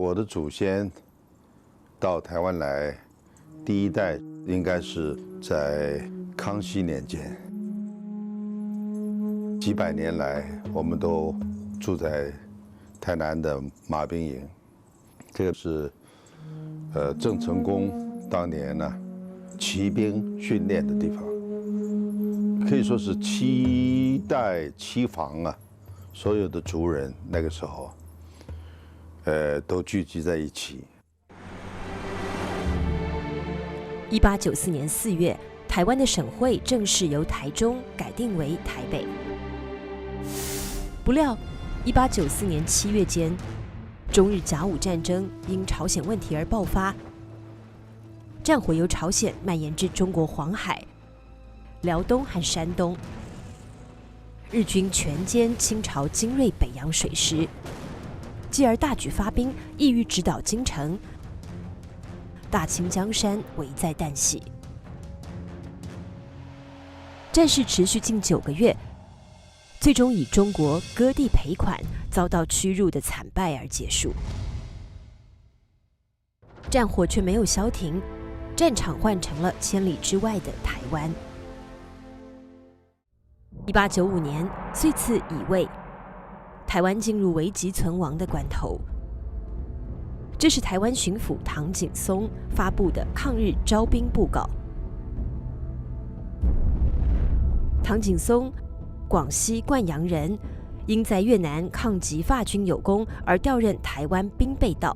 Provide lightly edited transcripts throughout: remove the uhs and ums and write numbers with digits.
我的祖先到台湾来，第一代应该是在康熙年间。几百年来，我们都住在台南的马兵营，这个是郑成功当年呢骑兵训练的地方，可以说是7代7房啊，所有的族人那个时候，都聚集在一起。1894年4月，台湾的省会正式由台中改定为台北。不料，1894年7月间，中日甲午战争因朝鲜问题而爆发，战火由朝鲜蔓延至中国黄海、辽东和山东，日军全歼清朝精锐北洋水师，继而大举发兵，意欲直捣京城，大清江山危在旦夕。战事持续近9个月，最终以中国割地赔款、遭到屈辱的惨败而结束。战火却没有消停，战场换成了千里之外的台湾。1895年，岁次乙未，台湾进入危急存亡的关头。这是台湾巡抚唐景崧发布的抗日招兵布告。唐景崧，广西灌阳人，因在越南抗击法军有功而调任台湾兵备道。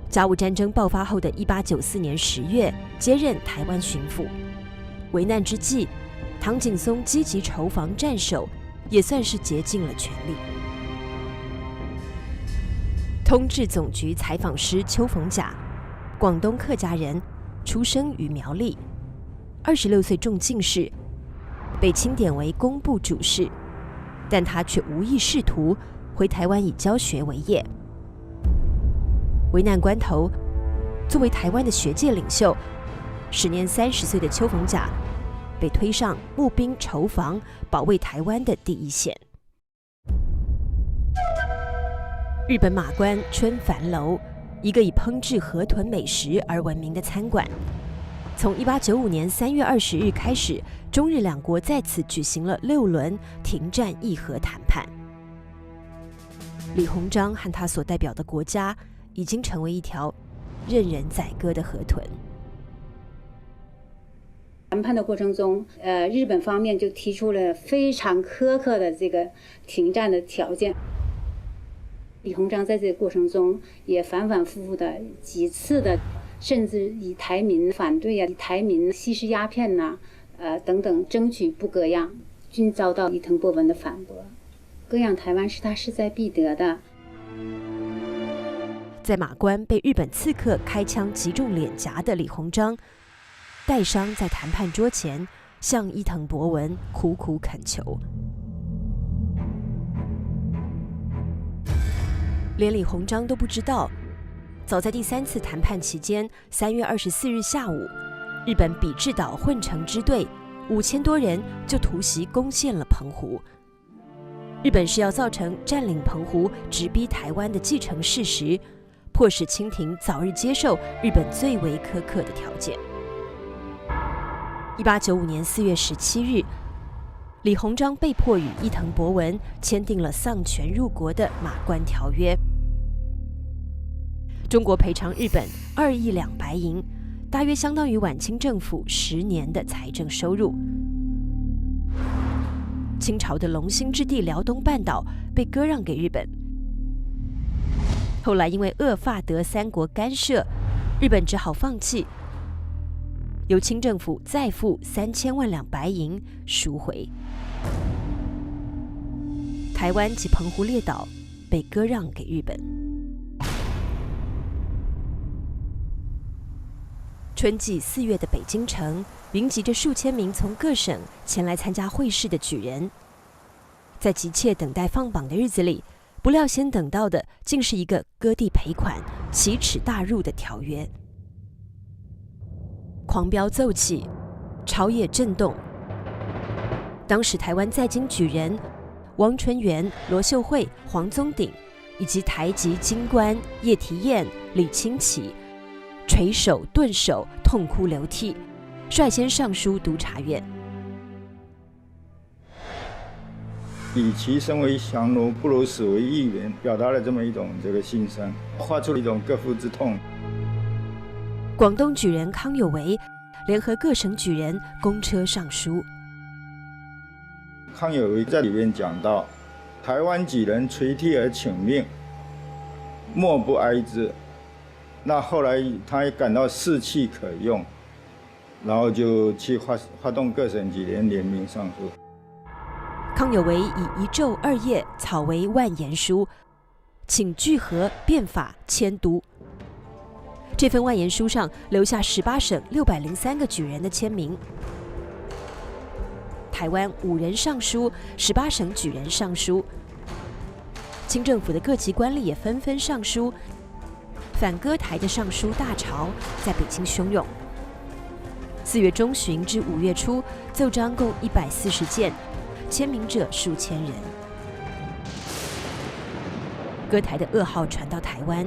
甲午战争爆发后的1894年10月，接任台湾巡抚。危难之际，唐景崧积极筹防战守，也算是竭尽了全力。通治总局采访师邱逢甲，广东客家人，出生于苗栗，26岁中进士，被钦点为工部主事，但他却无意仕途，回台湾以教学为业。危难关头，作为台湾的学界领袖，时年30岁的邱逢甲被推上募兵筹防、保卫台湾的第一线。日本马关春帆楼，一个以烹制河豚美食而闻名的餐馆，从1895年3月20日开始，中日两国在此举行了6轮停战议和谈判。李鸿章和他所代表的国家已经成为一条任人宰割的河豚。谈判的过程中，日本方面就提出了非常苛刻的这个停战的条件。李鸿章在这个过程中也反反复复的几次的，甚至以台民反对以台民吸食鸦片等等争取不割让，均遭到伊藤博文的反驳。割让台湾是他势在必得的。在马关被日本刺客开枪击中脸颊的李鸿章，带伤在谈判桌前向伊藤博文苦苦恳求。连李鸿章都不知道，早在第3次谈判期间，3月24日下午，日本比志岛混成支队5000多人就突袭攻陷了澎湖。日本是要造成占领澎湖、直逼台湾的既成事实，迫使清廷早日接受日本最为苛刻的条件。1895年4月17日，李鸿章被迫与伊藤博文签订了丧权入国的马关条约。中国赔偿日本2亿2白银，大约相当于晚清政府10年的财政收入。清朝的龙兴之地辽东半岛被割让给日本。后来因为俄法德3国干涉，日本只好放弃，由清政府再付3000万两白银赎回。台湾及澎湖列岛被割让给日本。春季4月的北京城，云集着数千名从各省前来参加会试的举人。在急切等待放榜的日子里，不料先等到的竟是一个割地赔款、奇耻大辱的条约。狂飙奏起，朝野震动。当时台湾在京举人王纯元、罗秀慧、黄宗鼎以及台籍京官叶提彦、李清奇垂手顿首，痛哭流涕，率先上书督察院。与其身为降奴，不如死为义援，表达了这么一种心声，画出了一种各腹之痛。广东举人康有为联合各省举人公车上书。康有为在里面讲到，台湾举人垂涕而请命，莫不哀之。那后来他也感到士气可用，然后就去发动各省举人联名上书。康有为以1昼2夜草为万言书，请聚合变法迁都。这份万言书上留下18省603个举人的签名。台湾5人上书，18省举人上书，清政府的各级官吏也纷纷上书。反割台的上书大潮在北京汹涌。4月中旬至5月初，奏章共140件，签名者数千人。割台的噩耗传到台湾，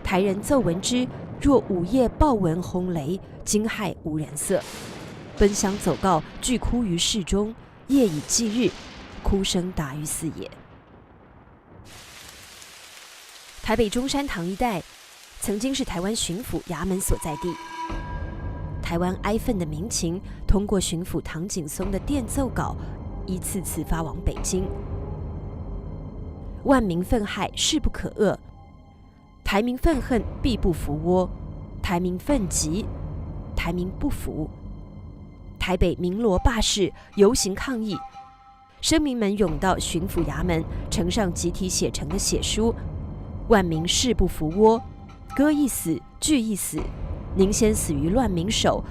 台人奏闻之，若午夜暴闻轰雷，惊骇无人色，奔相走告，俱哭于市中，夜以继日，哭声达于四野。台北中山堂一带曾经是台湾巡抚衙门所在地。台湾哀愤的民情通过巡抚唐景崧的电奏稿一次次发往北京。万民愤慨，势不可遏；台民愤恨，必不服窝；台民愤急，台民不服。台北鸣锣罢市，游行抗议，声民们涌到巡抚衙门，呈上集体写成的血书。万民誓不服窝，割一死，据一死，宁先死于乱民手，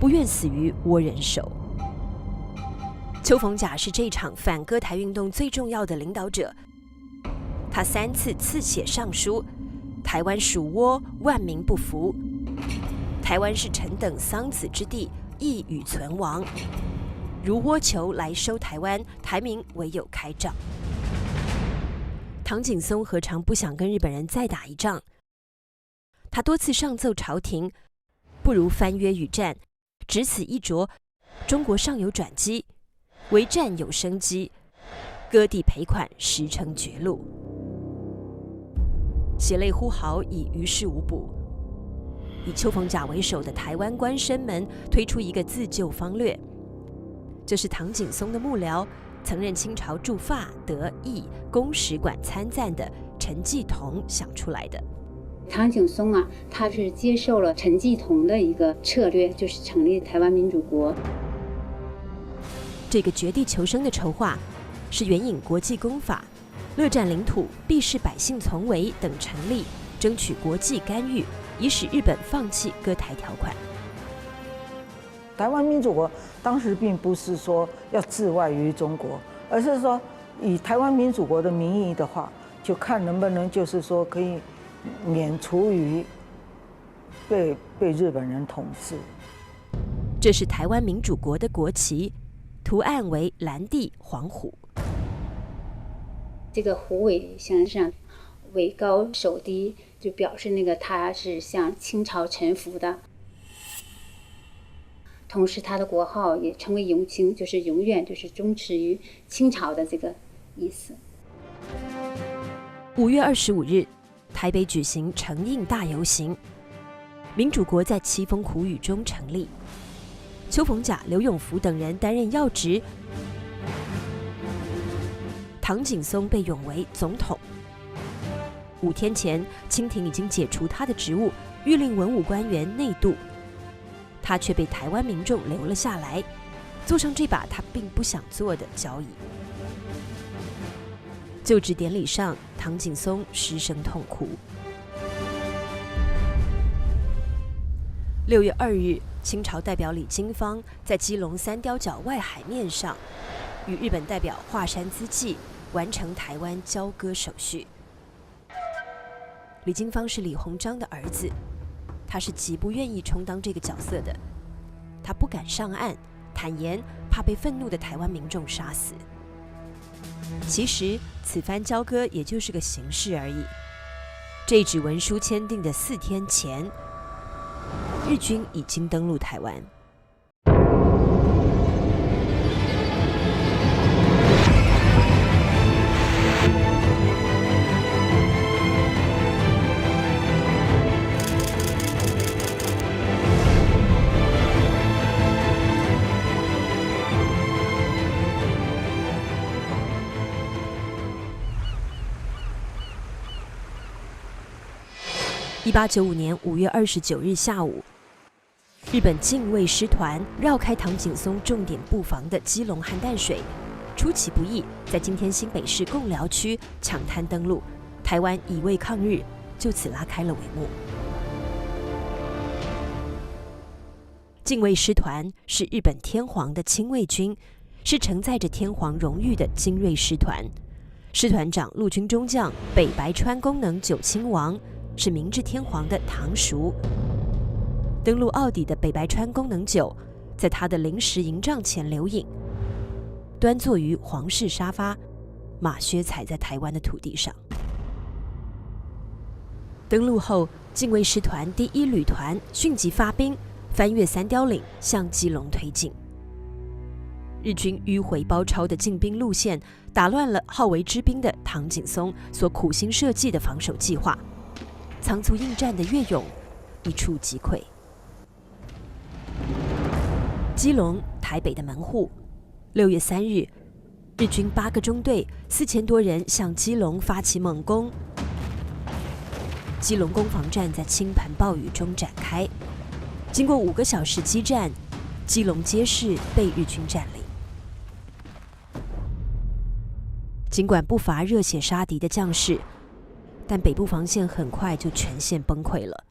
不愿死于倭人手。邱逢甲是这场反割台运动最重要的领导者，他3次刺写上书：台湾属倭，万民不服；台湾是臣等桑梓之地，亦与存亡。如倭酋来收台湾，台民唯有开仗。唐景崧何尝不想跟日本人再打一仗？他多次上奏朝廷，不如翻约与战，只此一着，中国尚有转机，为战有生机，割地赔款实成绝路。血泪呼号已于事无补。以邱逢甲为首的台湾官绅们推出一个自救方略，这是唐景崧的幕僚，曾任清朝驻法、德、意公使馆参赞的陈济同想出来的。唐景崧啊，他是接受了陈济同的一个策略，就是成立台湾民主国。这个绝地求生的筹划，是援引国际公法、乐占领土、必视百姓从为等成立，争取国际干预，以使日本放弃割台条款。台湾民主国当时并不是说要自外于中国，而是说以台湾民主国的名义的话，就看能不能就是说可以免除于被日本人统治。这是台湾民主国的国旗，图案为蓝地黄虎。这个虎尾向上，尾高手低，就表示它是向清朝臣服的。同时，它的国号也称为永清，就是永远就是忠持于清朝的这个意思。5月25日，台北举行承印大游行，民主国在凄风苦雨中成立。邱逢甲、刘永福等人担任要职，唐景崧被拥为总统。5天前，清廷已经解除他的职务，谕令文武官员内渡。他却被台湾民众留了下来，坐上这把他并不想坐的交椅。就职典礼上，唐景崧失声痛哭。6月2日，清朝代表李经方在基隆三貂角外海面上，与日本代表华山资纪完成台湾交割手续。李经方是李鸿章的儿子，他是极不愿意充当这个角色的，他不敢上岸，坦言怕被愤怒的台湾民众杀死。其实此番交割也就是个形式而已。这纸文书签订的4天前，日军已经登陆台湾。1895年5月29日下午，日本近卫师团绕开唐景崧重点布防的基隆和淡水，出其不意，在今天新北市贡寮区抢滩登陆，台湾以卫抗日就此拉开了帷幕。近卫师团是日本天皇的亲卫军，是承载着天皇荣誉的精锐师团，师团长陆军中将北白川宫能久亲王是明治天皇的堂叔。登陆澳底的北白川宫能久，在他的临时营帐前留影，端坐于皇室沙发，马靴踩在台湾的土地上。登陆后，近卫师团第1旅团迅即发兵，翻越三貂岭，向基隆推进。日军迂回包抄的进兵路线，打乱了好为之兵的唐景崧所苦心设计的防守计划。仓促应战的越勇一触即溃。基隆、台北的门户，6月3日，日军8个中队4000多人向基隆发起猛攻。基隆攻防战在倾盆暴雨中展开，经过5个小时激战，基隆街市被日军占领。尽管不乏热血杀敌的将士，但北部防线很快就全线崩溃了。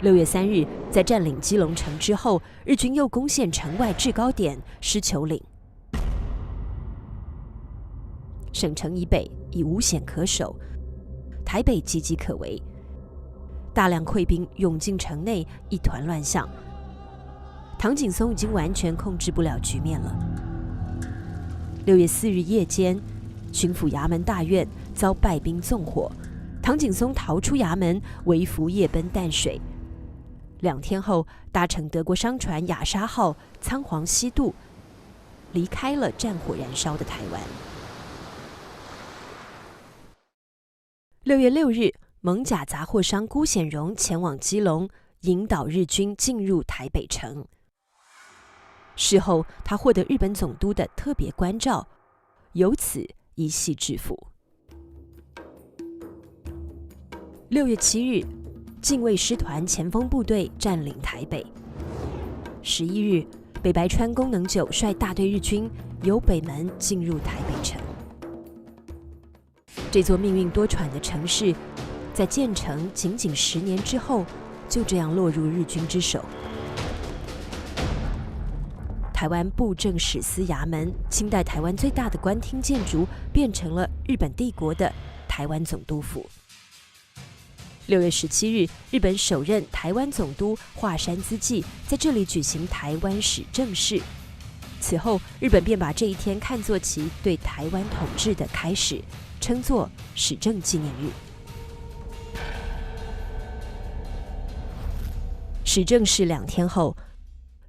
6月3日，在占领基隆城之后，日军又攻陷城外制高点狮球岭。省城以北已无险可守，台北岌岌可危，大量溃兵涌进城内，一团乱象。唐景崧已经完全控制不了局面了。6月4日夜间，巡抚衙门大院遭败兵纵火，唐景崧逃出衙门，微服夜奔淡水。2天后，搭乘德国商船亚沙号仓皇西渡，离开了战火燃烧的台湾。6月6日，蒙甲杂货商辜显荣前往基隆，引导日军进入台北城。事后，他获得日本总督的特别关照，由此一系致富。6月7日，近卫师团前锋部队占领台北。11日，北白川宫能久率大队日军由北门进入台北城。这座命运多舛的城市，在建成仅仅10年之后，就这样落入日军之手。台湾布政使司衙门，清代台湾最大的官厅建筑，变成了日本帝国的台湾总督府。6月17日，日本首任台湾总督华山资纪在这里举行台湾史正式。此后，日本便把这一天看作其对台湾统治的开始，称作史正纪念日。史正式2天后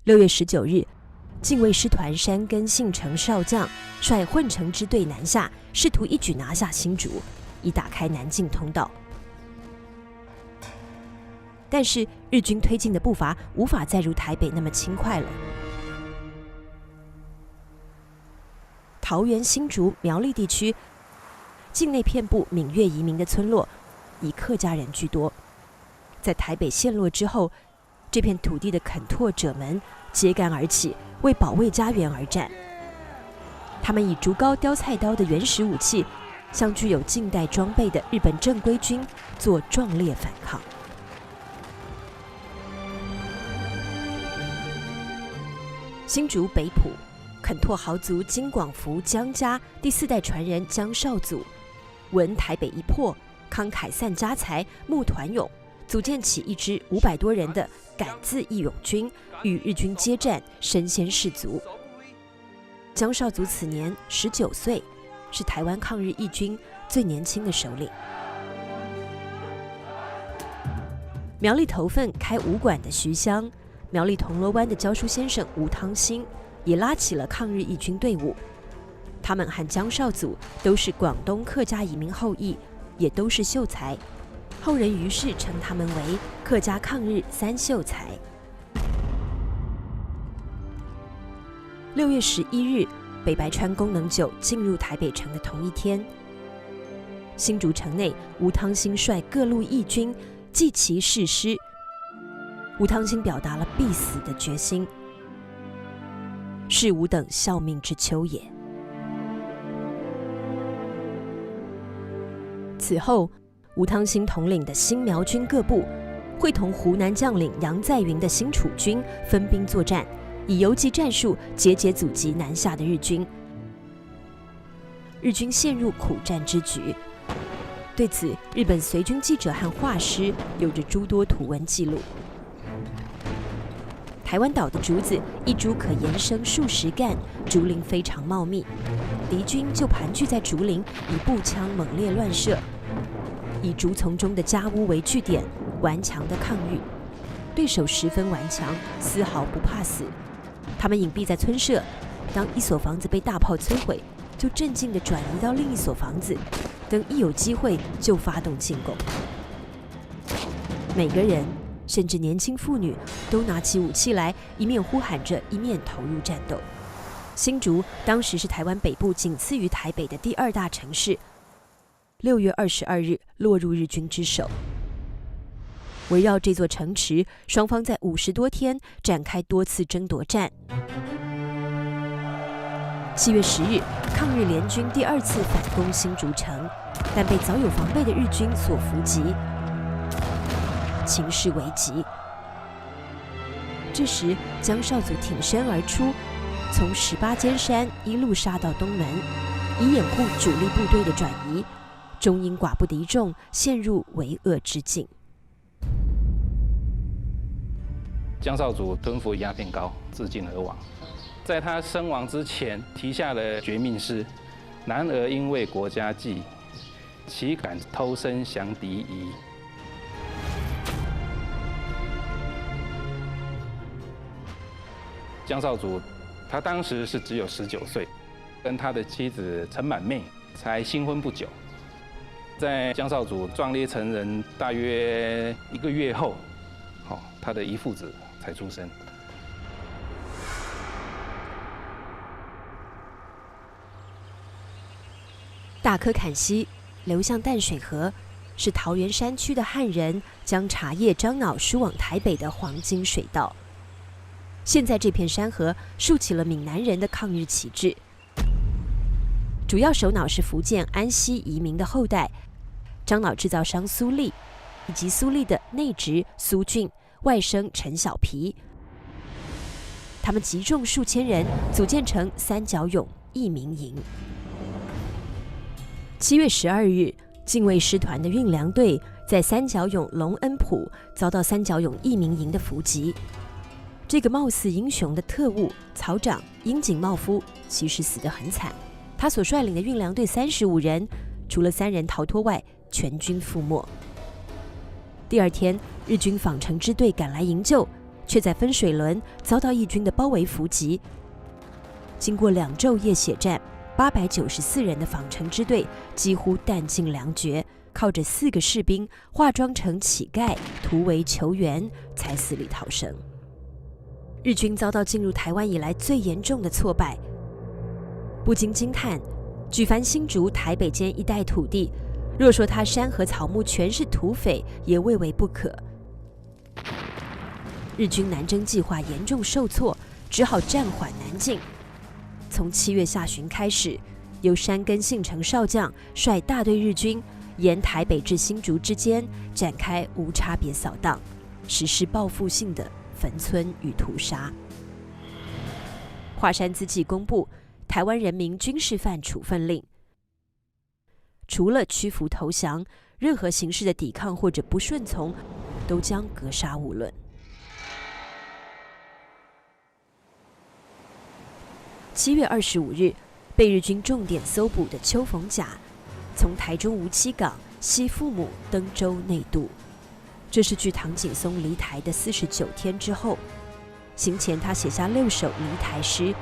，6月19日，近卫师团山根信成少将率混成支队南下，试图一举拿下新竹，以打开南进通道。但是日军推进的步伐无法再如台北那么轻快了。桃园、新竹、苗栗地区境内遍布闽越移民的村落，以客家人居多。在台北陷落之后，这片土地的垦拓者们揭竿而起，为保卫家园而战。他们以竹篙、雕菜刀的原始武器，向具有近代装备的日本正规军做壮烈反抗。新竹北埔垦拓豪族金广福江家第4代传人江少祖，闻台北一破，慷慨散家财，募团勇，组建起一支500多人的敢字义勇军，与日军接战，身先士卒。江少祖此年19岁，是台湾抗日义军最年轻的首领。苗栗头份开武馆的徐湘，苗栗铜锣湾的教书先生吴汤兴，也拉起了抗日义军队伍。他们和江少祖都是广东客家移民后裔，也都是秀才。后人于是称他们为客家抗日三秀才。6月11日，北白川功能9进入台北城的同一天，新竹城内，吴汤兴率各路义军祭旗誓师。吴汤兴表达了必死的决心，是吾等效命之秋也。此后，吴汤兴统领的新苗军各部，会同湖南将领杨再云的新楚军分兵作战，以游击战术节节阻击南下的日军。日军陷入苦战之局。对此，日本随军记者和画师有着诸多图文记录。台湾岛的竹子一株可延伸数十干，竹林非常茂密，敌军就盘踞在竹林，以步枪猛烈乱射，以竹丛中的家屋为据点，顽强的抗御。对手十分顽强，丝毫不怕死。他们隐蔽在村舍，当一所房子被大炮摧毁，就镇静地转移到另一所房子，等一有机会就发动进攻。每个人，甚至年轻妇女，都拿起武器来，一面呼喊着，一面投入战斗。新竹当时是台湾北部仅次于台北的第2大城市。6月22日落入日军之手。围绕这座城池，双方在50多天展开多次争夺战。7月10日，抗日联军第2次反攻新竹城，但被早有防备的日军所伏击，情势危急。这时，江少祖挺身而出，从18尖山一路杀到东门，以掩护主力部队的转移，终因寡不敌众，陷入为恶之境。江少祖吞服鸦片膏，自尽而亡。在他身亡之前，题下了绝命诗：“男儿因为国家计，岂敢偷生降敌夷。”江少祖，他当时是只有19岁，跟他的妻子陈满妹才新婚不久。在江少祖壮烈成人大约1个月后，他的遗父子才出生。大柯坎溪流向淡水河，是桃园山区的汉人将茶叶樟脑输往台北的黄金水道。现在这片山河竖起了闽南人的抗日旗帜，主要首脑是福建安溪移民的后代，樟脑制造商苏立，以及苏立的内侄苏俊、外甥陈小皮。他们集众数千人，组建成三角勇义民营。7月12日，禁卫师团的运粮队在三角勇隆恩埔遭到三角勇义民营的伏击。这个貌似英雄的特务曹长樱井茂夫其实死得很惨，他所率领的运粮队35人，除了3人逃脱外，全军覆没。第2天，日军访城支队赶来营救，却在分水仑遭到义军的包围伏击。经过2昼夜血战，894人的访城支队几乎弹尽粮绝，靠着4个士兵化妆成乞丐，突围求援，才死里逃生。日军遭到进入台湾以来最严重的挫败，不禁惊叹：举凡新竹、台北间一带土地，若说它山河草木全是土匪，也未为不可。日军南征计划严重受挫，只好暂缓南进。从7月下旬开始，由山根信成少将率大队日军沿台北至新竹之间展开无差别扫荡，实施报复性的焚村与屠杀。华山自纪公布台湾人民军事犯处分令，除了屈服投降，任何形式的抵抗或者不顺从，都将格杀勿论。7月25日，被日军重点搜捕的邱逢甲，从台中梧栖港西父母登州内渡。这是距唐景崧离台的49天之后，行前他写下6首离台诗，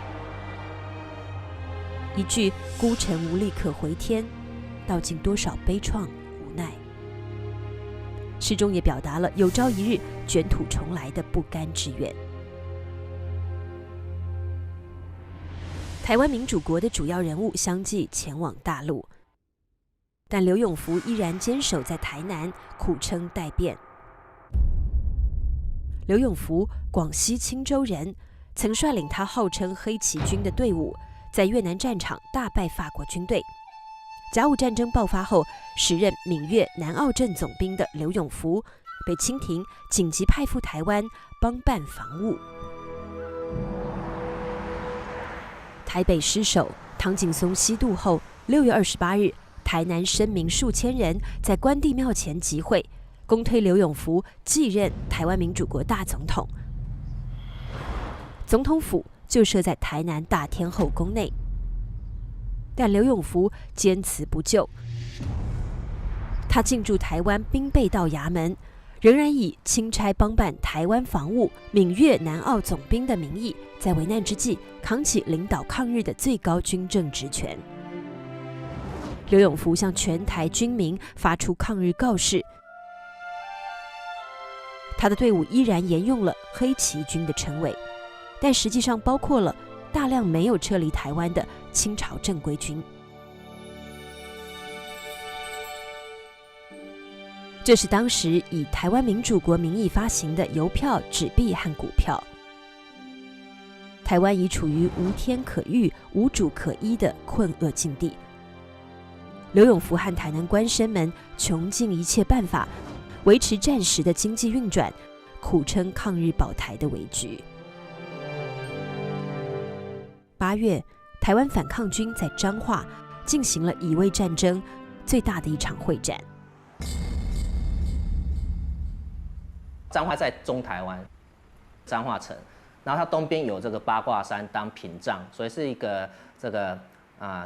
一句孤城无力可回天，道尽多少悲怆无奈。诗中也表达了有朝一日卷土重来的不甘之愿。台湾民主国的主要人物相继前往大陆，但刘永福依然坚守在台南，苦撑待变。刘永福，广西钦州人，曾率领他号称黑旗军的队伍，在越南战场大败法国军队。甲午战争爆发后，时任闽粤南澳镇总兵的刘永福被清廷紧急派赴台湾帮办防务。台北失守，唐景崧西渡后，6月28日，台南生民数千人在关帝庙前集会，公推刘永福继任台湾民主国大总统。总统府就设在台南大天后宫内，但刘永福坚持不就。他进驻台湾兵备道衙门，仍然以钦差帮办台湾防务、闽粤南澳总兵的名义，在危难之际扛起领导抗日的最高军政职权。刘永福向全台军民发出抗日告示，他的队伍依然沿用了黑旗军的称谓，但实际上包括了大量没有撤离台湾的清朝正规军。这是当时以台湾民主国名义发行的邮票、纸币和股票。台湾已处于无天可遇、无主可依的困厄境地。刘永福和台南官绅们穷尽一切办法，维持战时的经济运转，苦撑抗日保台的危局。8月，台湾反抗军在彰化进行了乙未战争最大的一场会战。彰化在中台湾，彰化城，然后它东边有这个八卦山当屏障，所以是一个这个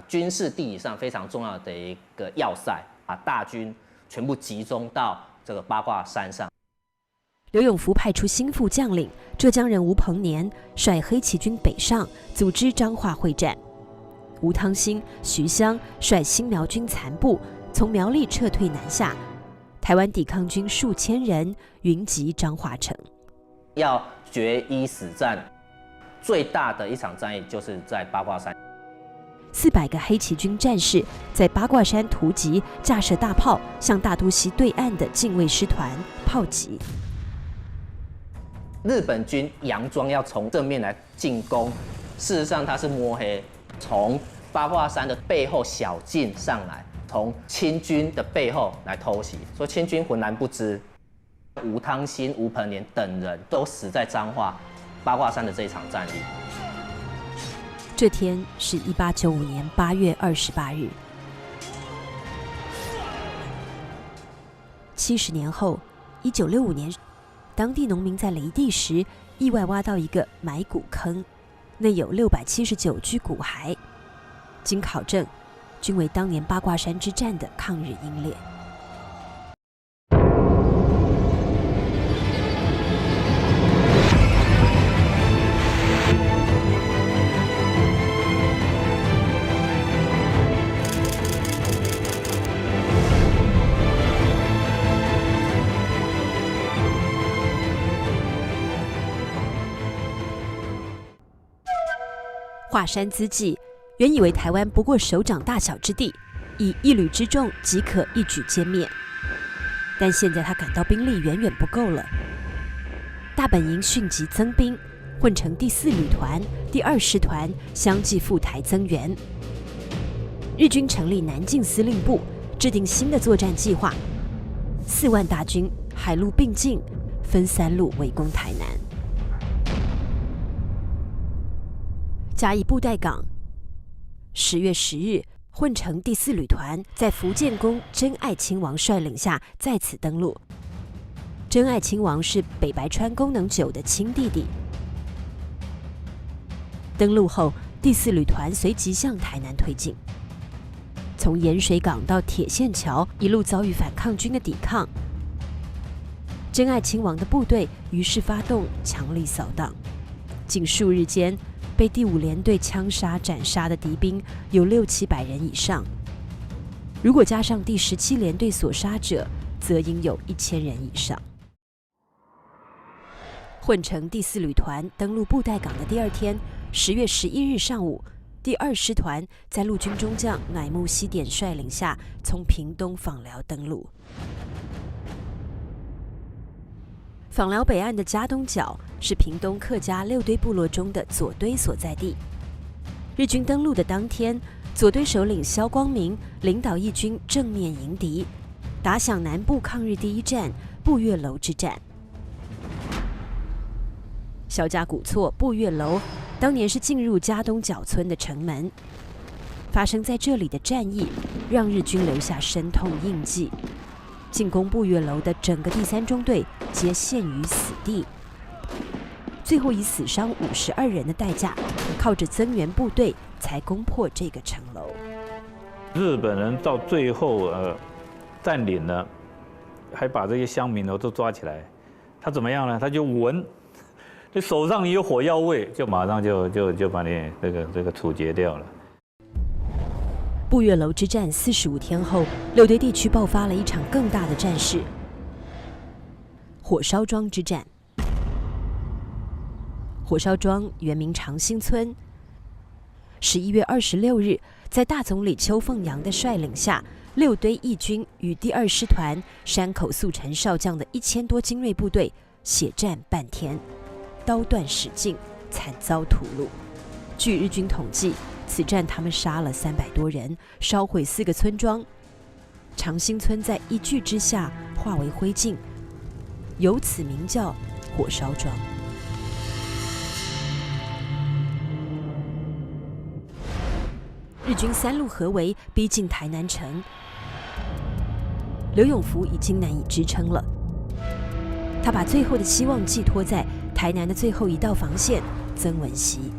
军事地理上非常重要的一个要塞，把大军全部集中到这个八卦山上。刘永福派出心腹将领浙江人吴鹏年，率黑旗军北上，组织彰化会战。吴汤兴、徐襄率新苗军残部从苗栗撤退南下，台湾抵抗军数千人云集彰化城。要决一死战，最大的一场战役就是在八卦山。400个黑旗军战士在八卦山突击，架设大炮，向大肚溪对岸的近卫师团炮击。日本军佯装要从正面来进攻，事实上他是摸黑，从八卦山的背后小径上来，从清军的背后来偷袭，所以清军浑然不知。吴汤兴、吴鹏年等人都死在彰化八卦山的这一场战役。这天是1895年8月28日。70年后，1965年，当地农民在犁地时意外挖到一个埋骨坑，内有679具骨骸。经考证，均为当年八卦山之战的抗日英烈。华山之际，原以为台湾不过手掌大小之地，以一旅之众即可一举歼灭。但现在他感到兵力远远不够了。大本营迅即增兵，混成第4旅团、第2师团相继赴台增援。日军成立南进司令部，制定新的作战计划，4万大军海陆并进，分3路围攻台南。嘉义布袋港，10月10日，混成第4旅团在福建公真爱亲王率领下在此登陆。真爱亲王是北白川宫能久的亲弟弟。登陆后，第第4旅团随即向台南推进。从盐水港到铁线桥，一路遭遇反抗军的抵抗。真爱亲王的部队于是发动强力扫荡，仅数日间，被第5联队枪杀斩杀的敌兵有600-700人以上。如果加上第17联队所杀者，则应有1000人以上。混成第4旅团登陆布袋港的第2天，10月11日上午，第2师团在陆军中将乃木希典率领下，从屏东枋寮登陆。枋寮北岸的嘉东角是屏东客家6堆部落中的左堆所在地。日军登陆的当天，左堆首领萧光明领导义军正面迎敌，打响南部抗日第1战步月楼之战。萧家古厝步月楼当年是进入嘉东角村的城门，发生在这里的战役让日军留下深痛印记。进攻步月楼的整个第3中队皆陷于死地，最后以死伤52人的代价，靠着增援部队才攻破这个城楼。日本人到最后占领了，还把这些乡民都抓起来，他怎么样呢？他就闻，这手上有火药味，就马上就把你这个处决掉了。步月楼之战45天后，6堆地区爆发了一场更大的战事——火烧庄之战。火烧庄原名长兴村。11月26日，在大总理邱凤阳的率领下，6堆义军与第2师团山口速成少将的1000多精锐部队血战半天，刀断矢尽，惨遭屠戮。据日军统计，此战他们杀了300多人，烧毁4个村庄，长兴村在一炬之下化为灰烬，由此名叫火烧庄。日军3路合围，逼近台南城，刘永福已经难以支撑了。他把最后的希望寄托在台南的最后一道防线曾文溪。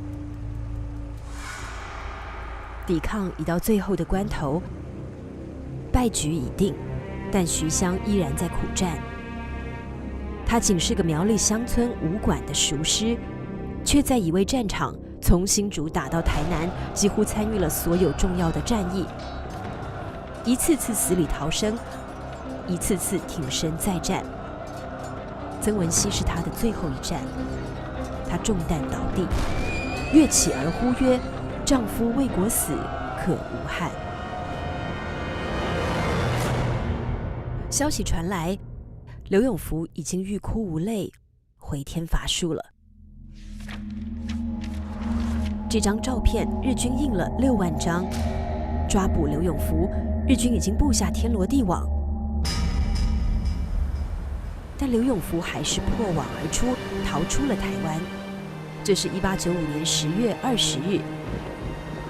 抵抗已到最后的关头，败局已定，但徐湘依然在苦战。他仅是个苗栗乡村武馆的塾师，却在乙未战场从新竹打到台南，几乎参与了所有重要的战役，一次次死里逃生，一次次挺身再战。曾文溪是他的最后一战，他中弹倒地，跃起而呼曰：“丈夫为国死，可无憾。”消息传来，刘永福已经欲哭无泪，回天乏术了。这张照片日军印了6万张，抓捕刘永福，日军已经布下天罗地网，但刘永福还是破网而出，逃出了台湾。这是1895年10月20日，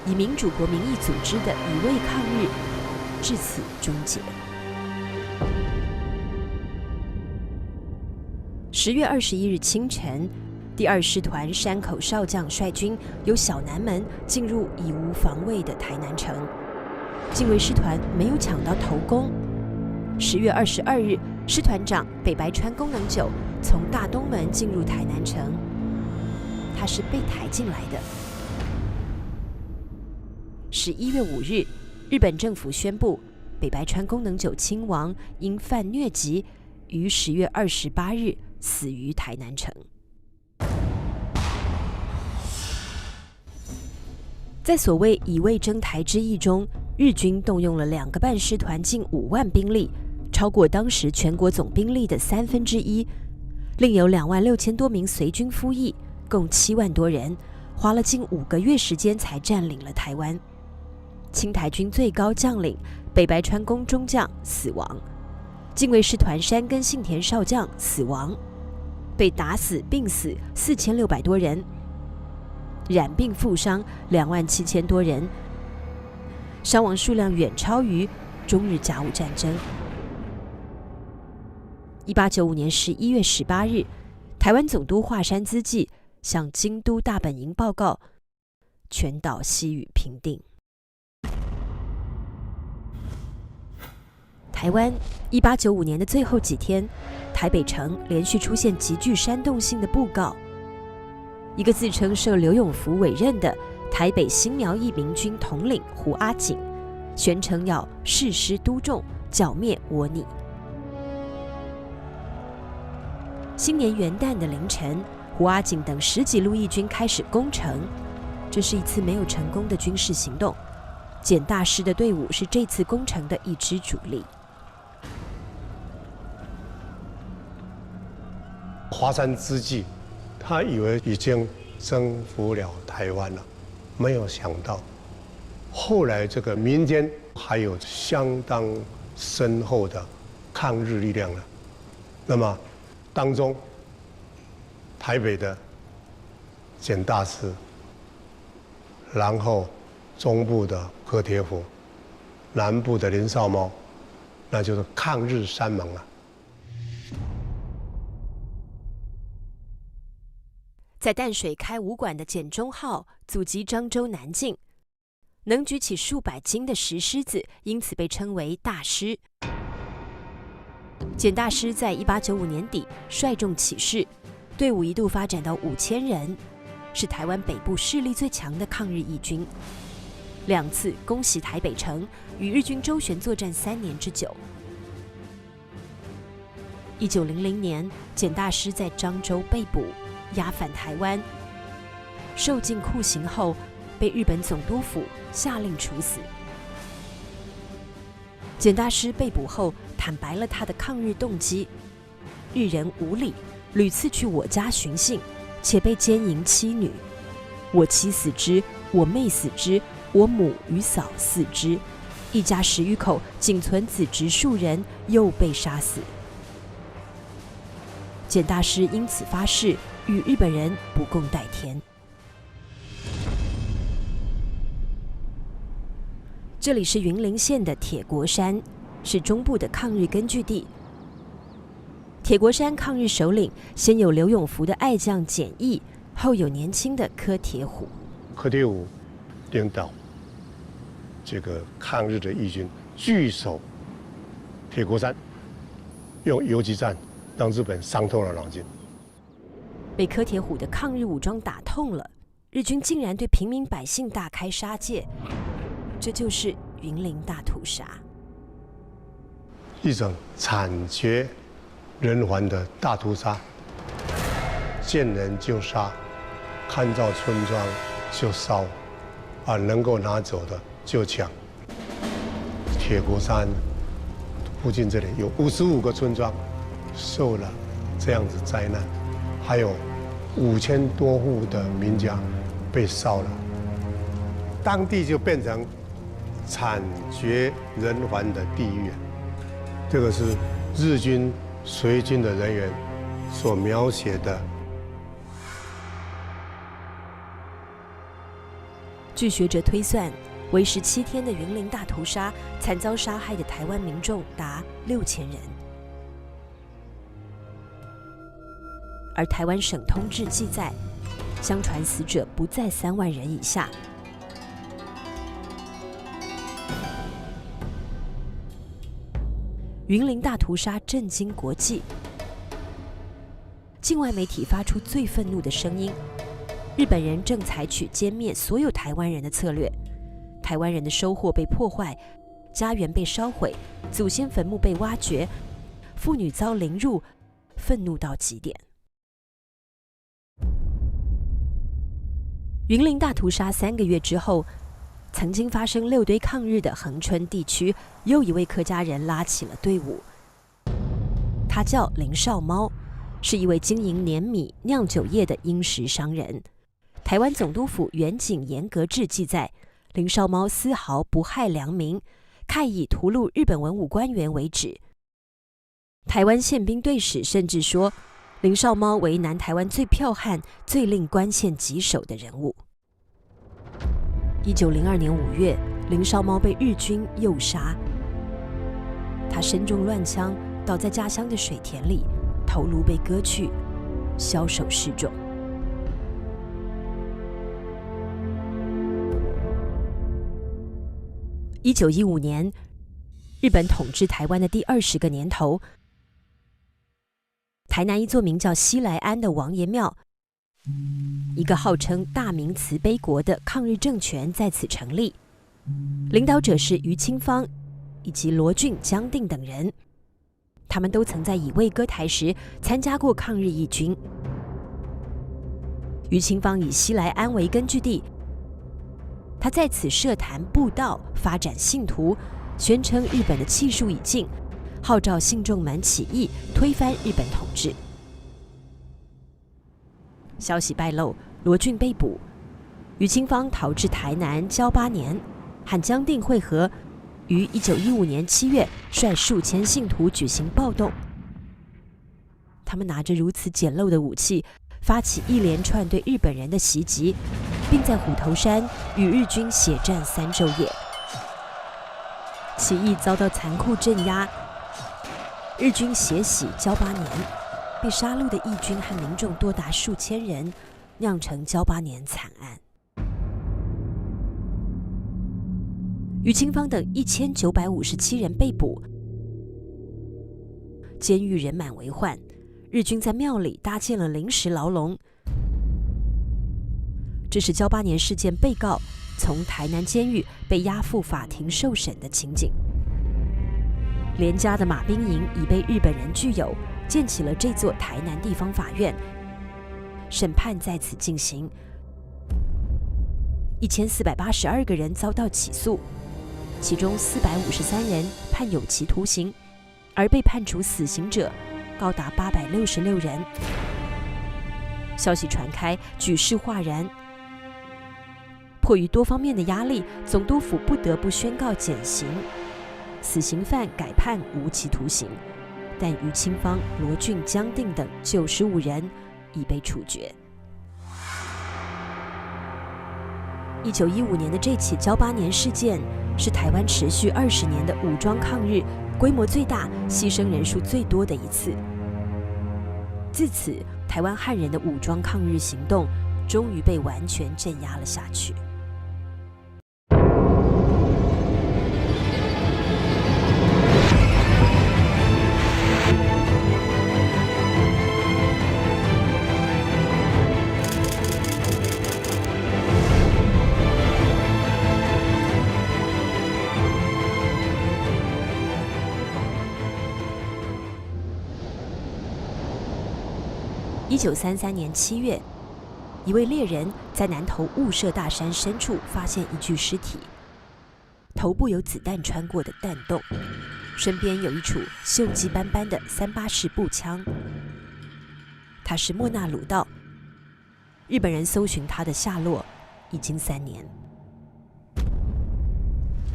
以民主国名义组织的乙未抗日至此终结。10月21日清晨，第2师团山口少将率军由小南门进入已无防卫的台南城，近卫师团没有抢到头功。10月22日，师团长北白川宫能久从大东门进入台南城，他是被抬进来的。11月5日，日本政府宣布北白川宫能久亲王因犯疟疾，于10月28日死于台南城。在所谓乙未征台之役中，日军动用了2个半师团近5万兵力，超过当时全国总兵力的1/3，另有2万6千多名随军服役，共7万多人，花了近5个月时间才占领了台湾。清台军最高将领北白川宫中将死亡，近卫师团山根信田少将死亡，被打死病死4600多人，染病负伤2万7千多人，伤亡数量远超于中日甲午战争。1895年11月18日，台湾总督华山资纪向京都大本营报告，全岛西雨平定。台湾1895年的最后几天，台北城连续出现极具煽动性的布告。一个自称受刘永福委任的台北新苗裔民军统领胡阿景，宣称要誓师督众，剿灭倭逆。新年元旦的凌晨，胡阿景等10几路义军开始攻城。这是一次没有成功的军事行动，简大师的队伍是这次攻城的一支主力。华山之际，他以为已经征服了台湾了，没有想到，后来这个民间还有相当深厚的抗日力量了。那么，当中台北的简大师，然后中部的柯铁虎，南部的林少猫，那就是抗日三盟啊。在淡水开武馆的简中号阻击漳州南进，能举起数百斤的石狮子，因此被称为大师。简大师在1895年底率众起事，队伍一度发展到5000人，是台湾北部势力最强的抗日义军。2次攻袭台北城，与日军周旋作战3年之久。1900年，简大师在漳州被捕，押返台湾，受尽酷刑后，被日本总督府下令处死。简大师被捕后，坦白了他的抗日动机：日人无礼，屡次去我家寻衅，且被奸淫妻女，我妻死之，我妹死之，我母与嫂死之，一家10余口，仅存子侄数人，又被杀死。简大师因此发誓，与日本人不共戴天。这里是云林县的铁国山，是中部的抗日根据地。铁国山抗日首领先有刘永福的爱将简易，后有年轻的柯铁虎。柯铁虎领导这个抗日的义军据守铁国山，用游击战让日本伤透了脑筋。被柯铁虎的抗日武装打痛了，日军竟然对平民百姓大开杀戒，这就是云林大屠杀，一种惨绝人寰的大屠杀，见人就杀，看到村庄就烧，能够拿走的就抢。铁国山附近这里有55个村庄受了这样子灾难，还有5000多户的民家被烧了，当地就变成惨绝人寰的地狱。这个是日军随军的人员所描写的。据学者推算，为时7天的云林大屠杀，惨遭杀害的台湾民众达6000人。而台湾省通志记载，相传死者不在3万人以下。云林大屠杀震惊国际，境外媒体发出最愤怒的声音：日本人正采取歼灭所有台湾人的策略，台湾人的收获被破坏，家园被烧毁，祖先坟墓被挖掘，妇女遭凌辱，愤怒到极点。云林大屠杀3个月之后，曾经发生6堆抗日的恒春地区，又一位客家人拉起了队伍。他叫林少猫，是一位经营碾米酿酒业的殷实商人。台湾总督府远景严格志记载，林少猫丝毫不害良民，慨以屠戮日本文武官员为止。台湾宪兵队史甚至说，林少猫为南台湾最剽悍、最令官宪棘手的人物。1902年5月，林少猫被日军诱杀，他身中乱枪，倒在家乡的水田里，头颅被割去，枭首示众。1915年，日本统治台湾的第20个年头，台南一座名叫西来庵的王爷庙，一个号称大明慈悲国的抗日政权在此成立，领导者是余清芳以及罗俊、江定等人。他们都曾在乙未割台时参加过抗日义军。余清芳以西来庵为根据地，他在此设坛布道，发展信徒，宣称日本的气数已尽，号召信众们起义，推翻日本统治。消息败露，罗俊被捕，余清芳逃至台南交8年，和江定会合，于1915年7月率数千信徒举行暴动。他们拿着如此简陋的武器，发起一连串对日本人的袭击，并在虎头山与日军血战3昼夜。起义遭到残酷镇压，日军血洗交8年，被杀戮的义军和民众多达数千人，酿成交8年惨案。余清芳等1957人被捕，监狱人满为患，日军在庙里搭建了临时牢笼。这是交8年事件被告从台南监狱被押赴法庭受审的情景。连家的马兵营已被日本人具有，建起了这座台南地方法院，审判在此进行。1482个人遭到起诉，其中453人判有期徒刑，而被判处死刑者高达866人。消息传开，举世哗然。迫于多方面的压力，总督府不得不宣告减刑，死刑犯改判无期徒刑，但余清芳、罗俊、江定等95人已被处决。1915年的这起交8年事件，是台湾持续20年的武装抗日规模最大、牺牲人数最多的一次。自此，台湾汉人的武装抗日行动终于被完全镇压了下去。1933年7月，一位猎人在南投雾社大山深处发现一具尸体，头部有子弹穿过的弹洞，身边有一处锈迹斑斑的38式步枪。他是莫纳鲁道，日本人搜寻他的下落已经3年。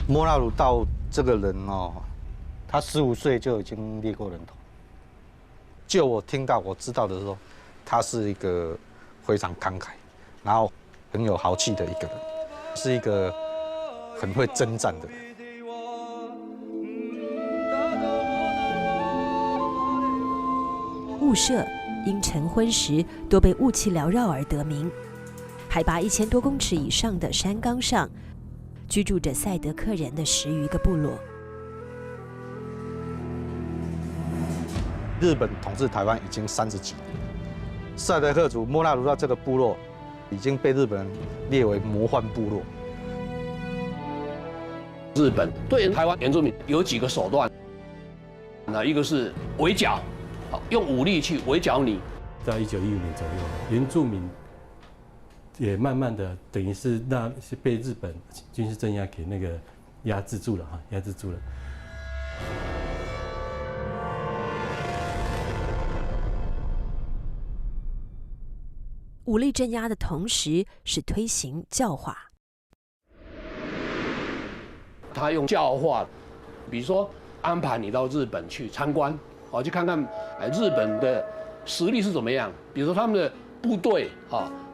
莫纳鲁道这个人哦，他15岁就已经猎过人头。就我听到我知道的时候，他是一个非常慷慨，然后很有豪气的一个人，是一个很会征战的人。雾社因晨昏时多被雾气缭绕而得名。海拔1000多公尺以上的山岗上，居住着赛德克人的10余个部落。日本统治台湾已经30几年，赛德克族莫纳鲁道这个部落已经被日本人列为魔幻部落。日本对台湾原住民有几个手段，那一个是围剿，用武力去围剿你。在1915年左右，原住民也慢慢的等于是被日本军事镇压给那个压制住了。武力镇压的同时，是推行教化。他用教化，比如说安排你到日本去参观，去看看日本的实力是怎么样，比如说他们的部队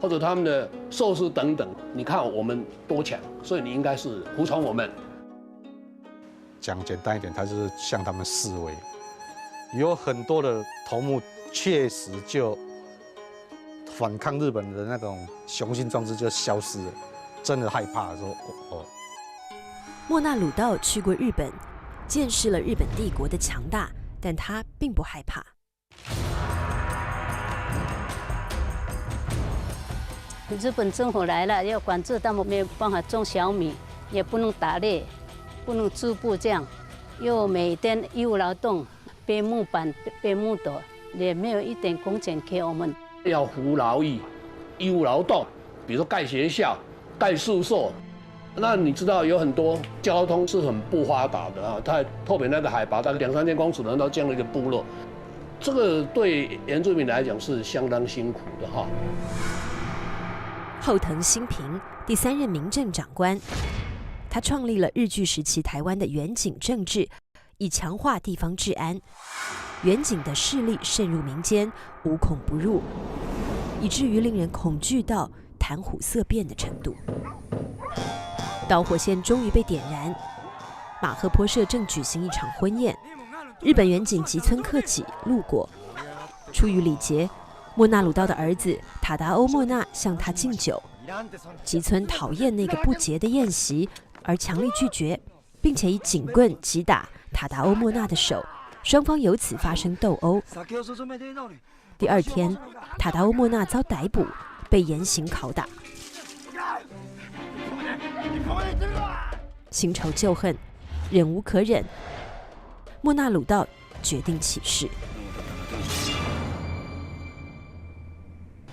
或者他们的设施等等，你看我们多强，所以你应该是服从我们。讲简单一点，他就是向他们示威。有很多的头目确实就反抗日本的那种雄心壮志就消失了，真的害怕说莫那鲁道去过日本，见识了日本帝国的强大，但他并不害怕。日本政府来了，要管制他们，没有办法种小米，也不能打猎，不能织布，这样又每天义务劳动，背木板、背木斗，也没有一点工钱给我们。要服劳役、义务劳动，比如说盖学校、盖宿舍。那你知道有很多交通是很不发达的啊，它特别那个海拔大概2、3千公尺的到这样的一个部落，这个对原住民来讲是相当辛苦的哈。后藤新平第3任民政长官，他创立了日据时期台湾的远景政治，以强化地方治安。远景的势力渗入民间，无孔不入，以至于令人恐惧到谈虎色变的程度。导火线终于被点燃，马赫坡社正举行一场婚宴，日本远景吉村克己路过，出于礼节，莫那鲁道的儿子塔达欧莫那向他敬酒。吉村讨厌那个不洁的宴席，而强力拒绝，并且以警棍击打塔达欧莫那的手，双方由此发生斗殴。第2天，塔达欧莫那遭逮捕，被严刑拷打。新仇旧恨，忍无可忍，莫那鲁道决定起事。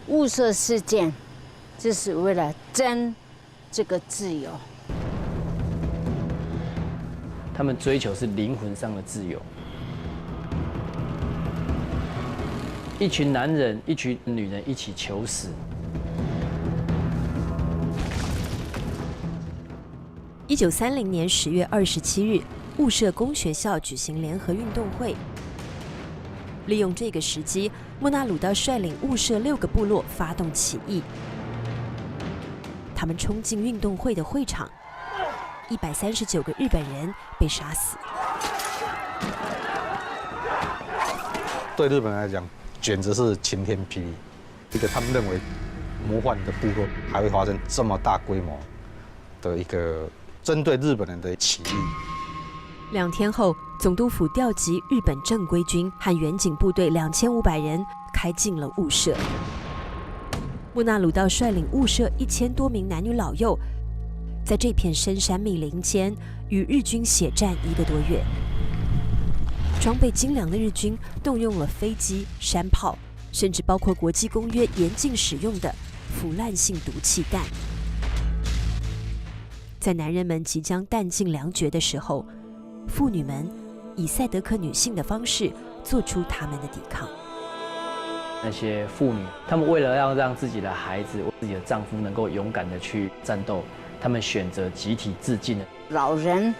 雾社事件，就是为了争这个自由。他们追求是灵魂上的自由。一群男人，一群女人一起求死。1930年10月27日，雾社公学校举行联合运动会。利用这个时机，莫那鲁道率领雾社6个部落发动起义。他们冲进运动会的会场，139个日本人被杀死。对日本人来讲，简直是晴天霹雳。一个他们认为魔幻的部落，还会发生这么大规模的一个针对日本人的起义。 2天后，总督府调集日本正规军和远景部队2500人，开进了雾社。莫那鲁道率领雾社1000多名男女老幼，在这片深山密林间与日军血战1个多月。装备精良的日军动用了飞机、山炮，甚至包括国际公约严禁使用的腐烂性毒气弹。在男人们即将弹尽粮绝的时候， 妇女们以赛德克女性的方式做出他们的抵抗。那些妇女，她们为了要让自己的孩子、自己的丈夫能够勇敢的去战斗，她们选择集体自尽了。老人、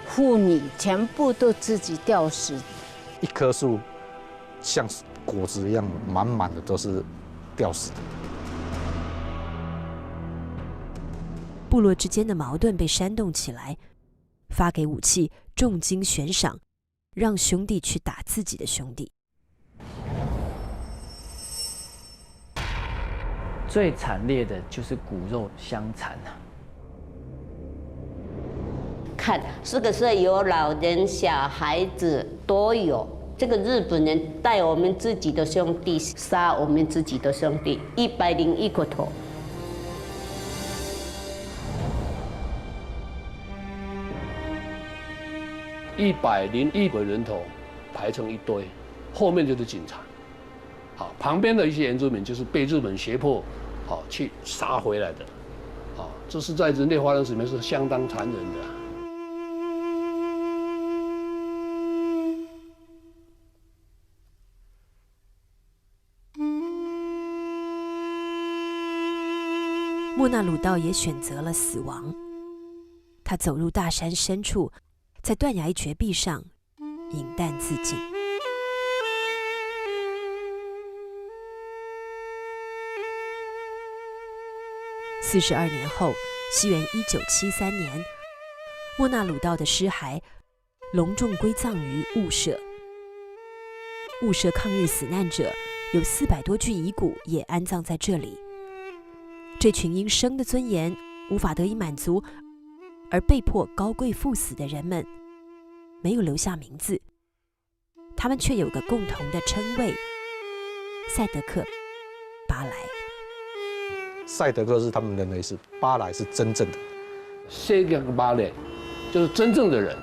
妇女全部都自己吊死。一棵树像果子一样，满满的都是吊死的。部落之间的矛盾被煽动起来，发给武器。 重金悬赏，让兄弟去打自己的兄弟。最惨烈的就是骨肉相残啊！看，这个是有老人、小孩子都有。这个日本人带我们自己的兄弟，杀我们自己的兄弟，101个头。 101个人头排成一堆，后面就是警察，好，旁边的一些原住民就是被日本胁迫，好去杀回来的，好，这是在人类发展史里面是相当残忍的。莫那鲁道也选择了死亡，他走入大山深处。 在断崖绝壁上饮弹自尽。42年后，西元1973年，莫那鲁道的尸骸隆重归葬于雾社。雾社抗日死难者有400多具遗骨也安葬在这里。这群因生的尊严无法得以满足。而被迫高贵赴死的人们，没有留下名字，他们却有个共同的称谓——赛德克·巴莱。赛德克是他们认为是，巴莱是真正的。赛德克巴莱就是真正的人。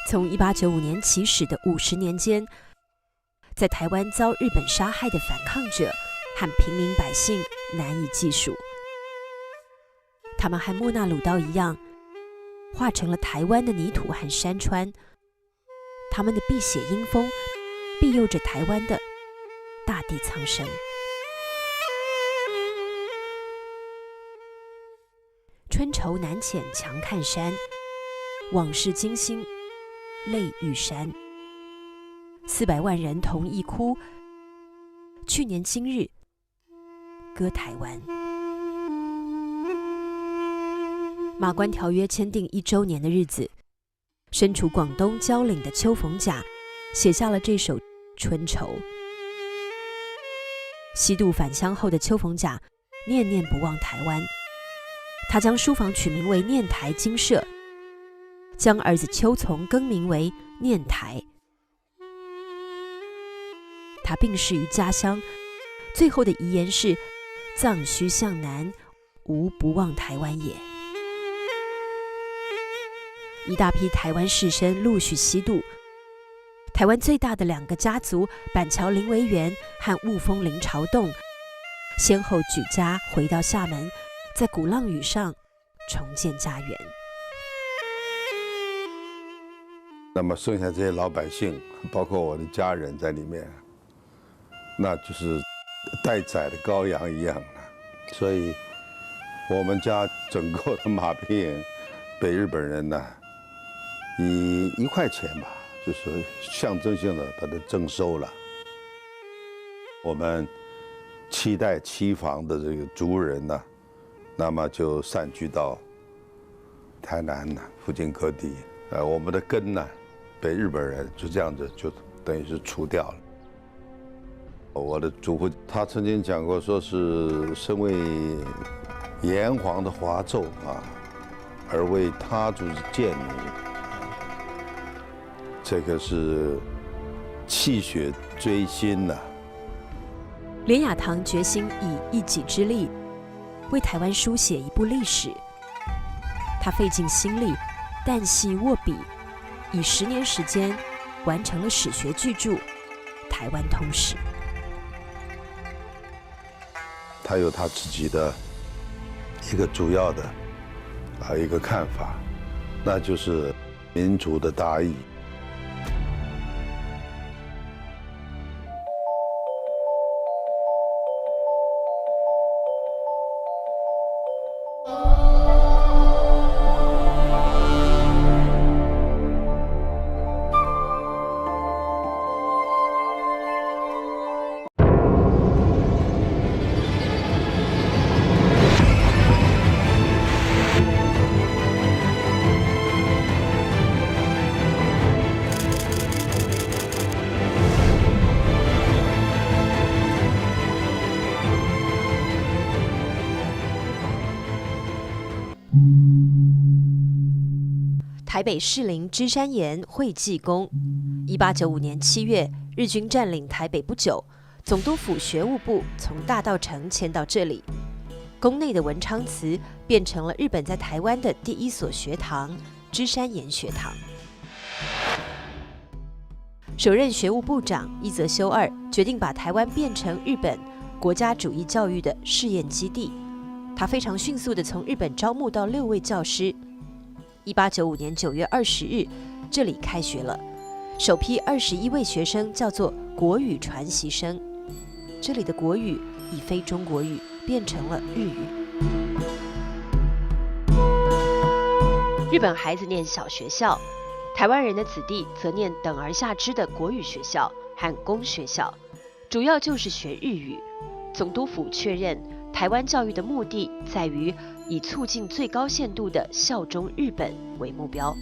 从1895年起始的50年间，在台湾遭日本杀害的反抗者和平民百姓难以计数。他们和莫纳鲁道一样，化成了台湾的泥土和山川。他们的碧血阴风庇佑着台湾的大地苍生。春愁难遣强看山，往事惊心泪欲潸。400万人同一哭，去年今日歌台湾。马关条约签订1周年的日子，身处广东蕉岭的邱逢甲写下了这首《春愁》。西渡返乡后的邱逢甲念念不忘台湾，他将书房取名为念台精舍，将儿子邱从更名为念台。他病逝于家乡，最后的遗言是：藏须向南，无不忘台湾也。一大批台湾士绅陆续西渡，台湾最大的2个家族板桥林维元和雾峰林朝栋，先后举家回到厦门，在鼓浪屿上重建家园。那么剩下这些老百姓，包括我的家人在里面，那就是待宰的羔羊一样的。所以，我们家整个的马兵营被日本人呢，以1块钱吧，就是象征性的把它征收了。我们期待期防的这个族人呢，那么就散居到台南呢附近各地。我们的根呢，被日本人就这样子就等于是除掉了。我的祖父他曾经讲过，说是身为炎黄的华胄啊，而为他族贱奴。这个是气血追心呐。连雅堂决心以一己之力为台湾书写一部历史，他费尽心力，旦夕握笔，以10年时间完成了史学巨著《台湾通史》。他有他自己的一个主要的一个看法，那就是民族的大义。台北士林芝山岩会济宫，1895年7月，日军占领台北不久，总督府学务部从大稻埕迁到这里，宫内的文昌祠变成了日本在台湾的第1所学堂——芝山岩学堂。首任学务部长伊泽修二决定把台湾变成日本国家主义教育的试验基地，他非常迅速地从日本招募到6位教师。1895年9月20日，这里开学了，首批21位学生叫做国语传习生。这里的国语已非中国语，变成了日语。日本孩子念小学校，台湾人的子弟则念等而下之的国语学校和公学校，主要就是学日语。总督府确认，台湾教育的目的在于以促进最高限度的效忠日本为目标。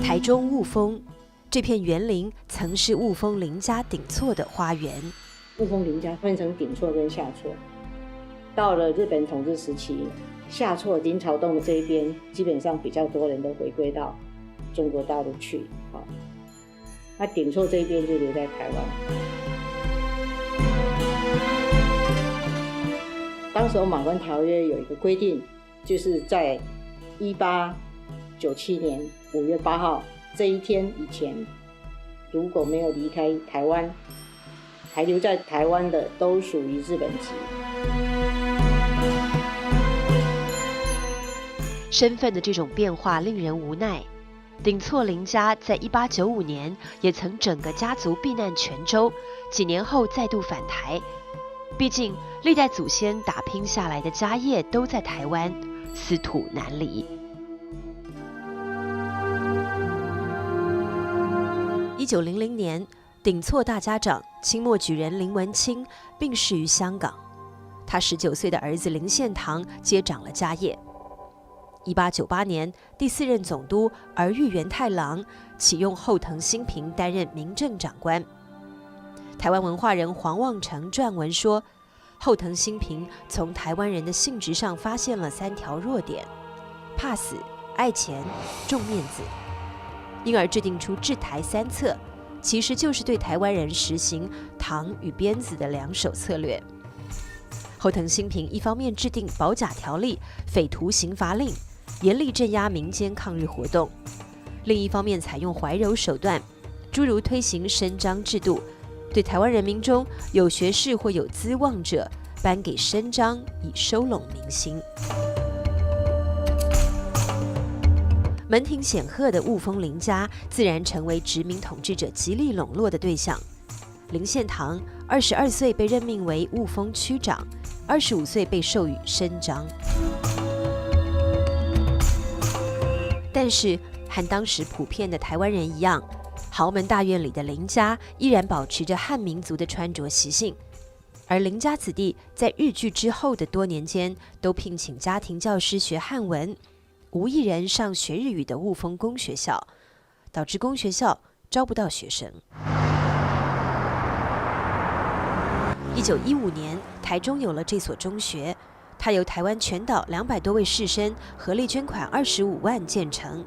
台中雾峰这片园林曾是雾峰林家顶错的花园。雾峰林家分成顶错跟下错，到了日本统治时期，下挫林草洞这一边，基本上比较多人都回归到中国大陆去，那顶错这一边就留在台湾。当时马关条约有一个规定，就是在1897年5月8号这一天以前，如果没有离开台湾，还留在台湾的都属于日本籍。身份的这种变化令人无奈。顶错林家在1895年也曾整个家族避难泉州，几年后再度返台。毕竟历代祖先打拼下来的家业都在台湾，斯土难离。1900年，顶错大家长清末举人林文清病逝于香港，他19岁的儿子林献堂接掌了家业。1898年，第4任总督儿玉源太郎启用后藤新平担任民政长官。台湾文化人黄望成撰文说，后藤新平从台湾人的性质上发现了3条弱点：怕死、爱钱、重面子，因而制定出治台3策，其实就是对台湾人实行糖与鞭子的2手策略。后藤新平一方面制定保甲条例、匪徒刑罚令，严厉镇压民间抗日活动；另一方面采用怀柔手段，诸如推行伸张制度，对台湾人民中有学识或有资望者颁给伸张，以收拢民心。门庭显赫的雾峰林家，自然成为殖民统治者极力笼络的对象。林献堂22岁被任命为雾峰区长，25岁被授予伸张。但是和当时普遍的台湾人一样，豪门大院里的林家依然保持着汉民族的穿着习性，而林家子弟在日据之后的多年间，都聘请家庭教师学汉文，无一人上学日语的雾峰公学校，导致公学校招不到学生。1915年，台中有了这所中学，它由台湾全岛200多位士绅合力捐款25万建成。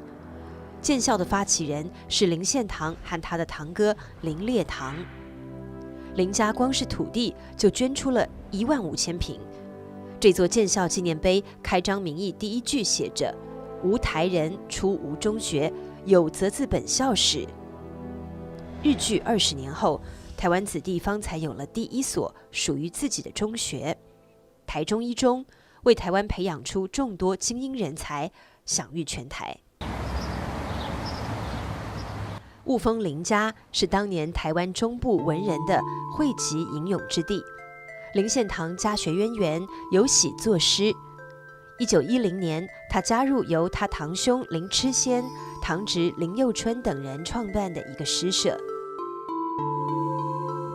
建校的发起人是林献堂和他的堂哥林烈堂。林家光是土地就捐出了15000坪。这座建校纪念碑开张名义第1句写着“无台人出无中学，有则自本校史”。日据20年后，台湾子弟方才有了第1所属于自己的中学——台中一中，为台湾培养出众多精英人才，享誉全台。雾峰林家是当年台湾中部文人的汇集吟咏之地。林献堂家学渊源，有喜作诗。1910年，他加入由他堂兄林痴仙、堂侄林佑春等人创办的一个诗社。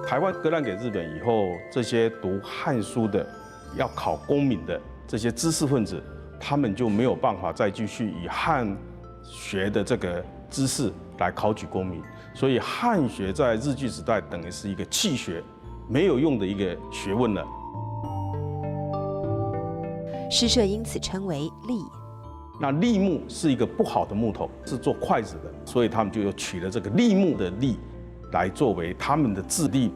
台湾割让给日本以后，这些读汉书的、要考功名的这些知识分子，他们就没有办法再继续以汉学的这个知识来考取功名，所以汉学在日据时代等于是一个弃学、没有用的一个学问了。诗社因此称为栗。那栗木是一个不好的木头，是做筷子的，所以他们就取了这个栗木的栗，来作为他们的自立，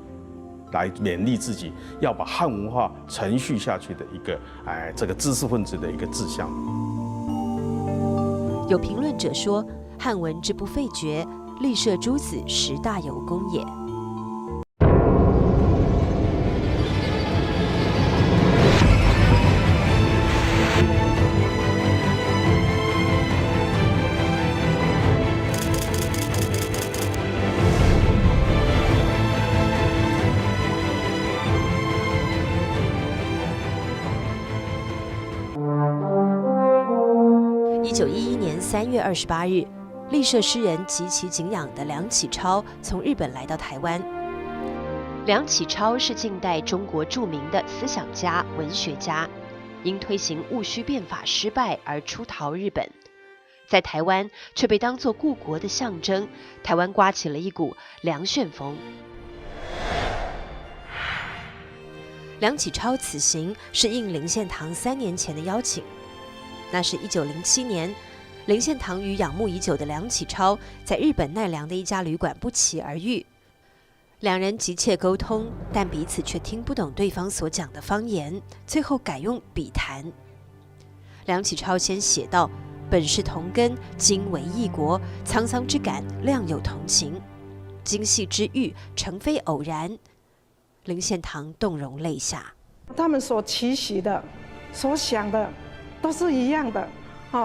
来勉励自己要把汉文化承续下去的一个这个知识分子的一个志向。有评论者说，汉文之不废绝，立社诸子实大有功也。1911年3月28日，立社诗人极其敬仰的梁启超从日本来到台湾。梁启超是近代中国著名的思想家、文学家，因推行戊戌变法失败而出逃日本，在台湾却被当作故国的象征，台湾刮起了一股梁旋风。梁启超此行是应林献堂3年前的邀请。那是1907年，林献堂与仰慕已久的梁启超在日本奈良的一家旅馆不期而遇。两人急切沟通，但彼此却听不懂对方所讲的方言，最后改用笔谈。梁启超先写道：“本是同根，今为异国，沧桑之感，谅有同情。今夕之遇，诚非偶然。”林献堂动容泪下。他们所期许的、所想的，都是一样的。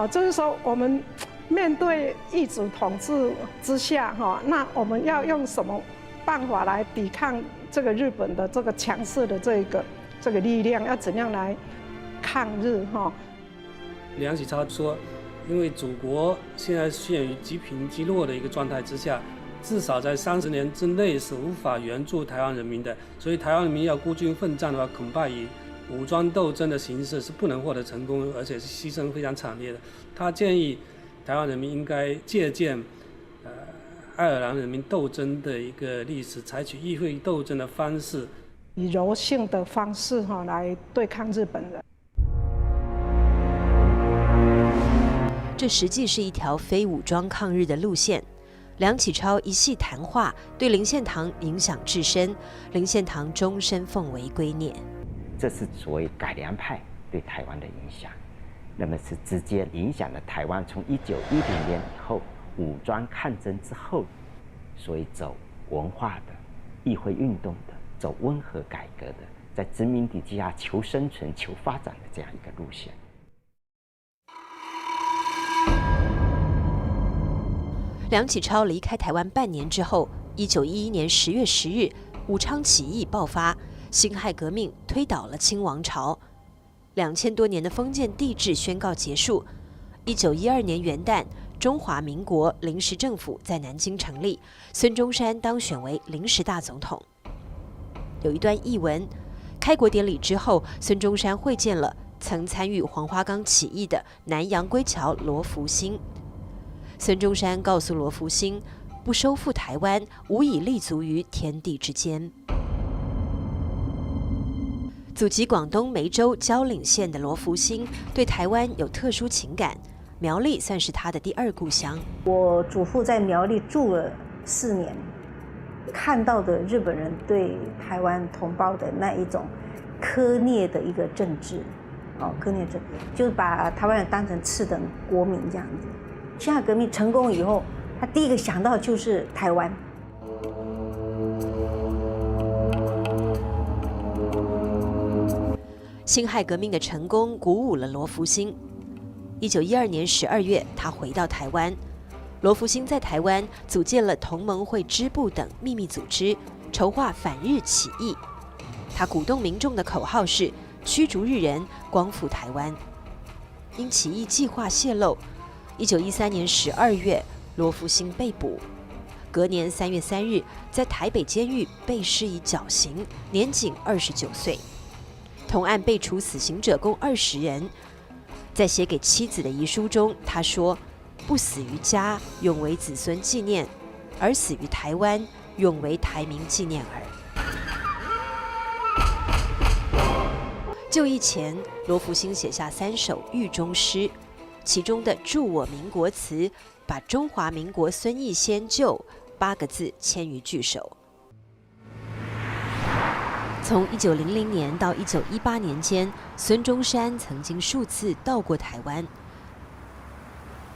就是说我们面对异族统治之下，那我们要用什么办法来抵抗这个日本的这个强势的这个力量？要怎样来抗日？梁启超说，因为祖国现在陷于积贫积弱的一个状态之下，至少在30年之内是无法援助台湾人民的，所以台湾人民要孤军奋战的话，恐怕以武装斗争的形式是不能获得成功，而且是牺牲非常惨烈的。他建议台湾人民应该借鉴爱尔兰人民斗争的一个历史，采取议会斗争的方式，以柔性的方式来对抗日本人。这实际是一条非武装抗日的路线。梁启超一系谈话对林献堂影响至深，林献堂终身奉为圭臬。这是所谓改良派对台湾的影响，那么是直接影响了台湾从1910年以后武装抗争之后，所以走文化的、议会运动的、走温和改革的，在殖民地之下求生存、求发展的这样一个路线。梁启超离开台湾半年之后，1911年10月10日，武昌起义爆发，辛亥革命推倒了清王朝，2000多年的封建帝制宣告结束。1912年元旦，中华民国临时政府在南京成立，孙中山当选为临时大总统。有一段译文，开国典礼之后，孙中山会见了曾参与黄花岗起义的南洋归侨罗福兴。孙中山告诉罗福兴，不收复台湾，无以立足于天地之间。祖籍广东梅州蕉岭县的罗福兴对台湾有特殊情感，苗栗算是他的第2故乡。我祖父在苗栗住了4年，看到的日本人对台湾同胞的那一种苛虐的一个政治，苛虐政治，就是把台湾人当成次等国民这样子。辛亥革命成功以后，他第一个想到就是台湾。辛亥革命的成功鼓舞了罗福兴。1912年12月，他回到台湾。罗福兴在台湾组建了同盟会支部等秘密组织，筹划反日起义。他鼓动民众的口号是驱逐日人，光复台湾。因起义计划泄露，1913年12月，罗福兴被捕。隔年3月3日，在台北监狱被施以绞刑，年仅29岁。同案被处死刑者共20人。在写给妻子的遗书中，他说：“不死于家，永为子孙纪念；而死于台湾，永为台民纪念耳。”就义前，罗福兴写下3首狱中诗，其中的《祝我民国词》把中华民国孙逸仙旧8个字签于句首。从1900年到1918年间，孙中山曾经数次到过台湾。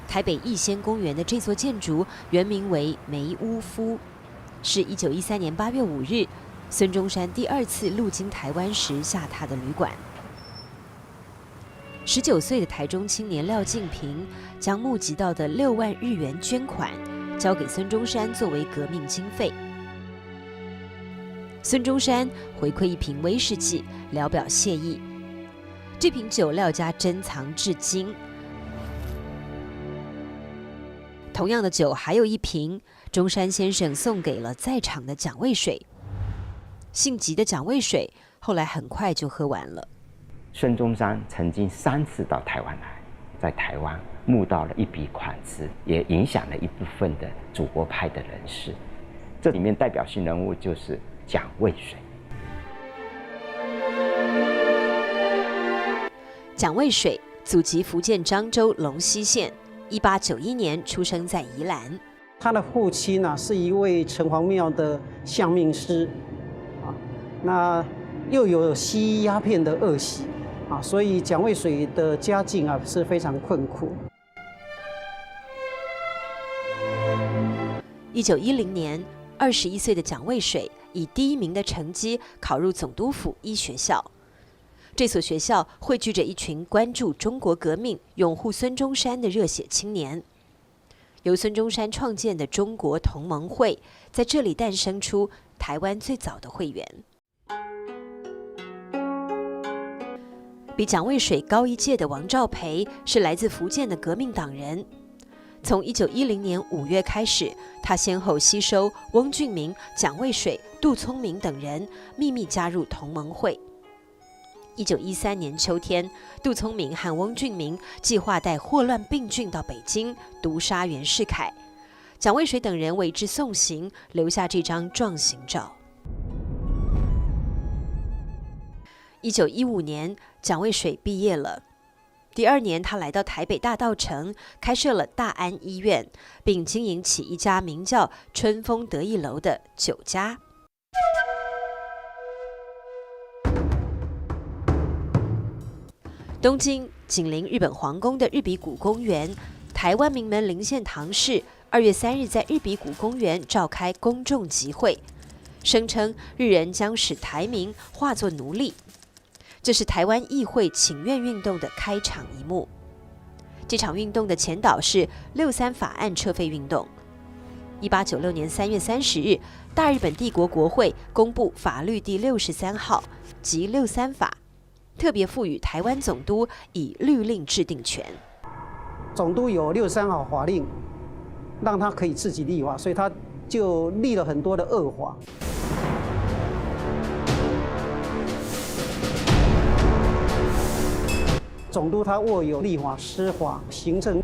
台北逸仙公园的这座建筑原名为梅屋夫，是1913年8月5日孙中山第2次路经台湾时下榻的旅馆。19岁的台中青年廖敬平将募集到的6万日元捐款交给孙中山作为革命经费。孙中山回馈一瓶威士忌，聊表谢意。这瓶酒廖家珍藏至今。同样的酒还有一瓶，中山先生送给了在场的蒋渭水。姓吉的蒋渭水后来很快就喝完了。孙中山曾经3次到台湾来，在台湾募到了一笔款子，也影响了一部分的祖国派的人士。这里面代表性人物就是蒋渭水。蒋渭水，祖籍福建漳州龙溪县，1891年出生在宜兰。他的父亲呢是一位城隍庙的相命师，那又有吸鸦片的恶习，所以蒋渭水的家境是非常困苦。1910年，21岁的蒋渭水以第1名的成绩考入总督府医学校。这所学校汇聚着一群关注中国革命、拥护孙中山的热血青年。由孙中山创建的中国同盟会，在这里诞生出台湾最早的会员。比蒋渭水高一届的王兆培是来自福建的革命党人。从1910年5月开始，他先后吸收翁俊明、蒋渭水、杜聪明等人，秘密加入同盟会。1913年秋天，杜聪明和翁俊明计划带霍乱病菌到北京，毒杀袁世凯。蒋渭水等人为之送行，留下这张壮行照。1915年，蒋渭水毕业了。第2年，他来到台北大稻埕，开设了大安医院，并经营起一家名叫春风得意楼的酒家。东京紧邻日本皇宫的日比谷公园，台湾名门林献堂市2月3日在日比谷公园召开公众集会，声称日人将使台民化作奴隶。这是台湾议会请愿运动的开场一幕。这场运动的前导是63法案撤废运动。1896年3月30日，大日本帝国国会公布法律第63号及63法，特别赋予台湾总督以律令制定权。总督有63号法令，让他可以自己立法，所以他就立了很多的恶法。总督他握有立法、司法、行政，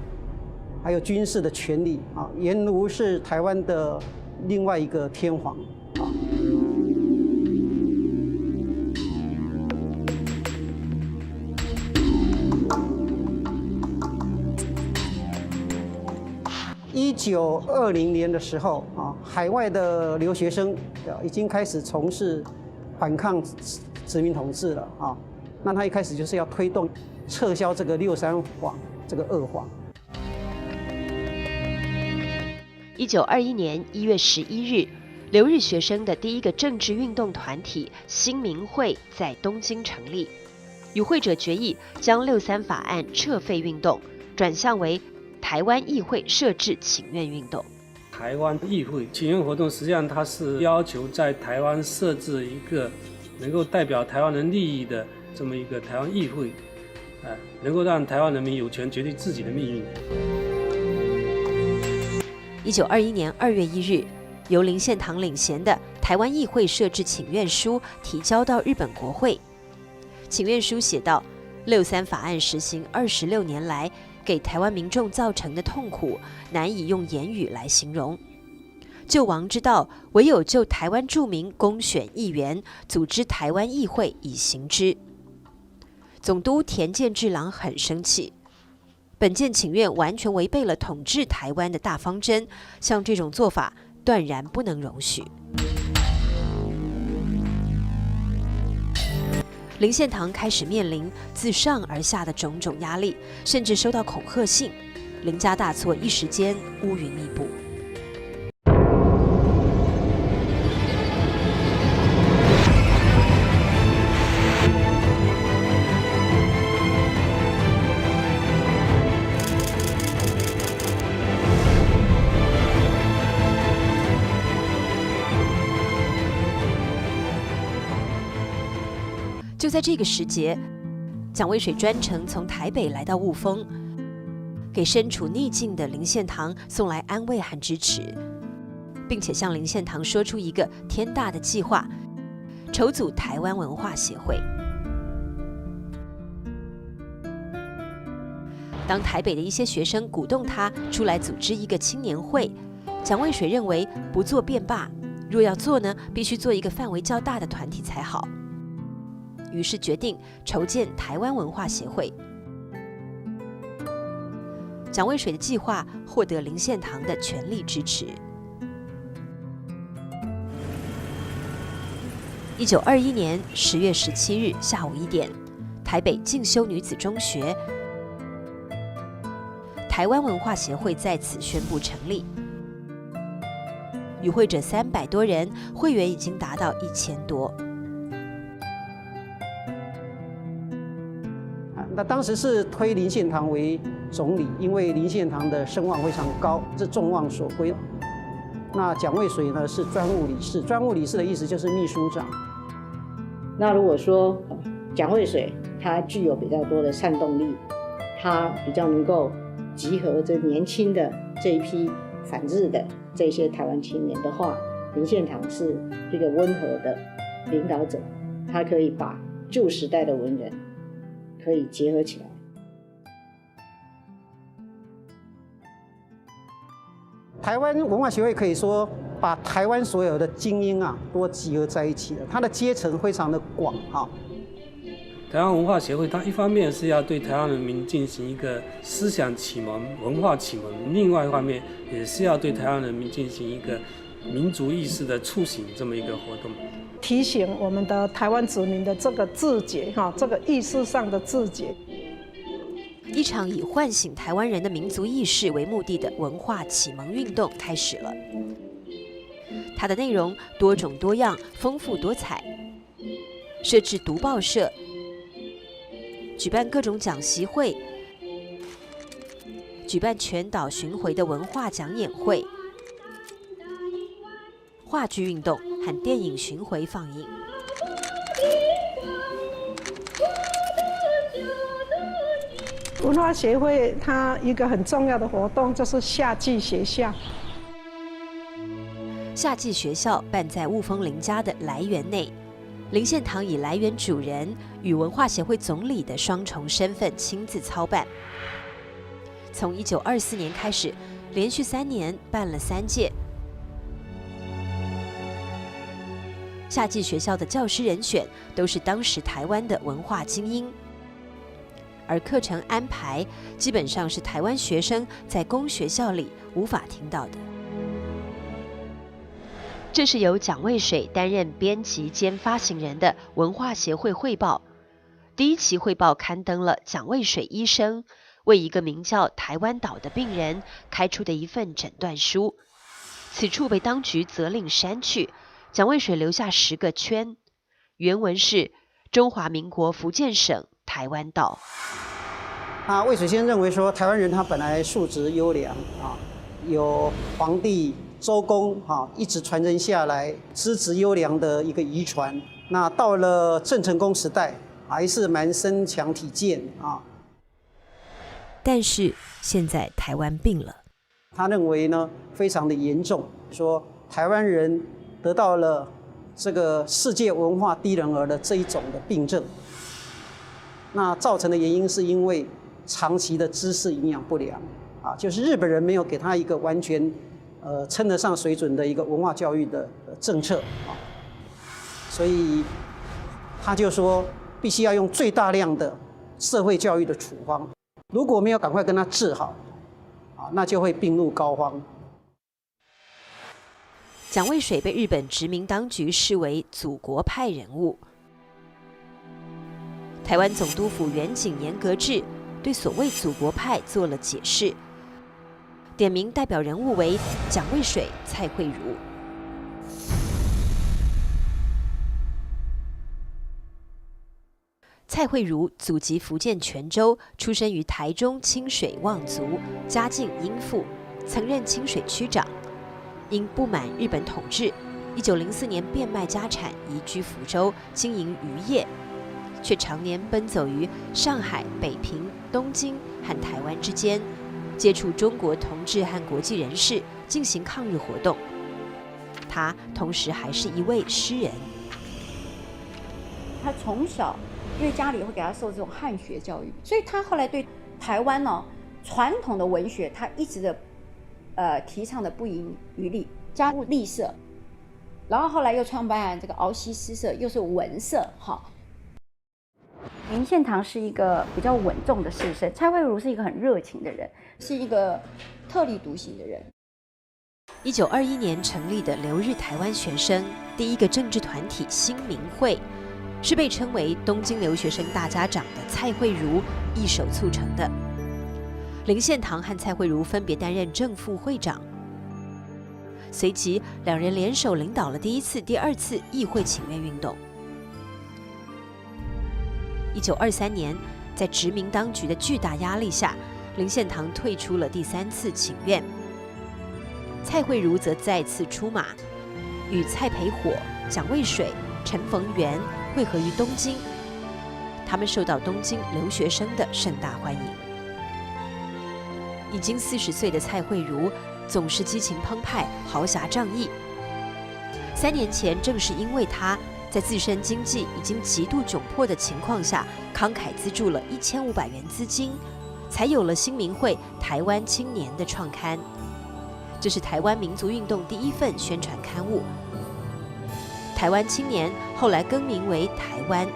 还有军事的权利犹如是台湾的另外一个天皇1920年的时候海外的留学生已经开始从事反抗殖民统治了那他一开始就是要推动撤销这个63法这个恶法。1921年1月11日，留日学生的第一个政治运动团体新民会在东京成立，与会者决议将63法案撤废运动转向为台湾议会设置请愿运动。台湾议会请愿活动实际上它是要求在台湾设置一个能够代表台湾人利益的这么一个台湾议会，能够让台湾人民有权决定自己的命运。1921年2月1日，由林献堂领衔的台湾议会设置请愿书提交到日本国会。请愿书写道：63法案实行26年来，给台湾民众造成的痛苦，难以用言语来形容。救亡之道，唯有就台湾住民公选议员，组织台湾议会以行之。总督田健治郎很生气，本件请愿完全违背了统治台湾的大方针，像这种做法断然不能容许。林献堂开始面临自上而下的种种压力，甚至收到恐吓信，林家大错，一时间乌云密布。就在这个时节，蒋渭水专程从台北来到雾峰，给身处逆境的林献堂送来安慰和支持，并且向林献堂说出一个天大的计划，筹组台湾文化协会。当台北的一些学生鼓动他出来组织一个青年会，蒋渭水认为不做便罢，若要做呢，必须做一个范围较大的团体才好。于是决定筹建台湾文化协会。蒋渭水的计划获得林献堂的全力支持。1921年10月17日下午1点，台北进修女子中学台湾文化协会在此宣布成立。与会者300多人，会员已经达到1000多。那当时是推林献堂为总理，因为林献堂的声望非常高，是众望所归。那蒋渭水呢是专务理事，专务理事的意思就是秘书长。那如果说蒋渭水他具有比较多的煽动力，他比较能够集合这年轻的这一批反日的这些台湾青年的话，林献堂是一个温和的领导者，他可以把旧时代的文人可以结合起来。台湾文化协会可以说把台湾所有的精英都集合在一起了，它的阶层非常的广台湾文化协会，它一方面是要对台湾人民进行一个思想启蒙、文化启蒙，另外一方面也是要对台湾人民进行一个民族意识的促醒这么一个活动，提醒我们的台湾子民的这个自觉这个意识上的自觉。一场以唤醒台湾人的民族意识为目的的文化启蒙运动开始了。它的内容多种多样、丰富多彩，设置读报社，举办各种讲习会，举办全岛巡回的文化讲演会、话剧运动和电影巡回放映。文化协会它一个很重要的活动就是夏季学校。夏季学校办在雾峰林家的来园内，林献堂以来园主人与文化协会总理的双重身份亲自操办。从1924年开始，连续3年办了3届。夏季学校的教师人选都是当时台湾的文化精英，而课程安排基本上是台湾学生在公学校里无法听到的。这是由蒋渭水担任编辑兼发行人的文化协会汇报。第1期汇报刊登了蒋渭水医生为一个名叫台湾岛的病人开出的一份诊断书，此处被当局责令删去，蒋渭水留下10个圈，原文是中华民国福建省台湾岛。渭水先生认为说，台湾人他本来素质优良有皇帝周公一直传承下来资质优良的一个遗传。那到了郑成功时代，还是蛮身强体健但是现在台湾病了，他认为呢非常的严重，说台湾人得到了这个世界文化低人儿的这一种的病症。那造成的原因是因为长期的知识营养不良就是日本人没有给他一个完全称得上水准的一个文化教育的政策所以他就说必须要用最大量的社会教育的处方，如果没有赶快跟他治好那就会病入膏肓。蒋渭水被日本殖民当局视为祖国派人物。台湾总督府远景严格志对所谓祖国派做了解释，点名代表人物为蒋渭水、蔡惠如。蔡惠如祖籍福建泉州，出生于台中清水望族，家境殷富，曾任清水区长。因不满日本统治，1904年变卖家产，移居福州，经营渔业，却常年奔走于上海、北平、东京和台湾之间，接触中国同志和国际人士，进行抗日活动。他同时还是一位诗人。他从小因为家里会给他受这种汉学教育，所以他后来对台湾传统的文学，他一直的提倡的不遗余力，加入立社，然后后来又创办这个鳌溪诗社，又是文社林献堂是一个比较稳重的士绅，蔡慧如是一个很热情的人，是一个特立独行的人。1921年成立的留日台湾学生第一个政治团体新民会，是被称为东京留学生大家长的蔡慧如一手促成的。林献堂和蔡慧如分别担任正副会长，随即两人联手领导了第一次、第二次议会请愿运动。1923年，在殖民当局的巨大压力下，林献堂退出了第3次请愿，蔡慧如则再次出马，与蔡培火、蒋渭水、陈逢源会合于东京。他们受到东京留学生的盛大欢迎。已经40岁的蔡慧如总是激情澎湃、豪侠仗义。3年前，正是因为他在自身经济已经极度窘迫的情况下，慷慨资助了1500元资金，才有了新民会台湾青年的创刊。这是台湾民族运动第一份宣传刊物。台湾青年后来更名为台湾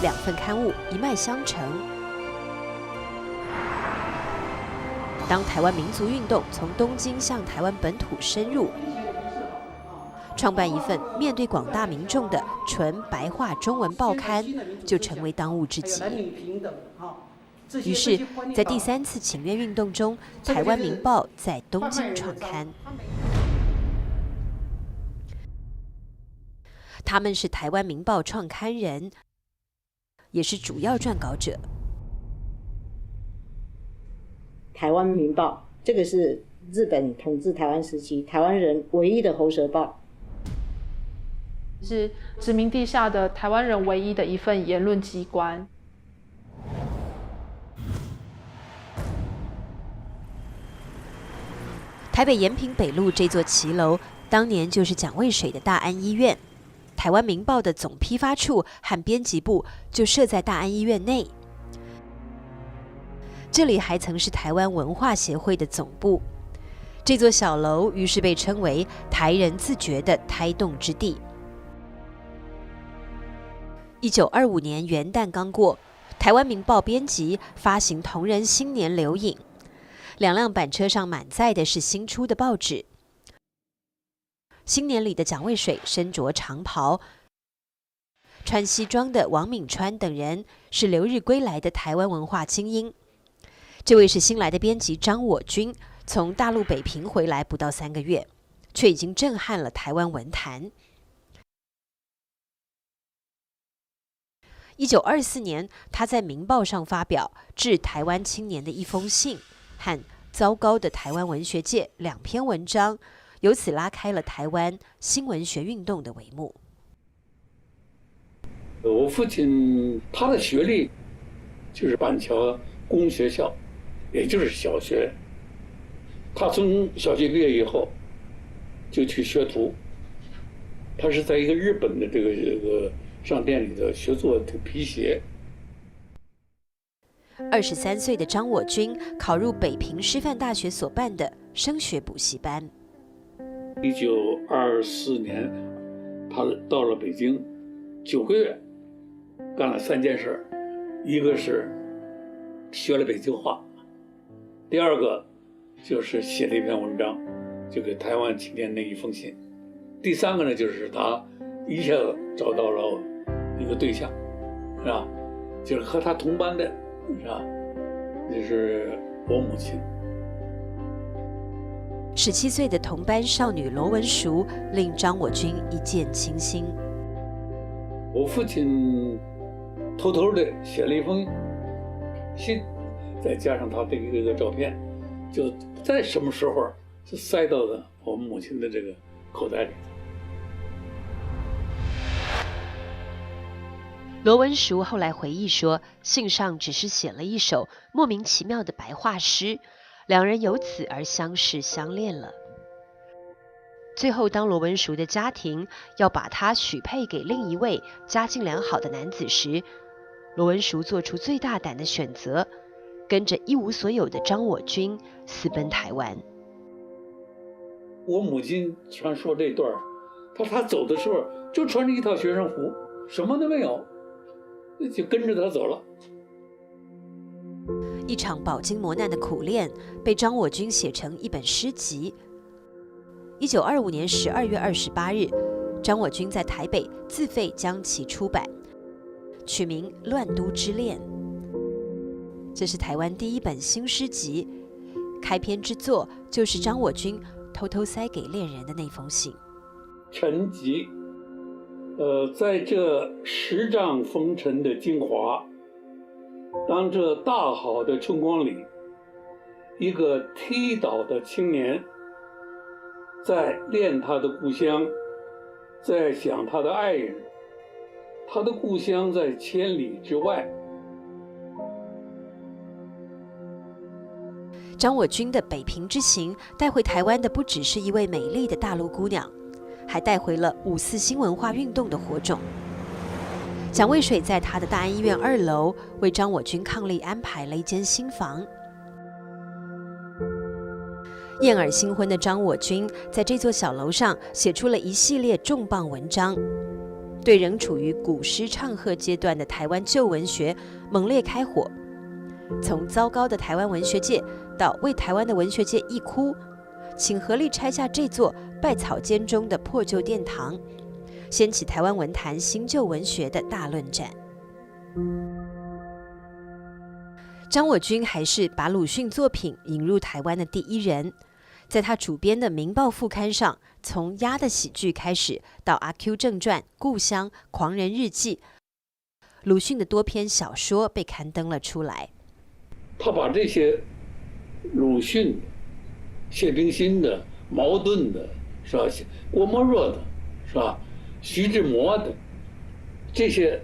，2份刊物一脉相承。当台湾民族运动从东京向台湾本土深入，创办一份面对广大民众的纯白话中文报刊，就成为当务之急。于是，在第3次请愿运动中，台湾民报在东京创刊。他们是台湾民报创刊人，也是主要撰稿者。台湾民报这个是日本统治台湾时期台湾人唯一的喉舌报，是殖民地下的台湾人唯一的一份言论机关。台北延平北路这座骑楼，当年就是蒋渭水的大安医院。台湾民报的总批发处和编辑部就设在大安医院内。这里还曾是台湾文化协会的总部。这座小楼于是被称为台人自觉的胎动之地。1925年元旦刚过，台湾民报编辑发行同仁新年留影，2辆板车上满载的是新出的报纸。新年里的蒋渭水身着长袍，穿西装的王敏川等人是留日归来的台湾文化精英。这位是新来的编辑张我军，从大陆北平回来不到3个月，却已经震撼了台湾文坛。1924年，他在《民报》上发表致台湾青年的一封信和糟糕的台湾文学界2篇文章，由此拉开了台湾新文学运动的帷幕。我父亲他的学历就是板桥公学校，也就是小学。他从小学毕业以后就去学徒，他是在一个日本的这个商店里头学做皮鞋。23岁的张我军考入北平师范大学所办的升学补习班。1924年，他到了北京9个月，干了3件事，一个是学了北京话，第二个就是写了一篇文章，就给台湾青年的一封信，第3个呢就是他一下子找到了一个对象，是吧？就是和他同班的，是吧？就是我母亲。17岁的同班少女罗文淑令张我军一见倾心。我父亲偷偷的写了一封信，再加上他的一个照片，就在什么时候就塞到了我们母亲的这个口袋里。罗文淑后来回忆说，信上只是写了一首莫名其妙的白话诗，2人由此而相识相恋了。最后，当罗文淑的家庭要把她许配给另一位家境良好的男子时，罗文淑做出最大胆的选择，跟着一无所有的张我军私奔台湾。我母亲传说这段，她走的时候就穿着一套学生服，什么都没有，就跟着他走了。一场饱经磨难的苦练，被张我军写成一本诗集。1925年12月28日，张我军在台北自费将其出版，取名《乱都之恋》。这是台湾第一本新诗集，开篇之作就是张我军偷偷塞给恋人的那封信。沉寂，在这10丈风尘的精华，当这大好的春光里，一个踢倒的青年，在恋他的故乡，在想他的爱人，他的故乡在千里之外。张我军的北平之行带回台湾的不只是一位美丽的大陆姑娘，还带回了5·4新文化运动的火种。蒋渭水在他的大安医院2楼为张我军伉俪安排了一间新房。燕尔新婚的张我军在这座小楼上写出了一系列重磅文章，对仍处于古诗唱和阶段的台湾旧文学猛烈开火。从糟糕的台湾文学界到为台湾的文学界一哭，请合力拆下这座败草间中的破旧殿堂，掀起台湾文坛新旧文学的大论战。张我军还是把鲁迅作品引入台湾的第一人，在他主编的《民报》副刊上，从《鸭的喜剧》开始，到《阿 Q 正传》《故乡》《狂人日记》，鲁迅的多篇小说被刊登了出来。他把这些鲁迅、谢冰心的、茅盾的，是吧？郭沫若的，是吧？徐志摩的，这些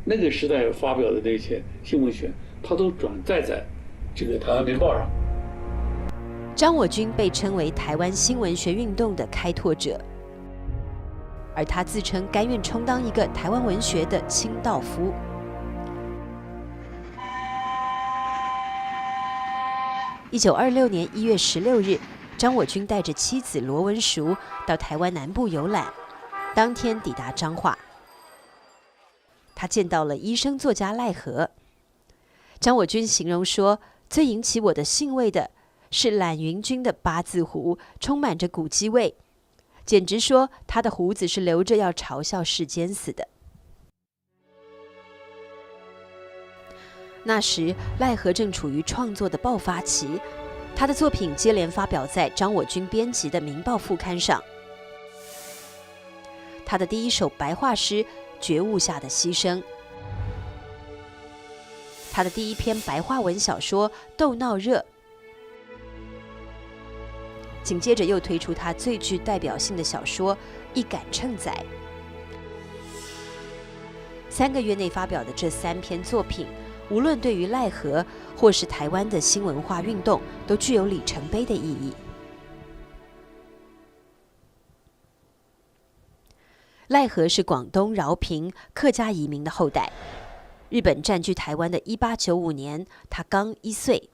那个时代发表的这些新文学，他都转载在这个《台湾民报》上。张我军被称为台湾新文学运动的开拓者，而他自称甘愿充当一个台湾文学的清道夫。1926年1月16日，张我军带着妻子罗文淑到台湾南部游览，当天抵达彰化。他见到了医生作家赖和。张我军形容说，最引起我的兴味的是懒云君的八字胡，充满着古鸡味，简直说他的胡子是留着要嘲笑世间死的。那时赖和正处于创作的爆发期，他的作品接连发表在张我军编辑的《民报》副刊上。他的第一首白话诗《觉悟下的牺牲》，他的第一篇白话文小说《斗闹热》，紧接着又推出他最具代表性的小说《一杆秤仔》。3个月内发表的这3篇作品，无论对于赖和或是台湾的新文化运动，都具有里程碑的意义。赖和是广东饶平客家移民的后代。日本占据台湾的1895年，他刚1岁。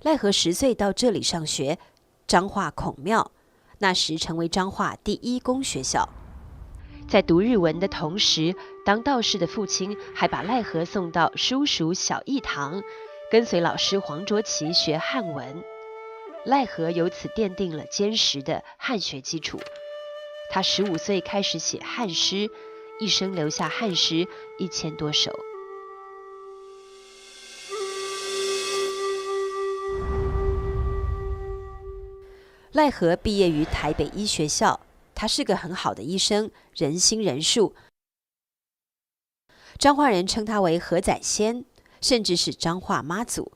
赖和10岁到这里上学，彰化孔庙，那时成为彰化第1公学校。在读日文的同时，当道士的父亲还把赖和送到叔叔小义堂，跟随老师黄卓琪学汉文。赖和由此奠定了坚实的汉学基础。他15岁开始写汉诗，一生留下汉诗1000多首。赖和毕业于台北医学校，他是个很好的医生，仁心仁术。彰化人称他为何仔仙，甚至是彰化妈祖。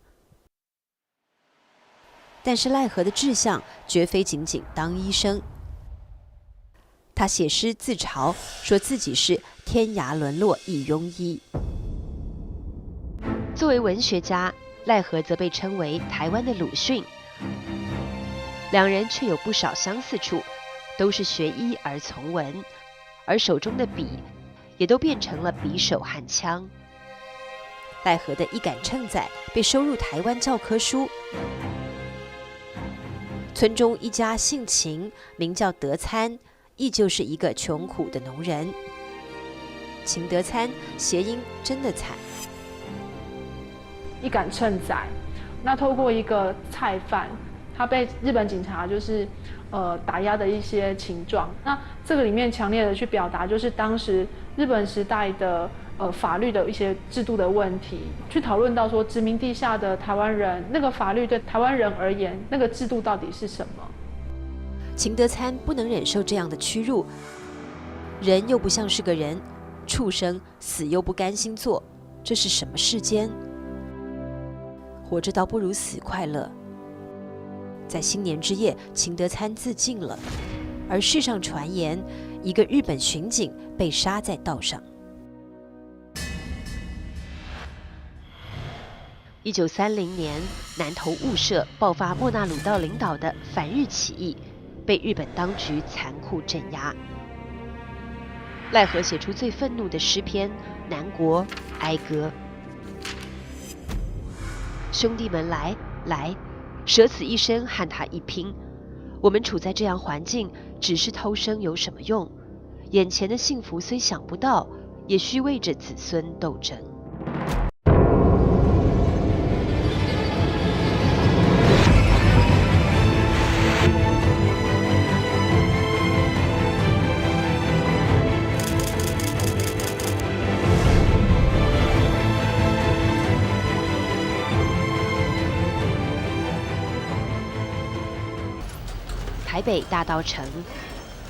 但是赖和的志向绝非仅仅当医生。他写诗自嘲，说自己是天涯沦落一庸医。作为文学家，赖和则被称为台湾的鲁迅。两人却有不少相似处，都是学医而从文，而手中的笔也都变成了匕首和枪。赖和的一杆秤仔被收入台湾教科书。村中一家姓秦，名叫德参，依旧是一个穷苦的农人。秦德参，谐音真的惨。一杆秤仔，那透过一个菜贩，他被日本警察打压的一些情状，那这个里面强烈的去表达，就是当时日本时代的法律的一些制度的问题，去讨论到说殖民地下的台湾人，那个法律对台湾人而言，那个制度到底是什么？秦德参不能忍受这样的屈辱，人又不像是个人，畜生死又不甘心做，这是什么世间？活着倒不如死快乐。在新年之夜，秦德参自尽了，而世上传言，一个日本巡警被杀在道上。1930年，南投雾社爆发莫那鲁道领导的反日起义，被日本当局残酷镇压。赖和写出最愤怒的诗篇《南国哀歌》。兄弟们来，舍此一生和他一拼。我们处在这样环境，只是偷生有什么用？眼前的幸福虽想不到，也需为着子孙斗争。台北大稻埕，